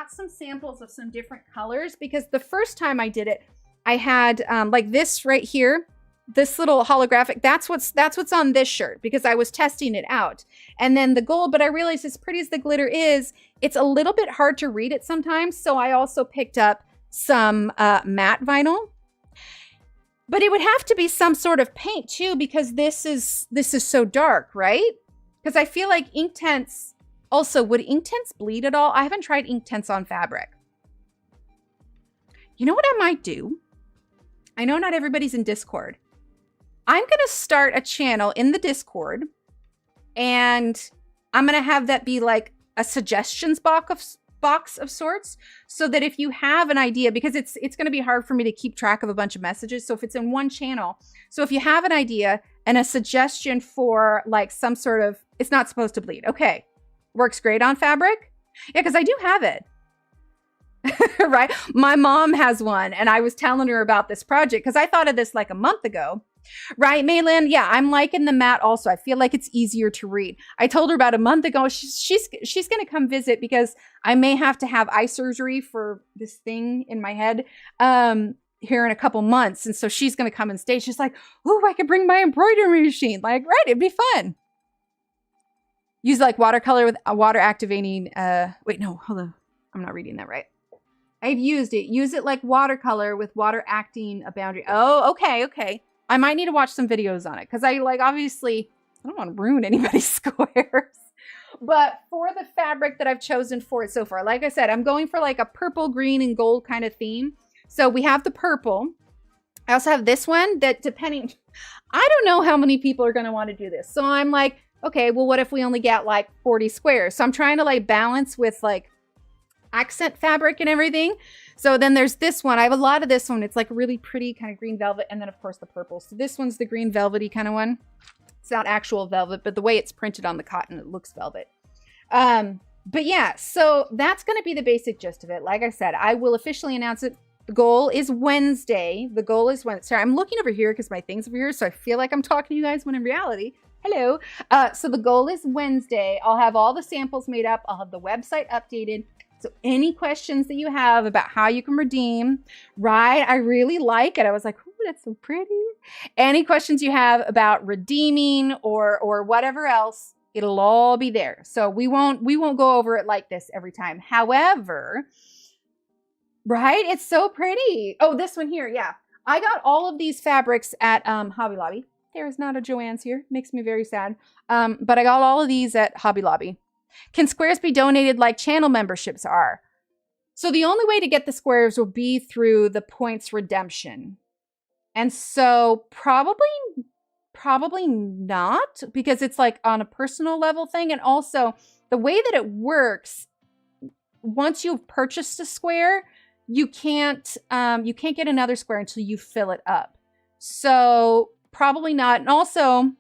some samples of some different colors because the first time I did it, I had like this right here, this little holographic. That's what's on this shirt because I was testing it out. And then the gold, but I realized as pretty as the glitter is, it's a little bit hard to read it sometimes. So I also picked up some matte vinyl. But it would have to be some sort of paint too because this is so dark, right? Because I feel like Inktense, also, would Inktense bleed at all? I haven't tried Inktense on fabric. You know what I might do? I know not everybody's in Discord. I'm going to start a channel in the Discord, and I'm going to have that be like a suggestions box of sorts, so that if you have an idea, because it's going to be hard for me to keep track of a bunch of messages. So if it's in one channel, so if you have an idea and a suggestion for like some sort of, it's not supposed to bleed. Okay. Works great on fabric. Yeah, because I do have it. Right? My mom has one, and I was telling her about this project because I thought of this like a month ago. Right, Maylin? Yeah, I'm liking the matte also. I feel like it's easier to read. I told her about a month ago, she's going to come visit because I may have to have eye surgery for this thing in my head here in a couple months. And so she's going to come and stay. She's like, oh, I could bring my embroidery machine. Like, right, it'd be fun. Use like watercolor with a water activating, wait, no, hold on. I'm not reading that right. I've used it. Use it like watercolor with water acting a boundary. Oh, okay. I might need to watch some videos on it because I like, obviously, I don't want to ruin anybody's squares. But for the fabric that I've chosen for it so far, like I said, I'm going for like a purple, green, and gold kind of theme. So we have the purple. I also have this one that depending, I don't know how many people are going to want to do this. So I'm like, okay, well, what if we only get like 40 squares? So I'm trying to like balance with like accent fabric and everything. So then there's this one. I have a lot of this one. It's like really pretty kind of green velvet. And then of course the purple. So this one's the green velvety kind of one. It's not actual velvet, but the way it's printed on the cotton, it looks velvet. But yeah, so that's going to be the basic gist of it. Like I said, I will officially announce it. The goal is Wednesday. Sorry, I'm looking over here because my thing's over here. So I feel like I'm talking to you guys when in reality, hello. So the goal is Wednesday. I'll have all the samples made up. I'll have the website updated. So any questions that you have about how you can redeem, right? I really like it. I was like, oh, that's so pretty. Any questions you have about redeeming or whatever else, it'll all be there. So we won't go over it like this every time. However, right? It's so pretty. Oh, this one here. Yeah. I got all of these fabrics at Hobby Lobby. there's not a Joann's here. Makes me very sad. But I got all of these at Hobby Lobby. Can squares be donated like channel memberships are? So the only way to get the squares will be through the points redemption. And so probably not, because it's like on a personal level thing. And also the way that it works, once you've purchased a square, you can't get another square until you fill it up. So probably not. And also,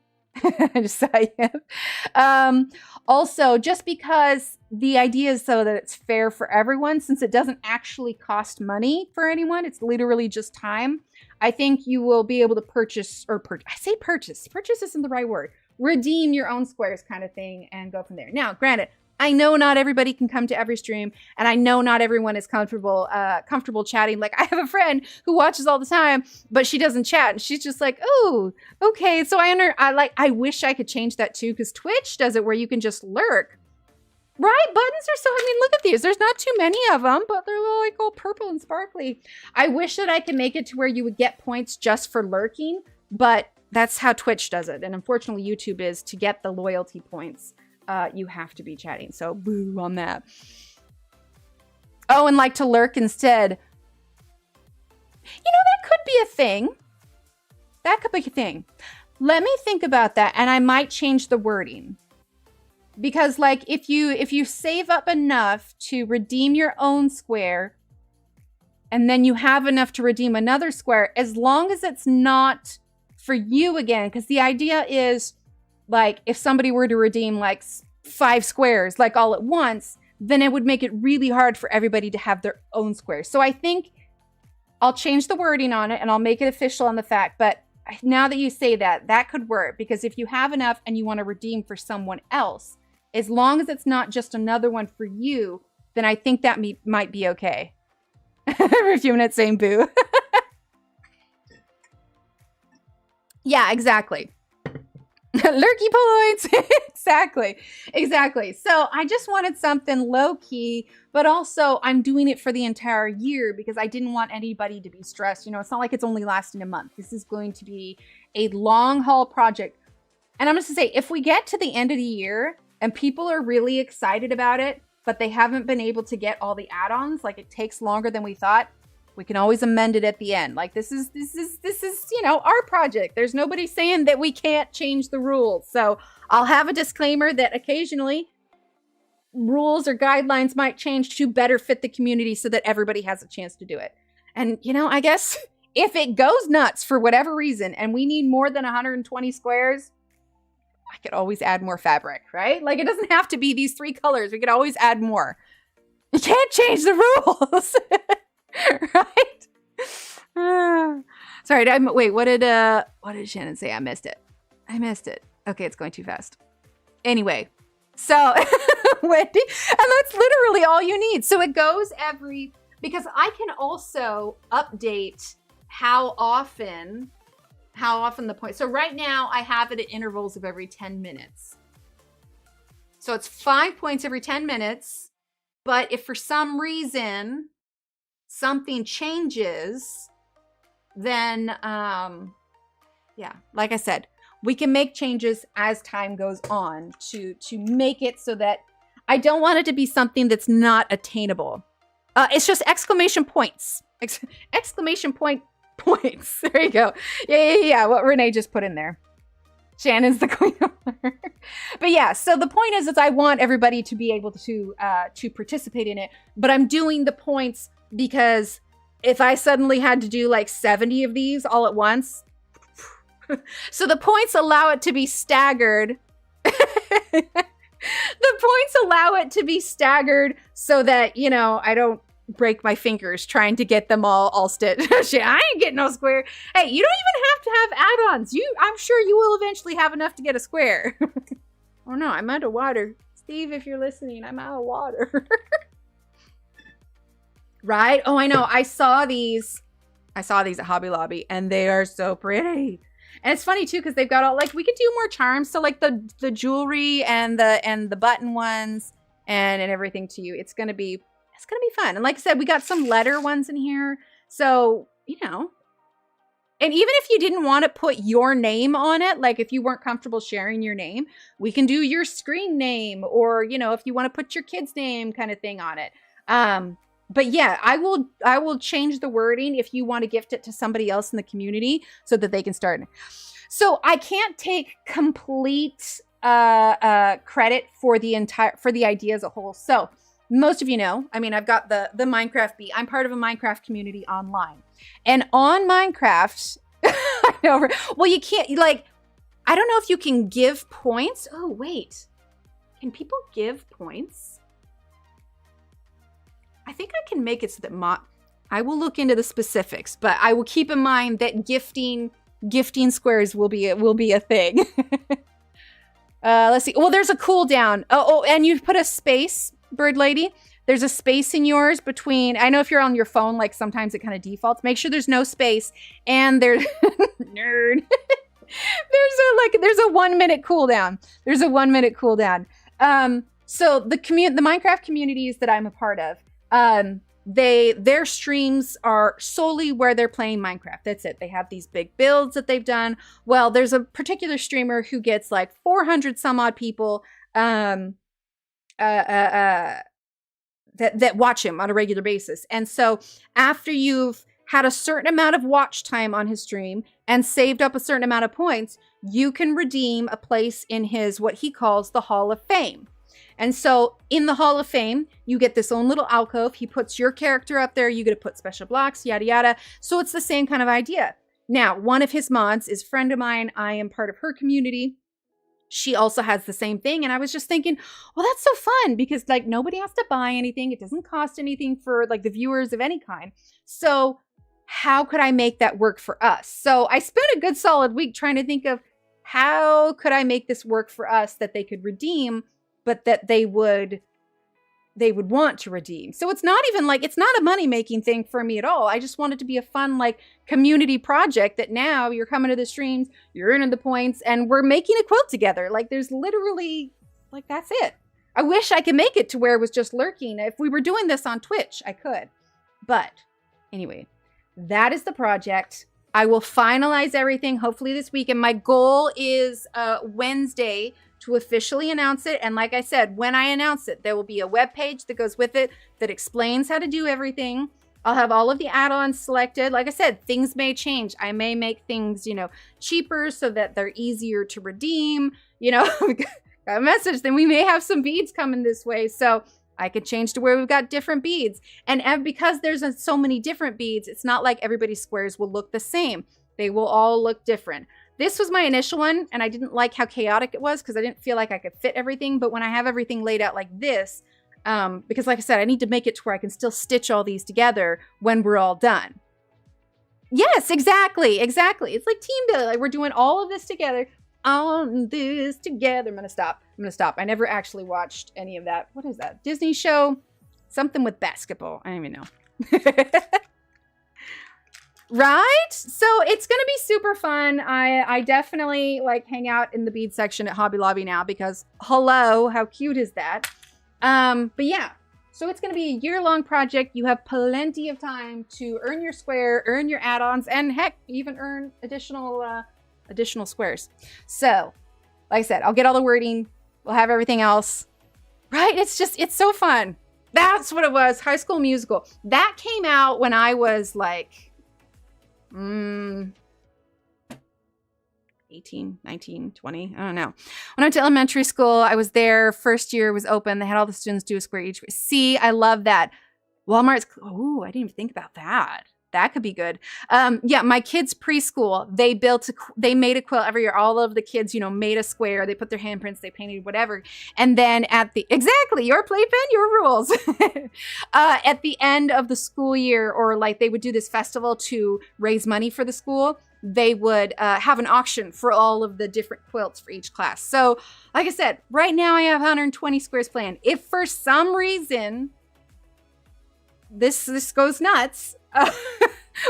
I just saw you. Also, just because the idea is so that it's fair for everyone, since it doesn't actually cost money for anyone, it's literally just time. I think you will be able to purchase, I say purchase isn't the right word, redeem your own squares kind of thing and go from there. Now, granted, I know not everybody can come to every stream, and I know not everyone is comfortable chatting. Like, I have a friend who watches all the time, but she doesn't chat, and she's just like, oh, okay. So I wish I could change that too, because Twitch does it where you can just lurk. Right? Buttons are so, I mean, look at these. There's not too many of them, but they're like all purple and sparkly. I wish that I could make it to where you would get points just for lurking, but that's how Twitch does it. And unfortunately, YouTube is to get the loyalty points. You have to be chatting. So boo on that. Oh, and like to lurk instead. You know, that could be a thing. That could be a thing. Let me think about that, and I might change the wording. Because like if you save up enough to redeem your own square, and then you have enough to redeem another square, as long as it's not for you again, because the idea is like if somebody were to redeem like 5 squares like all at once, then it would make it really hard for everybody to have their own squares. So I think I'll change the wording on it and I'll make it official on the fact. But now that you say that, that could work, because if you have enough and you want to redeem for someone else, as long as it's not just another one for you, then I think that might be okay. Every few minutes saying boo. Yeah, exactly. Lurky points. Exactly. So I just wanted something low key, but also I'm doing it for the entire year because I didn't want anybody to be stressed. You know, it's not like it's only lasting a month. This is going to be a long haul project. And I'm just gonna say, if we get to the end of the year and people are really excited about it, but they haven't been able to get all the add-ons, like it takes longer than we thought, we can always amend it at the end. Like this is, you know, our project. There's nobody saying that we can't change the rules. So I'll have a disclaimer that occasionally rules or guidelines might change to better fit the community so that everybody has a chance to do it. And, you know, I guess if it goes nuts for whatever reason and we need more than 120 squares, I could always add more fabric, right? Like it doesn't have to be these 3 colors. We could always add more. You can't change the rules. Right? Sorry, wait, what did Shannon say? I missed it. Okay, it's going too fast. Anyway, so Wendy, and that's literally all you need. So it goes because I can also update how often the point. So right now I have it at intervals of every 10 minutes. So it's 5 points every 10 minutes. But if for some reason something changes, then yeah, like I said, we can make changes as time goes on to make it so that I don't want it to be something that's not attainable. It's just exclamation points. Exclamation point points. There you go. Yeah. What Renee just put in there. Shannon's the queen of her. But yeah, so the point is I want everybody to be able to participate in it. But I'm doing the points because if I suddenly had to do like 70 of these all at once, so the points allow it to be staggered. The points allow it to be staggered so that, you know, I don't break my fingers trying to get them all stitched. I ain't getting no square. Hey, you don't even have to have add-ons. I'm sure you will eventually have enough to get a square. Oh no, I'm out of water. Steve, if you're listening, I'm out of water. Right? Oh, I know. I saw these at Hobby Lobby and they are so pretty. And it's funny too, because they've got all, like, we could do more charms. So like the jewelry and the button ones and everything to you. It's gonna be fun. And like I said, we got some letter ones in here. So, you know, And even if you didn't want to put your name on it, like if you weren't comfortable sharing your name, we can do your screen name, or, you know, if you want to put your kid's name kind of thing on it. But yeah, I will change the wording if you want to gift it to somebody else in the community so that they can start. So I can't take complete credit for the idea as a whole. So most of you know, I mean, I've got the Minecraft bee. I'm part of a Minecraft community online. And on Minecraft, I know, well, you can't, like, I don't know if you can give points. Oh, wait. Can people give points? I think I can make it so that I will look into the specifics, but I will keep in mind that gifting squares will be a thing. Let's see. Well, there's a cooldown. Oh, and you put a space, Bird Lady. There's a space in yours between, I know if you're on your phone, like sometimes it kind of defaults. Make sure there's no space. And there's nerd. There's a 1 minute cooldown. There's a 1 minute cooldown. So the Minecraft communities that I'm a part of, their streams are solely where they're playing Minecraft. That's it. They have these big builds that they've done. Well, there's a particular streamer who gets like 400 some odd people that watch him on a regular basis. And so after you've had a certain amount of watch time on his stream and saved up a certain amount of points, you can redeem a place in his, what he calls the Hall of Fame. And so in the Hall of Fame, you get this own little alcove. He puts your character up there. You get to put special blocks, yada, yada. So it's the same kind of idea. Now, one of his mods is a friend of mine. I am part of her community. She also has the same thing. And I was just thinking, well, that's so fun because like nobody has to buy anything. It doesn't cost anything for like the viewers of any kind. So how could I make that work for us? So I spent a good solid week trying to think of how could I make this work for us that they could redeem, but that they would want to redeem. So it's not even like, it's not a money-making thing for me at all. I just want it to be a fun, like, community project that now you're coming to the streams, you're earning the points, and we're making a quilt together. Like, there's literally, like, that's it. I wish I could make it to where it was just lurking. If we were doing this on Twitch, I could. But anyway, that is the project. I will finalize everything hopefully this week. And my goal is Wednesday to officially announce it. And like I said, when I announce it, there will be a web page that goes with it that explains how to do everything. I'll have all of the add-ons selected. Like I said, things may change. I may make things, you know, cheaper so that they're easier to redeem. You know, got a message, then we may have some beads coming this way. So I could change to where we've got different beads. And because there's so many different beads, it's not like everybody's squares will look the same. They will all look different. This was my initial one, and I didn't like how chaotic it was because I didn't feel like I could fit everything. But when I have everything laid out like this, because like I said, I need to make it to where I can still stitch all these together when we're all done. Yes, exactly. It's like team building. Like we're doing all of this together. On this together. I'm gonna stop. I never actually watched any of that. What is that? Disney show? Something with basketball. I don't even know. Right? So it's gonna be super fun. I definitely like hang out in the bead section at Hobby Lobby now because hello, how cute is that? But yeah, so it's gonna be a year-long project. You have plenty of time to earn your square, earn your add-ons, and heck, even earn additional squares. So, like I said, I'll get all the wording. We'll have everything else. Right? It's so fun. That's what it was. High School Musical. That came out when I was like 18, 19, 20. I don't know. When I went to elementary school, I was there. First year was open. They had all the students do a square each. See, I love that. Walmart's, oh, I didn't even think about that. That could be good. Yeah, my kids' preschool, they made a quilt every year. All of the kids, you know, made a square. They put their handprints, they painted whatever. And then exactly, your playpen, your rules. At the end of the school year, or like they would do this festival to raise money for the school, they would have an auction for all of the different quilts for each class. So like I said, right now I have 120 squares planned. If for some reason this goes nuts,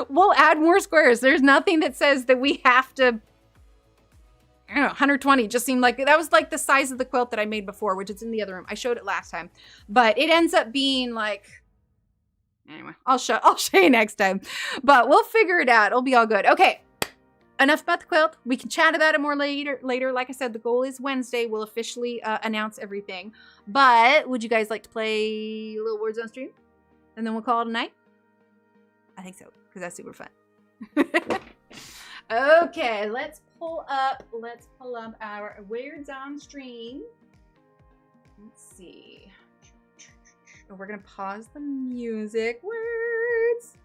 we'll add more squares. There's nothing that says that we have to, I don't know, 120 just seemed like, that was like the size of the quilt that I made before, which is in the other room. I showed it last time, but it ends up being like, anyway, I'll show you next time, but we'll figure it out. It'll be all good. Okay. enough about the quilt. We can chat about it more later. Like I said, the goal is Wednesday. We'll officially announce everything. But would you guys like to play Little Words on Stream? And then we'll call it a night? I think so, because that's super fun. Okay, let's pull up our Words on Stream. Let's see. We're gonna pause the music. Words.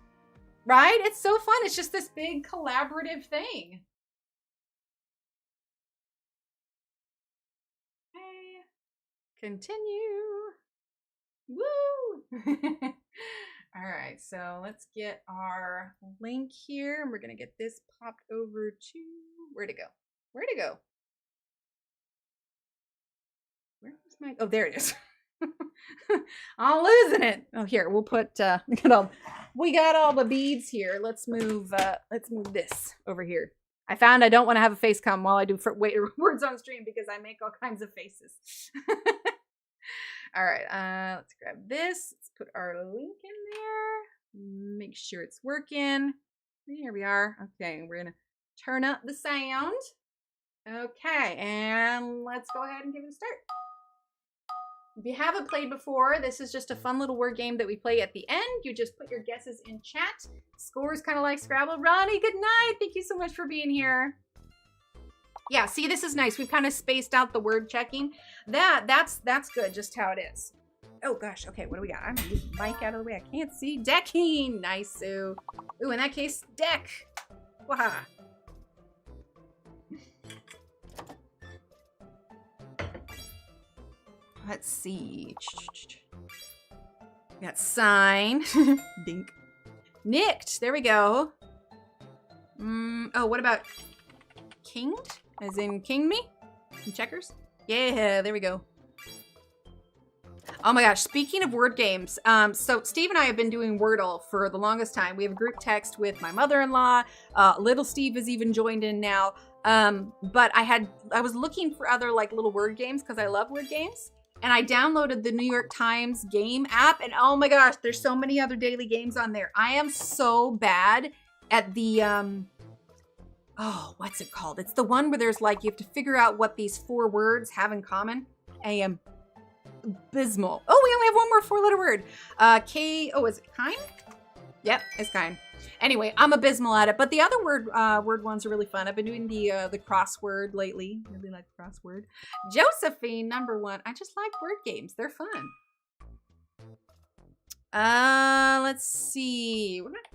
Right? It's so fun. It's just this big collaborative thing. Okay. Continue. Woo! All right, so let's get our link here, and we're gonna get this popped over to where'd it go? Where'd it go? Where's my? Oh, there it is. I'm losing it. Oh, here we'll put. We got all the beads here. Let's move this over here. I found I don't want to have a face cam while I do words on stream because I make all kinds of faces. All right, let's grab this. Let's put our link in there. Make sure it's working. Here we are. Okay, we're gonna turn up the sound. Okay, and let's go ahead and give it a start. If you haven't played before, this is just a fun little word game that we play at the end. You just put your guesses in chat. Scores kind of like Scrabble. Ronnie, good night. Thank you so much for being here. Yeah, see, this is nice. We've kind of spaced out the word checking. That's good, just how it is. Oh gosh, okay, what do we got? I'm gonna get the mic out of the way. I can't see. Decking, nice, Sue. Ooh, in that case, deck. Wow. Let's see. We got sign. Dink. Nicked. There we go. Oh, what about kinged? As in king me? In checkers? Yeah, there we go. Oh my gosh, speaking of word games, so Steve and I have been doing Wordle for the longest time. We have a group text with my mother-in-law. Little Steve has even joined in now. But I was looking for other like little word games because I love word games. And I downloaded the New York Times game app, and oh my gosh, there's so many other daily games on there. I am so bad at the, oh, what's it called? It's the one where there's like, you have to figure out what these 4 words have in common. I am abysmal. Oh, we only have one more 4-letter word. Oh, is it kind? Yep, it's kind. Anyway, I'm abysmal at it, but the other word ones are really fun. I've been doing the crossword lately. Really like crossword. Josephine, number 1. I just like word games. They're fun. Let's see. What about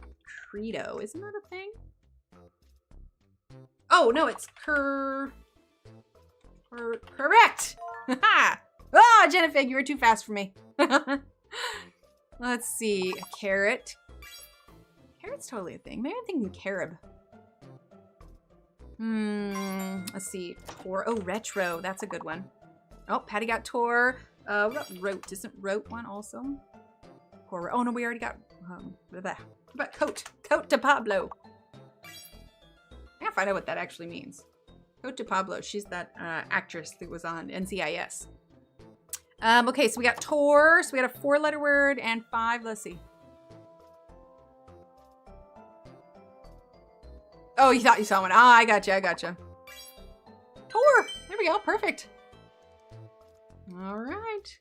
credo? Isn't that a thing? Oh, no, it's correct. Ah, Jennifer, you were too fast for me. Let's see. A carrot. Carrot's totally a thing. Maybe I'm thinking carob. Let's see. Tor. Oh, retro. That's a good one. Oh, Patty got Tor. What about rote? Isn't rote one also? Tor. Oh, no, we already got what about coat? Coat de Pablo. I gotta find out what that actually means. Coat de Pablo. She's that actress that was on NCIS. Okay, so we got Tor. So we got a 4-letter word and 5. Let's see. Oh, you thought you saw one. Ah, I gotcha. Tor. There we go. Perfect. All right.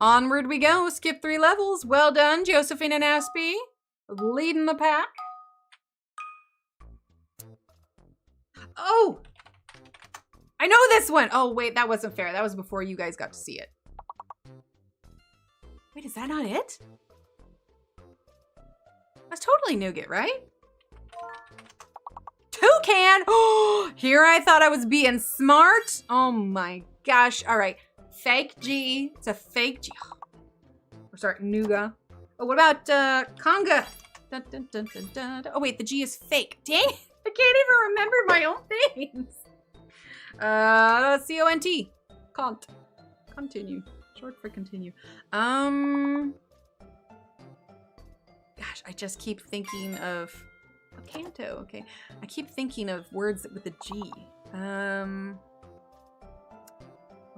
Onward we go. Skip 3 levels. Well done, Josephine and Aspie. Leading the pack. Oh. I know this one. Oh, wait. That wasn't fair. That was before you guys got to see it. Wait, is that not it? That's totally nougat, right? Toucan! Oh, here I thought I was being smart. Oh my gosh. All right. Fake G. It's a fake G. Or sorry, nougat. Oh, what about conga? Dun, dun, dun, dun, dun. Oh, wait, the G is fake. Dang, I can't even remember my own things. C-O-N-T. Cont. Continue. Short for continue. Gosh, I just keep thinking of canto. Okay, I keep thinking of words with a G.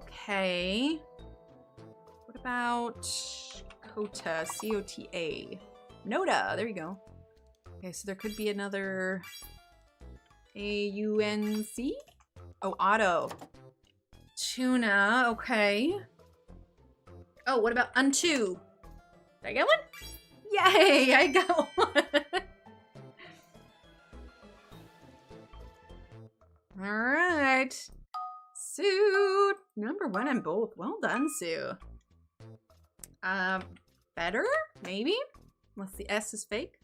Okay. What about Cota? C-O-T-A. Nota. There you go. Okay, so there could be another A-U-N-C? Oh, auto. Tuna, okay. Oh, what about unto? Did I get one? Yay, I got one. All right. Sue, #1 in both. Well done, Sue. Better, maybe? Unless the S is fake.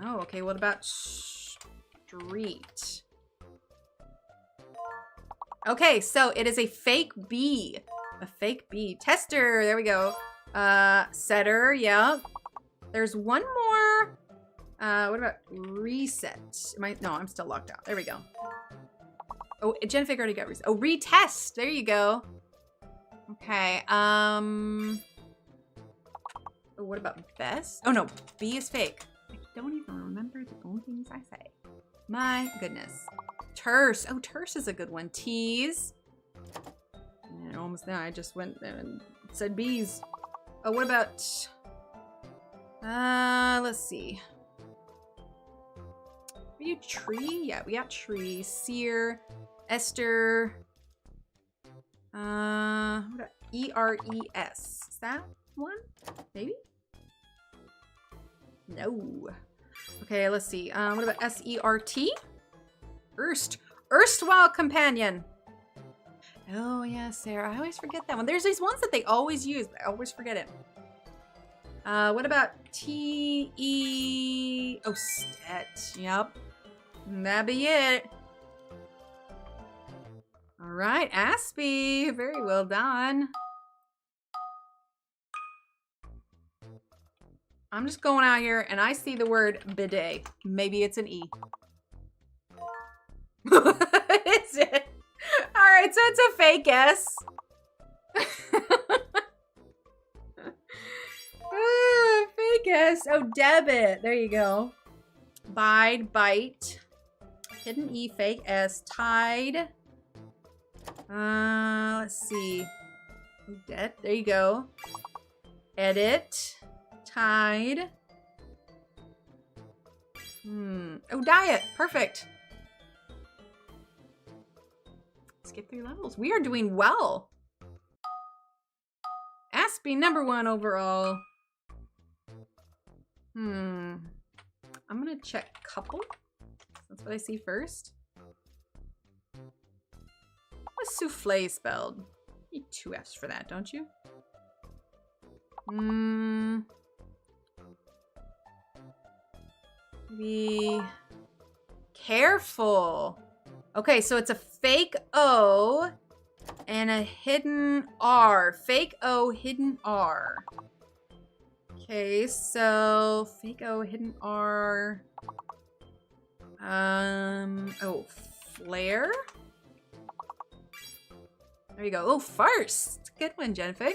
No, okay, what about street? Okay, so it is a fake B. A fake B. Tester, there we go. Setter, yeah. There's one more. What about reset? No, I'm still locked out. There we go. Oh, Jennifer already got reset. Oh, retest. There you go. Okay, oh, what about best? Oh no, B is fake. I don't even remember the own things I say. My goodness. Terse. Oh, terse is a good one. Tease. And almost there. I just went there and said bees. Oh, what about... let's see. Are you tree? Yeah, we got tree. Sear. Esther. What about E-R-E-S? Is that one? Maybe? No. Okay, let's see. What about S-E-R-T? Erstwhile companion. Oh, yeah, Sarah. I always forget that one. There's these ones that they always use, but I always forget it. What about T-E... Oh, stet. Yep. That'd be it. All right, Aspie. Very well done. I'm just going out here and I see the word bidet. Maybe it's an E. Is it? All right, so it's a fake S. Fake S. Oh, debit. There you go. Bide, bite. Hidden E, fake S. Tide. Let's see. There you go. Edit. Tide. Oh, diet. Perfect. Skip 3 levels. We are doing well. Aspie #1 overall. I'm gonna check couple. That's what I see first. What's souffle spelled? You need 2 F's for that, don't you? Be careful. Okay, so it's a fake O and a hidden R. Fake O, hidden R. Okay, so fake O, hidden R. Oh, flare. There you go. Oh, farce. It's a good one, Jennifer.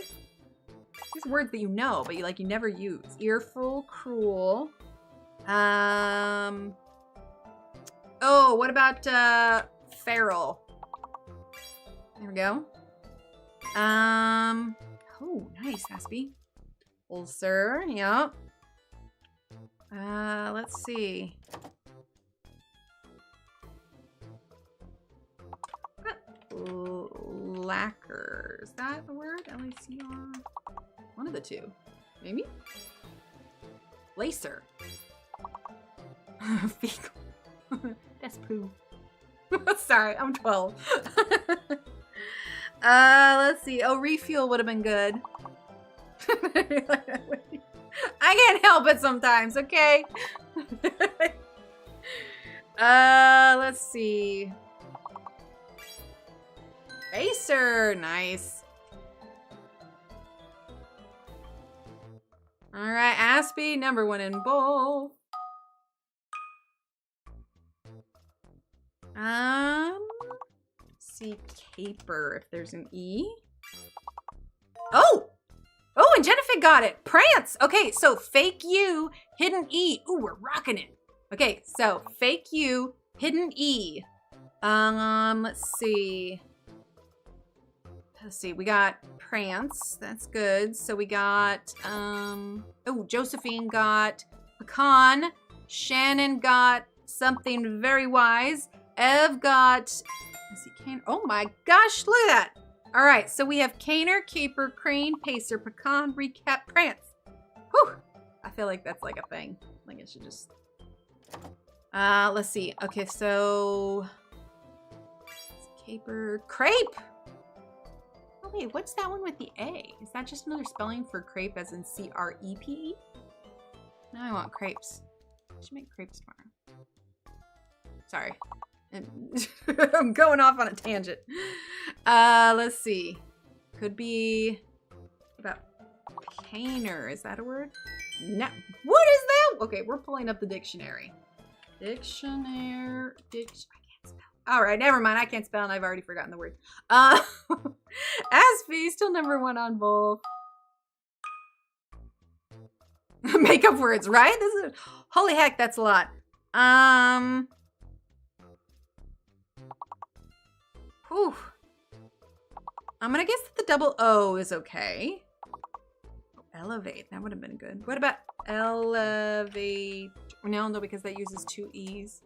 These words that you know, but you never use. Earful, cruel. Oh, what about feral? There we go. Oh, nice, Aspie. Ulcer, yep. Let's see. Lacquer. Is that the word? L-A-C-R? One of the two. Maybe? Lacer. Fecal. That's poo. Sorry, I'm 12. Let's see. Oh, refuel would have been good. I can't help it sometimes, okay? Let's see. Facer, nice. All right, Aspie, #1 in both. See caper if there's an E. Oh! Oh, and Jennifer got it. Prance. Okay, so fake U, hidden E. Ooh, we're rocking it. Okay, so fake U, hidden E. Let's see. Let's see, we got Prance. That's good. So we got, oh, Josephine got pecan. Shannon got something very wise. Ev got, let's see, Cane. Oh my gosh, look at that. All right, so we have Caner, Caper, Crane, Pacer, Pecan, Recap, Prance. Whew. I feel like that's like a thing. Like it should just, let's see. Okay, so Caper, Crepe. Oh wait, what's that one with the A? Is that just another spelling for crepe as in C-R-E-P-E? Now I want crepes. I should make crepes tomorrow. Sorry. I'm going off on a tangent. Let's see. Could be about Caner. Is that a word? No. What is that? Okay, we're pulling up the dictionary. Dictionary. I can't spell. All right, never mind. I can't spell and I've already forgotten the word. Aspie, still #1 on both. Make up words, right? This is, holy heck, that's a lot. Whew. I'm gonna guess that the double O is okay. Elevate, that would have been good. What about elevate? No, because that uses 2 E's.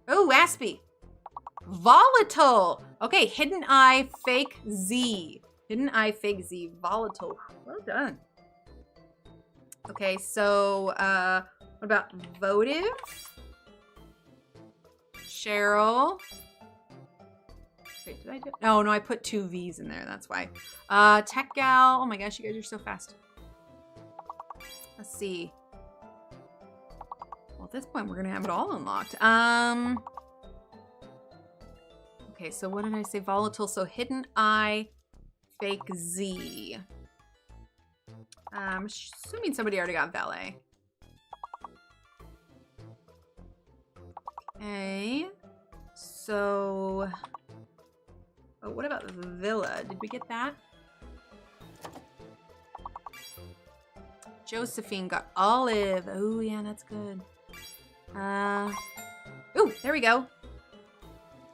Oh, Aspie. Volatile. Okay, hidden I, fake Z. Hidden I, fake Z, volatile. Well done. Okay, so what about votive? Cheryl. Wait, did I do? Oh no, I put 2 V's in there. That's why. Tech gal. Oh my gosh, you guys are so fast. Let's see. Well, at this point, we're gonna have it all unlocked. Okay, so what did I say? Volatile. So hidden I, fake Z. I'm assuming somebody already got valet. Okay. So, oh, what about villa? Did we get that? Josephine got olive. Oh yeah, that's good. Ooh, there we go.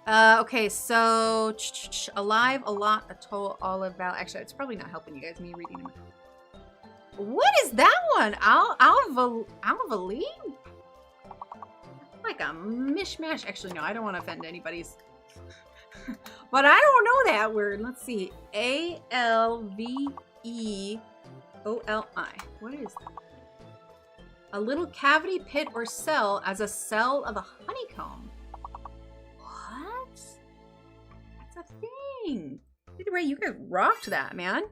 Okay, so alive, a lot, atoll, olive, val. Actually, it's probably not helping you guys. Me reading them. What is that one? Alvaline? Like a mishmash. Actually, no, I don't want to offend anybody's. But I don't know that word. Let's see. A-L-V-E-O-L-I. What is that? A little cavity, pit, or cell as a cell of a honeycomb. What? That's a thing. Either way, you guys rocked that, man.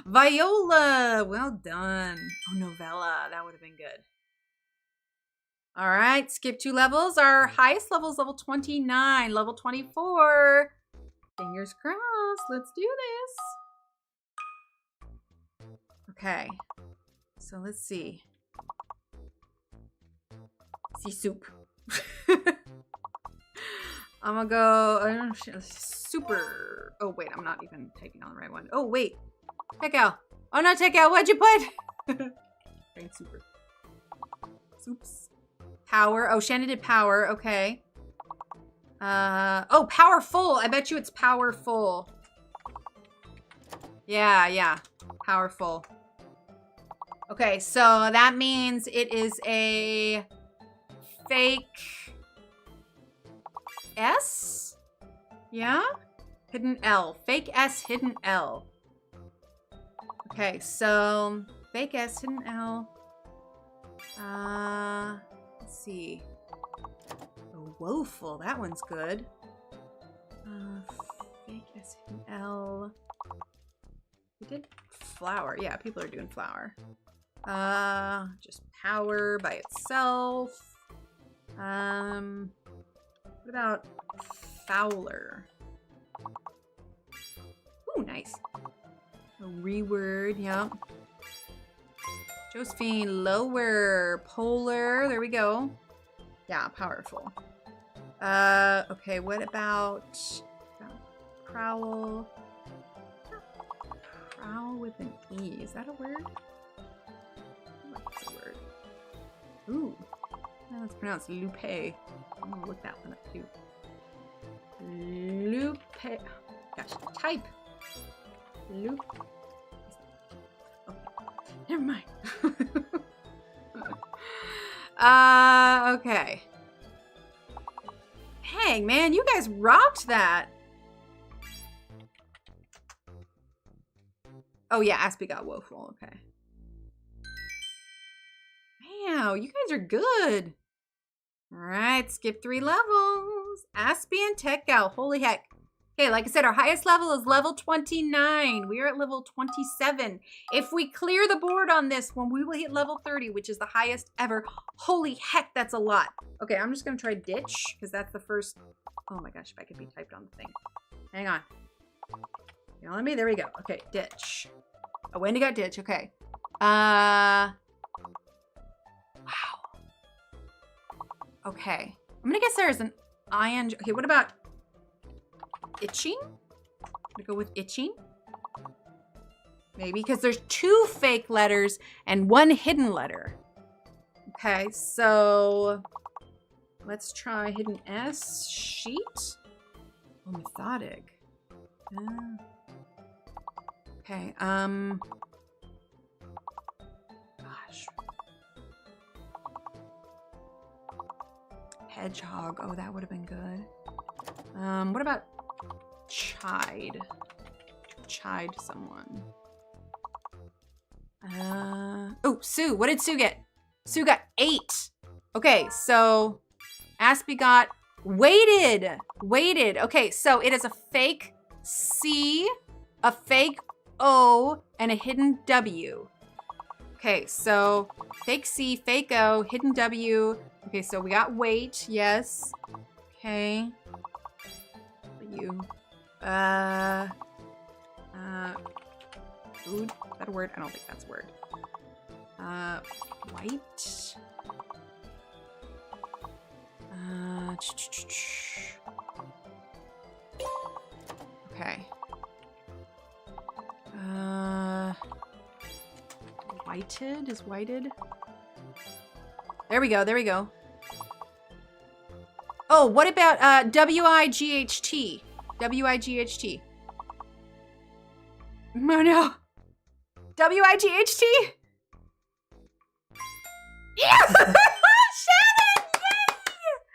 Viola. Well done. Oh, novella. That would have been good. All right. Skip 2 levels. Our highest level is level 29. Level 24. Fingers crossed. Let's do this. Okay. So let's see. Sea soup. I'm gonna go super. Oh wait, I'm not even typing on the right one. Oh wait, check out. Oh no, check out. What'd you put? Brain super. Soups. Power. Oh, Shannon did power. Okay. Oh, powerful. I bet you it's powerful. Yeah. Powerful. Okay, so that means it is a fake S? Yeah? Hidden L. Fake S, hidden L. Okay, so fake S, hidden L. Let's see. Oh, woeful. That one's good. Fake S, hidden L. We did flower. Yeah, people are doing flower. Just power by itself. What about Fowler? Ooh, nice. A reword, yeah. Josephine, lower. Polar, there we go. Yeah, powerful. Okay, what about prowl? Prowl with an E, is that a word? That's a word. Ooh. That's pronounced Lupe. I'm gonna look that one up too. Lupe. Gosh, type. Lupe. Okay. Never mind. Okay. Dang, man, you guys rocked that. Oh yeah, Aspie got woeful, okay. Wow, you guys are good. All right, skip 3 levels. Aspie and Tech Gal, holy heck. Okay, like I said, our highest level is level 29. We are at level 27. If we clear the board on this one, we will hit level 30, which is the highest ever. Holy heck, that's a lot. Okay, I'm just gonna try ditch, because that's the first. Oh my gosh, if I could be typed on the thing. Hang on. You know what I mean? There we go. Okay, ditch. Oh, Wendy got ditch, okay. Wow. Okay. I'm gonna guess there's an ing. Okay, what about itching? I'm gonna go with itching. Maybe, because there's 2 fake letters and 1 hidden letter. Okay, so let's try hidden S. Sheet. Oh, methodic. Okay, gosh. Hedgehog. Oh, that would have been good. What about chide? Chide someone. Oh, Sue. What did Sue get? Sue got 8. Okay, so Aspie got weighted. Weighted. Okay, so it is a fake C, a fake O, and a hidden W. Okay, so fake C, fake O, hidden W. Okay, so we got weight, yes. Okay. You. Food? Is that a word? I don't think that's a word. White. Okay. Whited? Is whited? There we go, there we go. Oh, what about W-I-G-H-T? W-I-G-H-T. Oh no. W-I-G-H-T? Yes! Shannon!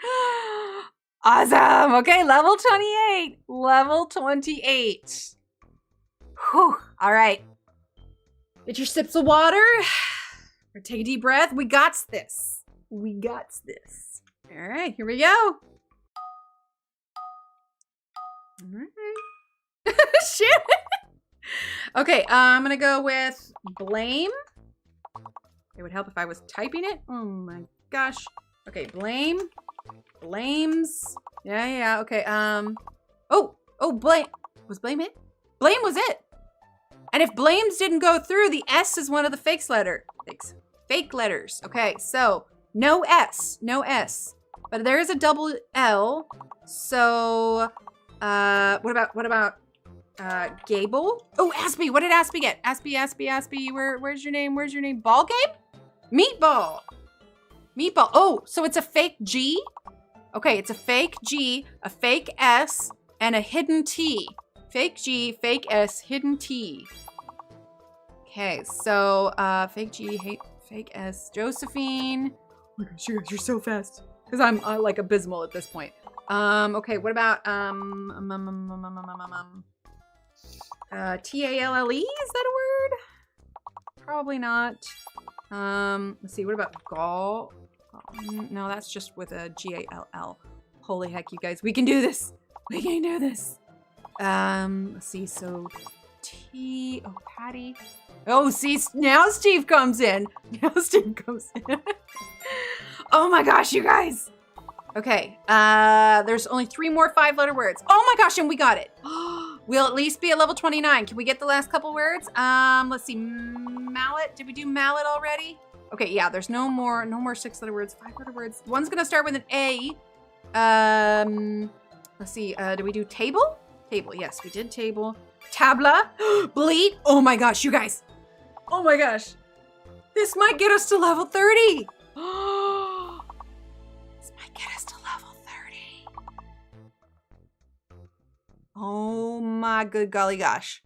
Yay! Awesome. Okay, level 28. Level 28. Whew. All right. Get your sips of water. Or take a deep breath. We got this. We got this. All right, here we go. All right. Shit. Okay, I'm gonna go with blame. It would help if I was typing it. Oh my gosh. Okay, blame. Blames. Yeah, okay. Oh, blame. Was blame it? Blame was it. And if blames didn't go through, the S is one of the fake letters. Okay, so no S, no S. But there is a double L. So, what about Gable? Oh, Aspie, what did Aspie get? Aspie, where's your name? Where's your name? Ball game? Meatball. Meatball. Oh, so it's a fake G? Okay, it's a fake G, a fake S, and a hidden T. Fake G, fake S, hidden T. Okay, so fake G, fake S, Josephine. Oh my gosh, you guys are so fast. Because I'm like abysmal at this point. Okay, what about T-A-L-L-E? Is that a word? Probably not. Let's see, what about gall? No, that's just with a G-A-L-L. Holy heck, you guys, we can do this. We can do this. Let's see, so T, oh, Patty. Oh, see, now Steve comes in. Now Steve comes in. Oh my gosh, you guys. Okay, there's only 3 more 5-letter words. Oh my gosh, and we got it. We'll at least be at level 29. Can we get the last couple words? Let's see, mallet. Did we do mallet already? Okay, yeah, there's no more 6-letter words, 5-letter words. One's gonna start with an A. Let's see, did we do table? Table, yes, we did table. Tabla, bleed. Oh my gosh, you guys. Oh my gosh. This might get us to level 30. This might get us to level 30. Oh my good golly gosh.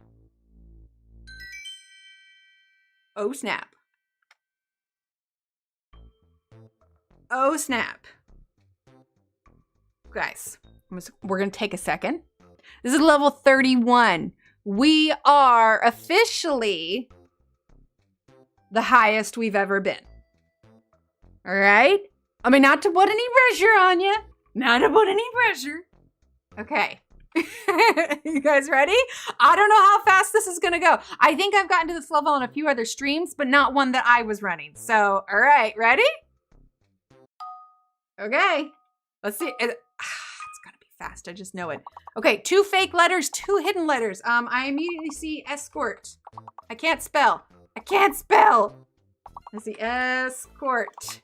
Oh snap. Oh, snap. Guys, we're going to take a second. This is level 31. We are officially the highest we've ever been. All right? I mean, not to put any pressure on you. Not to put any pressure. Okay. You guys ready? I don't know how fast this is going to go. I think I've gotten to this level on a few other streams, but not one that I was running. So, all right, ready? Okay. Let's see. It's going to be fast. I just know it. Okay, 2 fake letters, 2 hidden letters. I immediately see escort. I can't spell. I can't spell. Let's see, escort.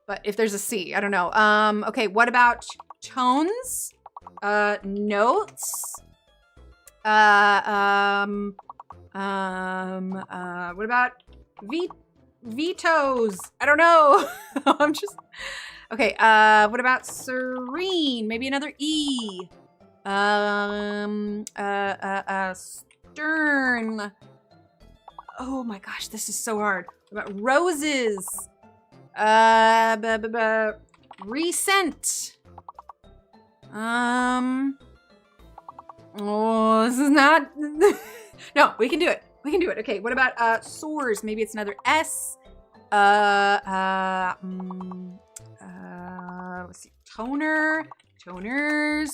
But if there's a C, I don't know. Okay, what about tones? Notes. What about vetoes? I don't know. I'm just, okay, what about serene? Maybe another E. Stern. Oh my gosh, this is so hard. What about roses? Recent. Oh, this is not. No, we can do it. We can do it. Okay, what about sores? Maybe it's another S. Let's see. Toner. Toners.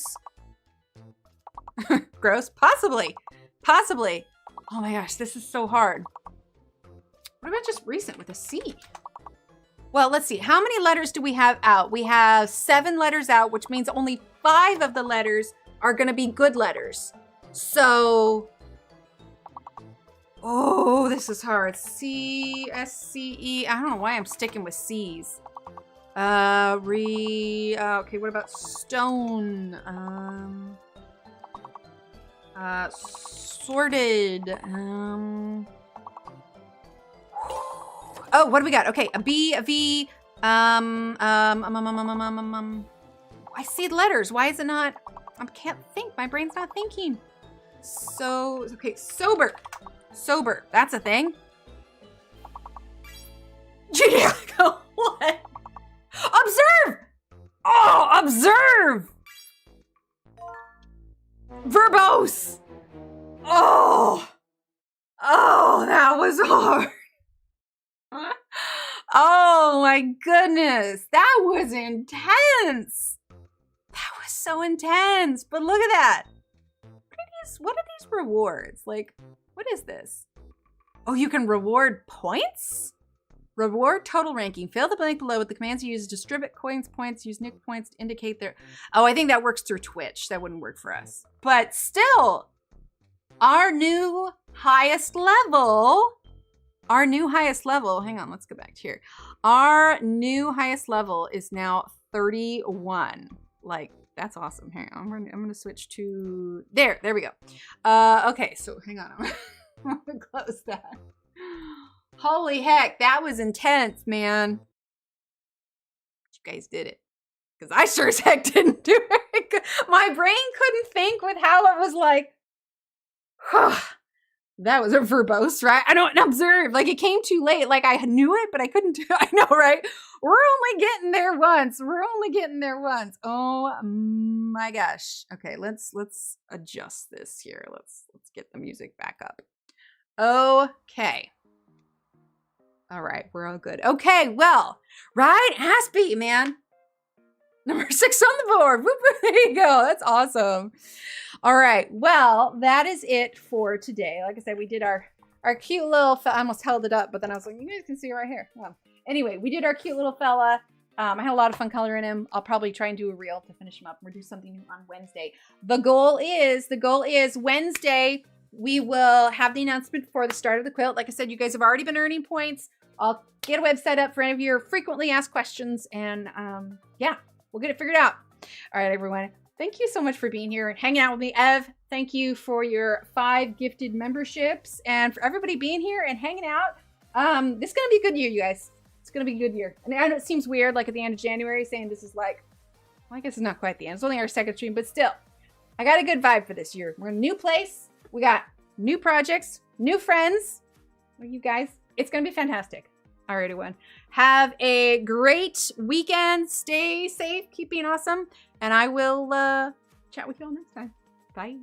Gross. Possibly. Possibly. Oh my gosh, this is so hard. What about just recent with a C? Well, let's see. How many letters do we have out? We have 7 letters out, which means only 5 of the letters are going to be good letters. So, oh, this is hard. C, S, C, E. I don't know why I'm sticking with C's. Okay, what about stone? Sorted. Oh, what do we got? Okay, a B, a V, I see letters. Why is it not? I can't think. My brain's not thinking. So, okay, sober. Sober. That's a thing. What? Observe! Oh, observe! Verbose! Oh! Oh, that was hard. Oh my goodness. That was intense. That was so intense. But look at that. What are these rewards? Like, what is this? Oh, you can reward points? Reward total ranking. Fill the blank below with the commands you use to distribute coins, points, use nick points to indicate their... Oh, I think that works through Twitch. That wouldn't work for us. But still, our new highest level... hang on, let's go back to here. Our new highest level is now 31. Like, that's awesome. Hang on, I'm gonna switch to, there we go. Okay, so hang on, I'm gonna close that. Holy heck, that was intense, man. You guys did it. Because I sure as heck didn't do it. My brain couldn't think with how it was like, that was a verbose, right? I don't observe. Like, it came too late. Like, I knew it, but I couldn't do it. I know, right? We're only getting there once. We're only getting there once. Oh my gosh. Okay, let's adjust this here. Let's get the music back up. Okay. All right, we're all good. Okay, well, right? Aspie, man. Number 6 on the board. Whoop, there you go. That's awesome. All right. Well, that is it for today. Like I said, we did our cute little, I almost held it up, but then I was like, you guys can see it right here. Yeah. Anyway, we did our cute little fella. I had a lot of fun coloring him. I'll probably try and do a reel to finish him up. We'll do something new on Wednesday. The goal is Wednesday, we will have the announcement for the start of the quilt. Like I said, you guys have already been earning points. I'll get a website up for any of your frequently asked questions. And yeah, we'll get it figured out. All right, everyone. Thank you so much for being here and hanging out with me. Ev, thank you for your 5 gifted memberships and for everybody being here and hanging out. This is going to be a good year, you guys. It's going to be a good year. And I know it seems weird, like at the end of January, saying this is like, well, I guess it's not quite the end. It's only our 2nd stream, but still, I got a good vibe for this year. We're in a new place. We got new projects, new friends. Well, you guys, it's going to be fantastic. Alrighty, one. Have a great weekend. Stay safe. Keep being awesome. And I will chat with you all next time. Bye.